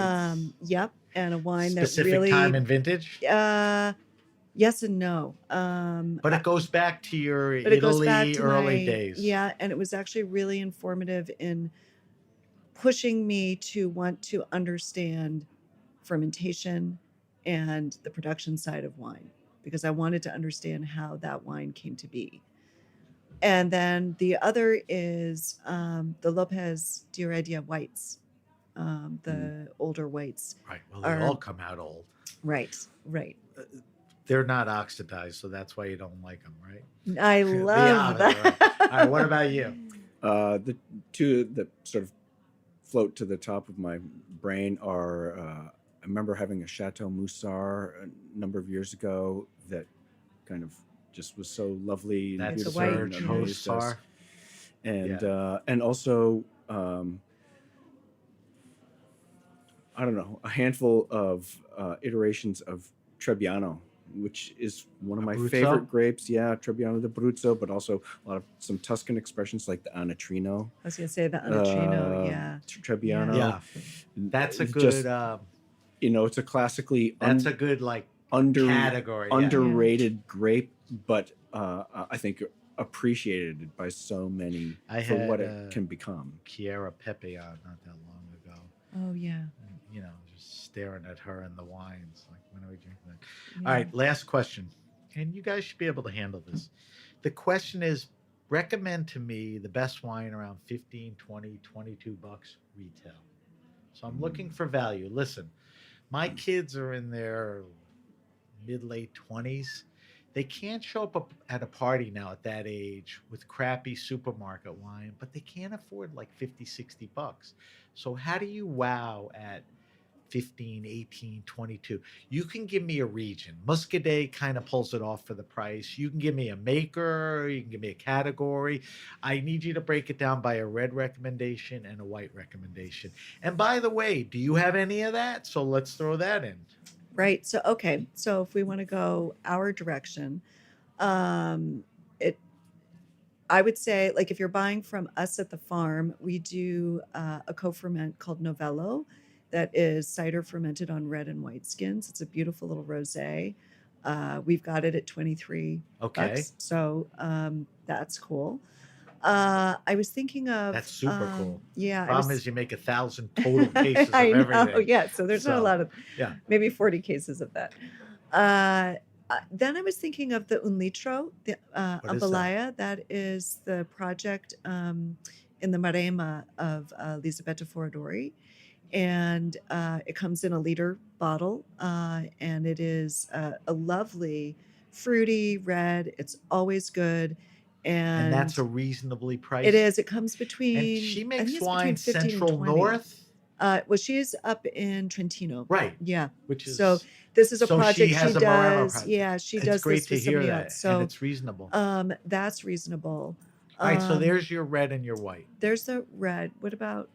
Speaker 5: Yep, and a wine
Speaker 2: Specific
Speaker 5: that really
Speaker 2: time and vintage.
Speaker 5: yes and no.
Speaker 2: But it goes back to your
Speaker 5: But it goes back
Speaker 2: Italy
Speaker 5: to
Speaker 2: early
Speaker 5: my,
Speaker 2: days.
Speaker 5: Yeah, and it was actually really informative in pushing me to want to understand fermentation and the production side of wine, because I wanted to understand how that wine came to be. And then the other is the Lopez de Heredia whites, the older whites.
Speaker 2: Right. Well, they
Speaker 5: are-
Speaker 2: all come out old.
Speaker 5: Right.
Speaker 2: They're not oxidized, so that's why you don't like them, right?
Speaker 5: I
Speaker 2: The
Speaker 5: love
Speaker 2: opposite,
Speaker 5: that.
Speaker 2: right. All right. What about you?
Speaker 6: The two that sort of float to the top of my brain are I remember having a Chateau Moussard a number of years ago that kind of just was so lovely. and
Speaker 2: That's
Speaker 5: It's a
Speaker 6: beautiful
Speaker 5: white.
Speaker 6: and
Speaker 2: Serge
Speaker 6: amazed us.
Speaker 2: Hosar.
Speaker 6: And also I don't know, a handful of iterations of Trebbiano, which is one of my
Speaker 2: Abruzzo?
Speaker 6: favorite grapes. Yeah, Trebbiano d'Abruzzo, but also some Tuscan expressions like the Anatrino.
Speaker 5: I was gonna say the Anatrino, yeah.
Speaker 6: Trebbiano.
Speaker 2: Yeah, that's a
Speaker 6: It's
Speaker 2: good.
Speaker 6: just, it's a classically
Speaker 2: that's a good like category. Yeah.
Speaker 6: underrated grape, but I think appreciated by so many
Speaker 2: I
Speaker 6: for what
Speaker 2: had,
Speaker 6: it can become.
Speaker 2: Chiara Pepe on not that long ago.
Speaker 5: Oh yeah.
Speaker 2: Just staring at her and the wines. Like, when are we drinking that?
Speaker 5: Yeah.
Speaker 2: All right, last question. And you guys should be able to handle this. The question is, recommend to me the best wine around 15, 20, 22 bucks retail. So I'm looking for value. Listen, my kids are in their mid-late 20s. They can't show up at a party now at that age with crappy supermarket wine, but they can't afford like 50, 60 bucks. So how do you wow at 15, 18, 22? You can give me a region. Muscadet kind of pulls it off for the price. You can give me a maker. You can give me a category. I need you to break it down by a red recommendation and a white recommendation. And by the way, do you have any of that? So let's throw that in.
Speaker 5: Right. So okay. So if we want to go our direction, I would say, like, if you're buying from us at the farm, we do a co-ferment called Novello, that is cider fermented on red and white skins. It's a beautiful little rosé. We've got it at 23
Speaker 2: Okay.
Speaker 5: bucks. So that's cool. I was thinking of
Speaker 2: That's super cool.
Speaker 5: Yeah.
Speaker 2: Problem is you make 1,000 total cases of
Speaker 5: I know.
Speaker 2: everything.
Speaker 5: Yeah. So there's not a
Speaker 2: So,
Speaker 5: lot of,
Speaker 2: yeah.
Speaker 5: maybe 40 cases of that. Then I was thinking of the Un Litro, the
Speaker 2: What is that?
Speaker 5: Ambalaya. That is the project in the Maremma of Elisabetta Foradori. And it comes in a liter bottle, and it is a lovely, fruity red. It's always good. And
Speaker 2: that's a reasonably priced.
Speaker 5: it is. It comes between.
Speaker 2: And she
Speaker 5: I think
Speaker 2: makes
Speaker 5: it's between
Speaker 2: wine
Speaker 5: 15 and
Speaker 2: Central
Speaker 5: 20.
Speaker 2: North,
Speaker 5: Well, she's up in Trentino.
Speaker 2: right?
Speaker 5: Yeah.
Speaker 2: Which is
Speaker 5: So this is a
Speaker 2: so she
Speaker 5: project she,
Speaker 2: has a Maremma
Speaker 5: does.
Speaker 2: project.
Speaker 5: Yeah, she
Speaker 2: it's
Speaker 5: does
Speaker 2: great
Speaker 5: this
Speaker 2: to
Speaker 5: with
Speaker 2: hear
Speaker 5: somebody
Speaker 2: that,
Speaker 5: else. So
Speaker 2: and it's reasonable.
Speaker 5: that's reasonable.
Speaker 2: All right, so
Speaker 5: Um,
Speaker 2: there's your red and your white.
Speaker 5: there's the red. What about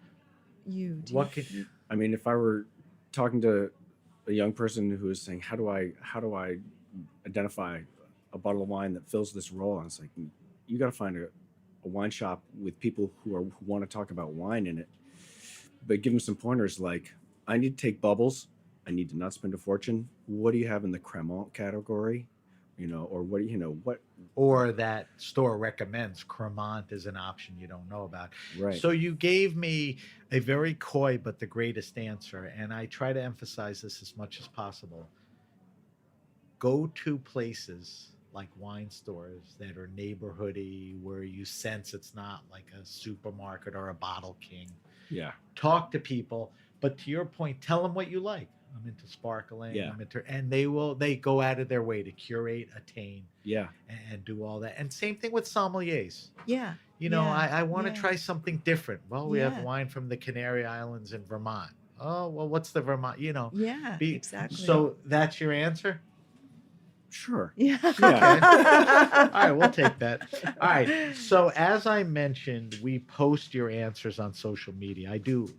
Speaker 5: you? Do
Speaker 2: What
Speaker 5: you,
Speaker 2: could
Speaker 6: I mean, if I were talking to a young person who is saying, how do I identify a bottle of wine that fills this role? I was like, you got to find a wine shop with people who want to talk about wine in it, but give them some pointers. Like, I need to take bubbles I need to not spend a fortune. What do you have in the Cremant category? Or what do what?
Speaker 2: Or that store recommends Cremant is an option you don't know about.
Speaker 6: Right.
Speaker 2: So you gave me a very coy but the greatest answer, and I try to emphasize this as much as possible. Go to places like wine stores that are neighborhoody, where you sense it's not like a supermarket or a Bottle King.
Speaker 6: Yeah.
Speaker 2: Talk to people, but to your point, tell them what you like. I'm into sparkling.
Speaker 6: Yeah.
Speaker 2: And they go out of their way to curate, attain,
Speaker 6: Yeah.
Speaker 2: and do all that. And same thing with sommeliers.
Speaker 5: Yeah.
Speaker 2: I want to
Speaker 5: yeah.
Speaker 2: try something different. Well, we have
Speaker 5: Yeah.
Speaker 2: wine from the Canary Islands in Vermont. Oh, well, what's the Vermont?
Speaker 5: Yeah, exactly.
Speaker 2: So that's your answer?
Speaker 6: Sure.
Speaker 5: Yeah.
Speaker 2: Okay. All right, we'll take that. All right. So as I mentioned, we post your answers on social media. I do,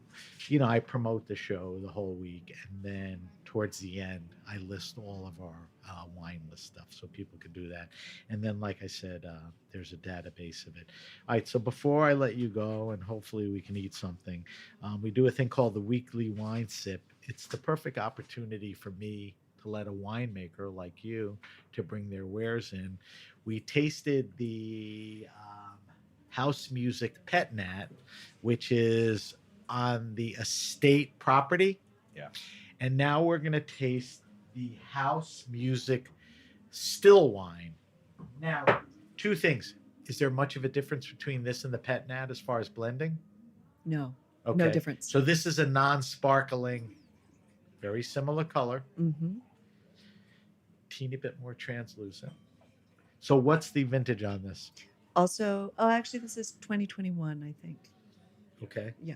Speaker 2: I promote the show the whole week, and then towards the end, I list all of our wine list stuff so people can do that. And then, like I said, there's a database of it. All right. So before I let you go, and hopefully we can eat something, we do a thing called the weekly wine sip. It's the perfect opportunity for me to let a winemaker like you to bring their wares in. We tasted the House Music Pet Nat, which is on the estate property.
Speaker 6: Yeah.
Speaker 2: And now we're going to taste the House Music Still Wine. Now, two things. Is there much of a difference between this and the Pet Nat as far as blending?
Speaker 5: No.
Speaker 2: Okay.
Speaker 5: No difference.
Speaker 2: So this is a non-sparkling, very similar color.
Speaker 5: Mm-hmm.
Speaker 2: Teeny bit more translucent. So what's the vintage on this?
Speaker 5: Also, actually, this is 2021, I think.
Speaker 2: Okay.
Speaker 5: Yeah.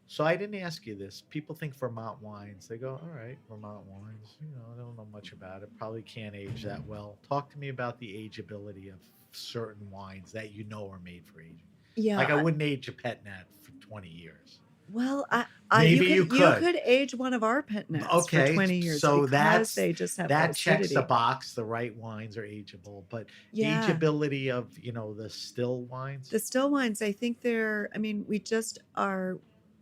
Speaker 2: So I didn't ask you this. People think Vermont wines. They go, all right, Vermont wines. I don't know much about it. Probably can't age that well. Talk to me about the ageability of certain wines that are made for aging.
Speaker 5: Yeah.
Speaker 2: Like I wouldn't age a Pet Nat for 20 years.
Speaker 5: Well,
Speaker 2: Maybe
Speaker 5: you
Speaker 2: you could.
Speaker 5: could age one of our Pet Nats for 20 years.
Speaker 2: So
Speaker 5: because they just have
Speaker 2: that checks
Speaker 5: acidity.
Speaker 2: the box. The right wines are ageable, but
Speaker 5: Yeah.
Speaker 2: the ageability of the still wines.
Speaker 5: The still wines, I think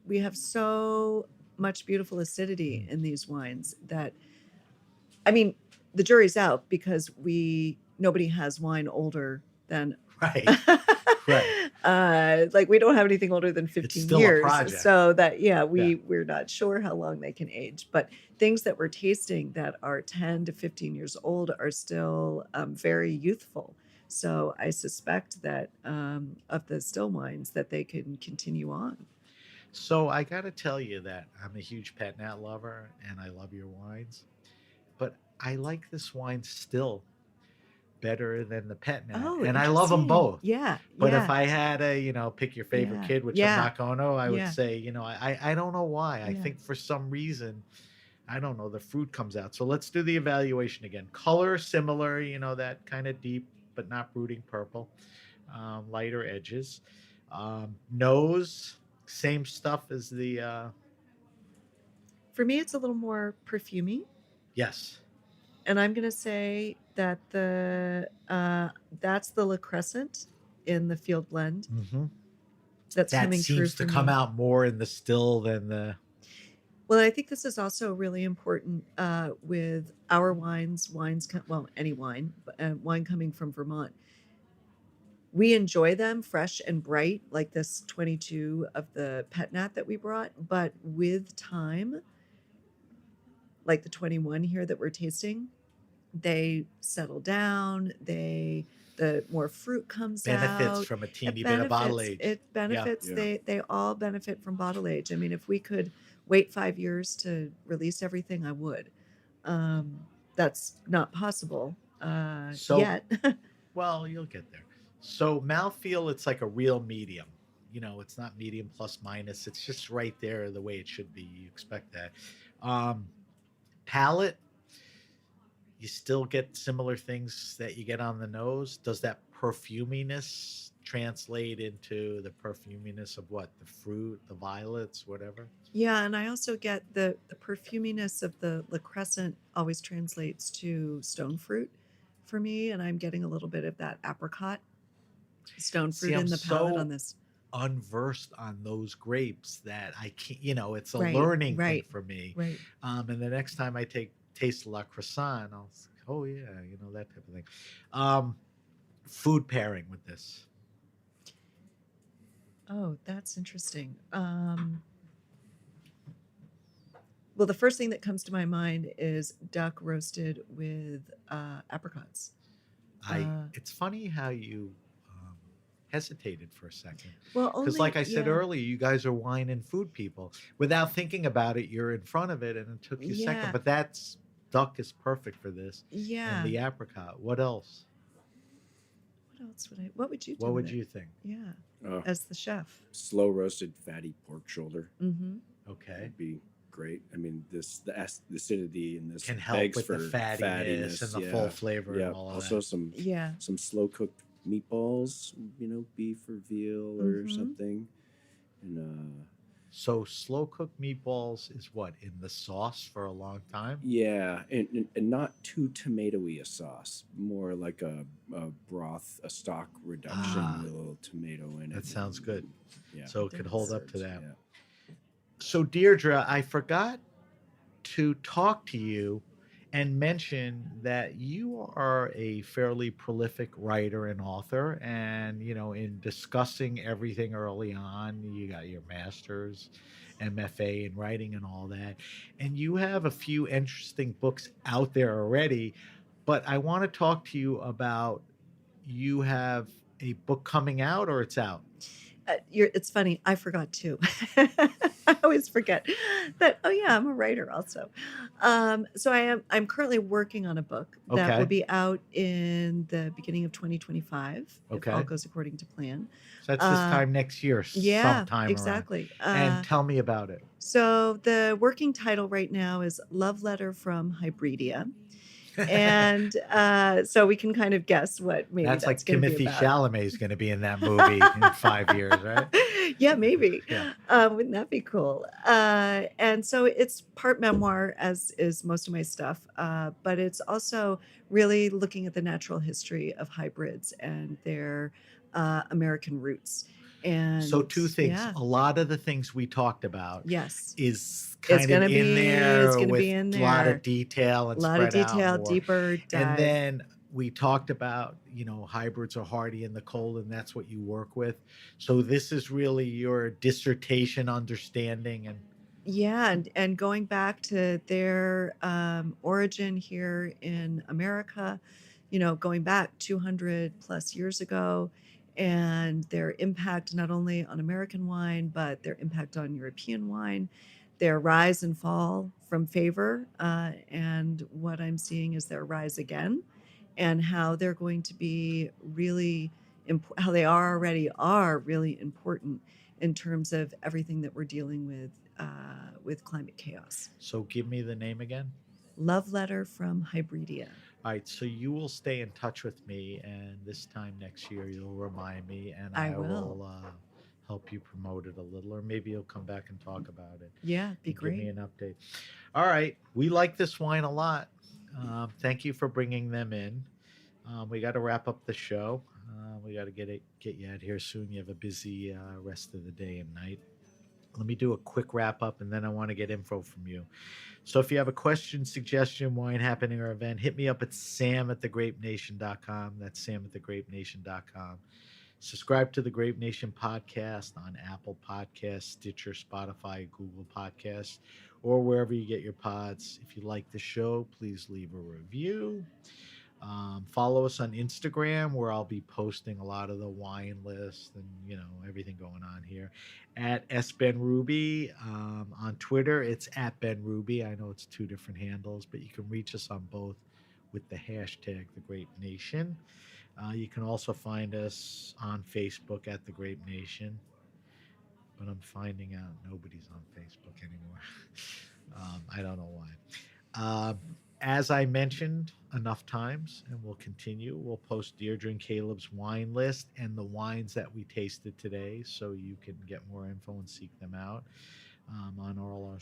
Speaker 5: we have so much beautiful acidity in these wines that, the jury's out because nobody has wine older than
Speaker 2: Right. Right.
Speaker 5: We don't have anything older than 15
Speaker 2: still a
Speaker 5: years.
Speaker 2: project.
Speaker 5: So that, we're not sure how long they can age. But things that we're tasting that are 10 to 15 years old are still very youthful. So I suspect that of the still wines that they can continue on.
Speaker 2: So I got to tell you that I'm a huge Pet Nat lover and I love your wines, but I like this wine still better than the Pet Nat.
Speaker 5: Oh,
Speaker 2: and I love them both.
Speaker 5: Yeah.
Speaker 2: But
Speaker 5: yeah.
Speaker 2: if I had a, pick your favorite
Speaker 5: Yeah.
Speaker 2: kid, which
Speaker 5: Yeah.
Speaker 2: I'm not going to, I would
Speaker 5: Yeah.
Speaker 2: say, I don't know why. I
Speaker 5: Yeah.
Speaker 2: think for some reason, I don't know, the fruit comes out. So let's do the evaluation again. Color, similar, that kind of deep, but not brooding purple, lighter edges. Nose, same stuff as the,
Speaker 5: For me, it's a little more perfumey.
Speaker 2: yes.
Speaker 5: And I'm going to say that that's the La Crescent in the field blend.
Speaker 2: Mm-hmm.
Speaker 5: That's
Speaker 2: That
Speaker 5: coming through
Speaker 2: seems
Speaker 5: for
Speaker 2: to come
Speaker 5: me.
Speaker 2: out more in the still than the.
Speaker 5: Well, I think this is also really important with our wines, any wine, wine coming from Vermont. We enjoy them fresh and bright, like this 22 of the Pet Nat that we brought. But with time, like the 21 here that we're tasting, they settle down. The more fruit comes out.
Speaker 2: Benefits from a teeny bit of bottle age.
Speaker 5: It benefits.
Speaker 6: Yeah.
Speaker 5: They all benefit from bottle age. If we could wait 5 years to release everything, I would. That's not possible yet.
Speaker 2: Well, you'll get there. So mouthfeel, it's like a real medium. It's not medium plus minus. It's just right there the way it should be. You expect that. Palate, you still get similar things that you get on the nose. Does that perfuminess translate into the perfuminess of what? The fruit, the violets, whatever?
Speaker 5: Yeah, and I also get the perfuminess of the La Crescent always translates to stone fruit for me, and I'm getting a little bit of that apricot stone fruit in the palate on this.
Speaker 2: unversed on those grapes that I can't, it's a
Speaker 5: Right,
Speaker 2: learning thing
Speaker 5: right,
Speaker 2: for me.
Speaker 5: right.
Speaker 2: And the next time I taste La Croissant, I'll say, oh yeah, that type of thing. Food pairing with this.
Speaker 5: Oh, that's interesting. Well, the first thing that comes to my mind is duck roasted with apricots.
Speaker 2: It's funny how you hesitated for a second.
Speaker 5: Well,
Speaker 2: Because,
Speaker 5: only,
Speaker 2: like I said
Speaker 5: yeah,
Speaker 2: earlier, you guys are wine and food people. Without thinking about it, you're in front of it, and it took you a second.
Speaker 5: yeah,
Speaker 2: But duck is perfect for this, and
Speaker 5: yeah.
Speaker 2: the apricot. What else?
Speaker 5: What else what would you do
Speaker 2: What
Speaker 5: with
Speaker 2: would
Speaker 5: it?
Speaker 2: you think?
Speaker 5: Yeah,
Speaker 6: Oh,
Speaker 5: as the chef.
Speaker 6: slow roasted fatty pork shoulder
Speaker 5: Mm-hmm.
Speaker 2: Okay,
Speaker 6: would be great. I mean, the acidity in this
Speaker 2: can help
Speaker 6: begs
Speaker 2: with
Speaker 6: for
Speaker 2: the fattiness and the
Speaker 6: yeah.
Speaker 2: full flavor
Speaker 6: Yeah.
Speaker 2: and all of
Speaker 6: Also,
Speaker 2: that.
Speaker 5: Yeah.
Speaker 6: some slow cooked meatballs, beef or veal or
Speaker 5: Mhm.
Speaker 6: something, and
Speaker 2: So slow cooked meatballs is what, in the sauce for a long time?
Speaker 6: yeah, and not too tomatoey a sauce, more like a broth, a stock reduction
Speaker 2: Ah,
Speaker 6: with a little tomato in it.
Speaker 2: that sounds good.
Speaker 6: Yeah.
Speaker 2: So it could hold up to that.
Speaker 6: Yeah.
Speaker 2: So Deirdre, I forgot to talk to you and mention that you are a fairly prolific writer and author. And, in discussing everything early on, you got your master's, MFA in writing and all that. And you have a few interesting books out there already. But I want to talk to you about, you have a book coming out, or it's out?
Speaker 5: It's funny. I forgot too. I always forget that. Oh yeah, I'm a writer also. So I'm currently working on a book that will
Speaker 2: Okay.
Speaker 5: be out in the beginning of 2025, if all
Speaker 2: Okay.
Speaker 5: goes according to plan.
Speaker 2: So that's this time next year,
Speaker 5: Yeah,
Speaker 2: sometime around.
Speaker 5: exactly.
Speaker 2: And tell me about it.
Speaker 5: So the working title right now is Love Letter from Hybridia. And so we can kind of guess what maybe
Speaker 2: That's like
Speaker 5: going to be
Speaker 2: Timothy
Speaker 5: about.
Speaker 2: Chalamet is going to be in that movie in 5 years, right?
Speaker 5: Yeah, maybe.
Speaker 2: Yeah.
Speaker 5: Wouldn't that be cool? And so it's part memoir, as is most of my stuff, but it's also really looking at the natural history of hybrids and their American roots. And
Speaker 2: So two things.
Speaker 5: yeah,
Speaker 2: A lot of the things we talked about
Speaker 5: yes,
Speaker 2: is
Speaker 5: it's
Speaker 2: kind of
Speaker 5: gonna
Speaker 2: in
Speaker 5: be
Speaker 2: there
Speaker 5: it's gonna
Speaker 2: with
Speaker 5: be in
Speaker 2: a lot
Speaker 5: there.
Speaker 2: of detail
Speaker 5: A
Speaker 2: and
Speaker 5: lot of
Speaker 2: spread out
Speaker 5: detail,
Speaker 2: more.
Speaker 5: deeper dive.
Speaker 2: And then we talked about, hybrids are hardy in the cold, and that's what you work with. So this is really your dissertation understanding. And
Speaker 5: Yeah, and going back to their origin here in America, going back 200 plus years ago, and their impact not only on American wine, but their impact on European wine, their rise and fall from favor, and what I'm seeing is their rise again, and how they're going to be really, how they already are really important in terms of everything that we're dealing with climate chaos.
Speaker 2: so give me the name again.
Speaker 5: Love Letter from Hybridia.
Speaker 2: All right, so you will stay in touch with me, and this time next year you'll remind me, and
Speaker 5: I
Speaker 2: I
Speaker 5: will.
Speaker 2: will help you promote it a little, or maybe you'll come back and talk about it.
Speaker 5: Yeah, be
Speaker 2: and give me
Speaker 5: great.
Speaker 2: an update. All right, we like this wine a lot. Thank you for bringing them in. We got to wrap up the show. We got to get you out here soon. You have a busy rest of the day and night. Let me do a quick wrap up, and then I want to get info from you. So if you have a question, suggestion, wine happening, or event, hit me up at sam@thegrapenation.com. That's sam@thegrapenation.com. Subscribe to the Grape Nation podcast on Apple Podcasts, Stitcher, Spotify, Google Podcasts, or wherever you get your pods. If you like the show, please leave a review. Follow us on Instagram, where I'll be posting a lot of the wine list and everything going on here. At SBenRuby. On Twitter, it's at BenRuby. I know it's two different handles, but you can reach us on both with the hashtag The Grape Nation. You can also find us on Facebook at The Grape Nation, but I'm finding out nobody's on Facebook anymore. I don't know why. As I mentioned enough times, and we'll continue, we'll post Deirdre and Caleb's wine list and the wines that we tasted today, so you can get more info and seek them out on all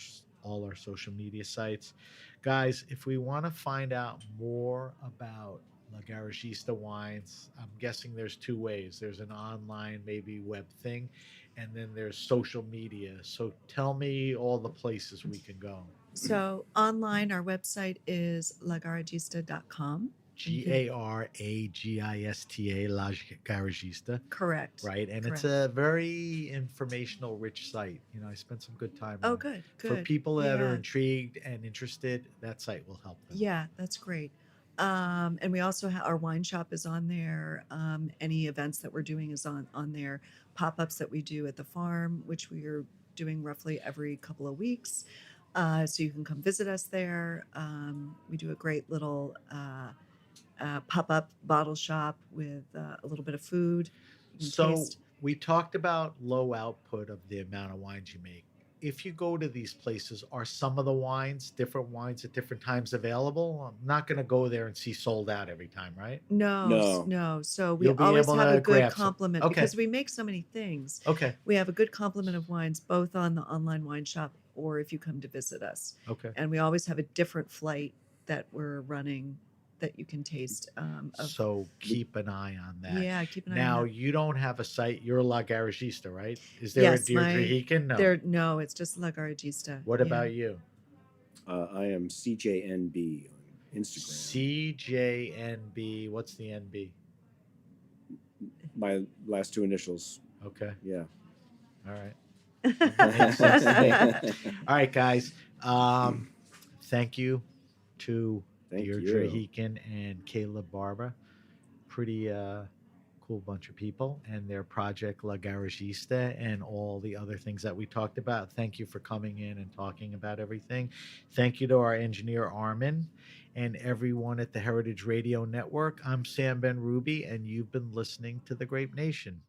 Speaker 2: our social media sites. Guys, if we want to find out more about La Garagista wines, I'm guessing there's two ways. There's an online, maybe web thing, and then there's social media. So tell me all the places we can go.
Speaker 5: So online, our website is lagaragista.com.
Speaker 2: Garagista, La Garagista.
Speaker 5: Correct.
Speaker 2: Right. And
Speaker 5: Correct.
Speaker 2: it's a very informational, rich site. I spent some good time
Speaker 5: Oh,
Speaker 2: on it.
Speaker 5: good.
Speaker 2: For people that are
Speaker 5: Yeah.
Speaker 2: intrigued and interested, that site will help them.
Speaker 5: Yeah, that's great. And we also have our wine shop is on there. Any events that we're doing is on there. Pop-ups that we do at the farm, which we are doing roughly every couple of weeks. So you can come visit us there. We do a great little pop-up bottle shop with a little bit of food. You can
Speaker 2: So
Speaker 5: taste.
Speaker 2: we talked about low output of the amount of wines you make. If you go to these places, are some of the wines, different wines at different times available? I'm not going to go there and see sold out every time, right?
Speaker 5: No. So we
Speaker 2: You'll be
Speaker 5: always
Speaker 2: able
Speaker 5: have
Speaker 2: to
Speaker 5: a good
Speaker 2: grab some.
Speaker 5: complement
Speaker 2: Okay.
Speaker 5: because we make so many things.
Speaker 2: Okay.
Speaker 5: We have a good complement of wines, both on the online wine shop or if you come to visit us.
Speaker 2: Okay.
Speaker 5: And we always have a different flight that we're running that you can taste.
Speaker 2: So keep an eye on that.
Speaker 5: Yeah, keep an eye
Speaker 2: Now,
Speaker 5: on that.
Speaker 2: you don't have a site. You're a La Garagista, right? Is there a Deirdre Heekin? No.
Speaker 5: No, it's just La Garagista.
Speaker 2: What
Speaker 5: Yeah.
Speaker 2: about you?
Speaker 6: I am CJNB on Instagram.
Speaker 2: CJNB. What's the NB?
Speaker 6: My last two initials.
Speaker 2: Okay.
Speaker 6: Yeah.
Speaker 2: All right. Makes sense to me. All right, guys. Thank you to
Speaker 6: Thank
Speaker 2: Deirdre
Speaker 6: you.
Speaker 2: Heekin and Caleb Barber. Pretty cool bunch of people, and their project La Garagista and all the other things that we talked about. Thank you for coming in and talking about everything. Thank you to our engineer Armin and everyone at the Heritage Radio Network. I'm Sam Ben Ruby, and you've been listening to The Grape Nation.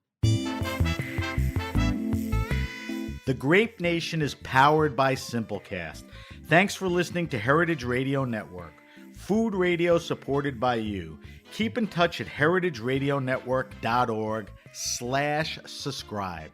Speaker 2: The Grape Nation is powered by Simplecast. Thanks for listening to Heritage Radio Network. Food radio supported by you. Keep in touch at heritageradionetwork.org/subscribe.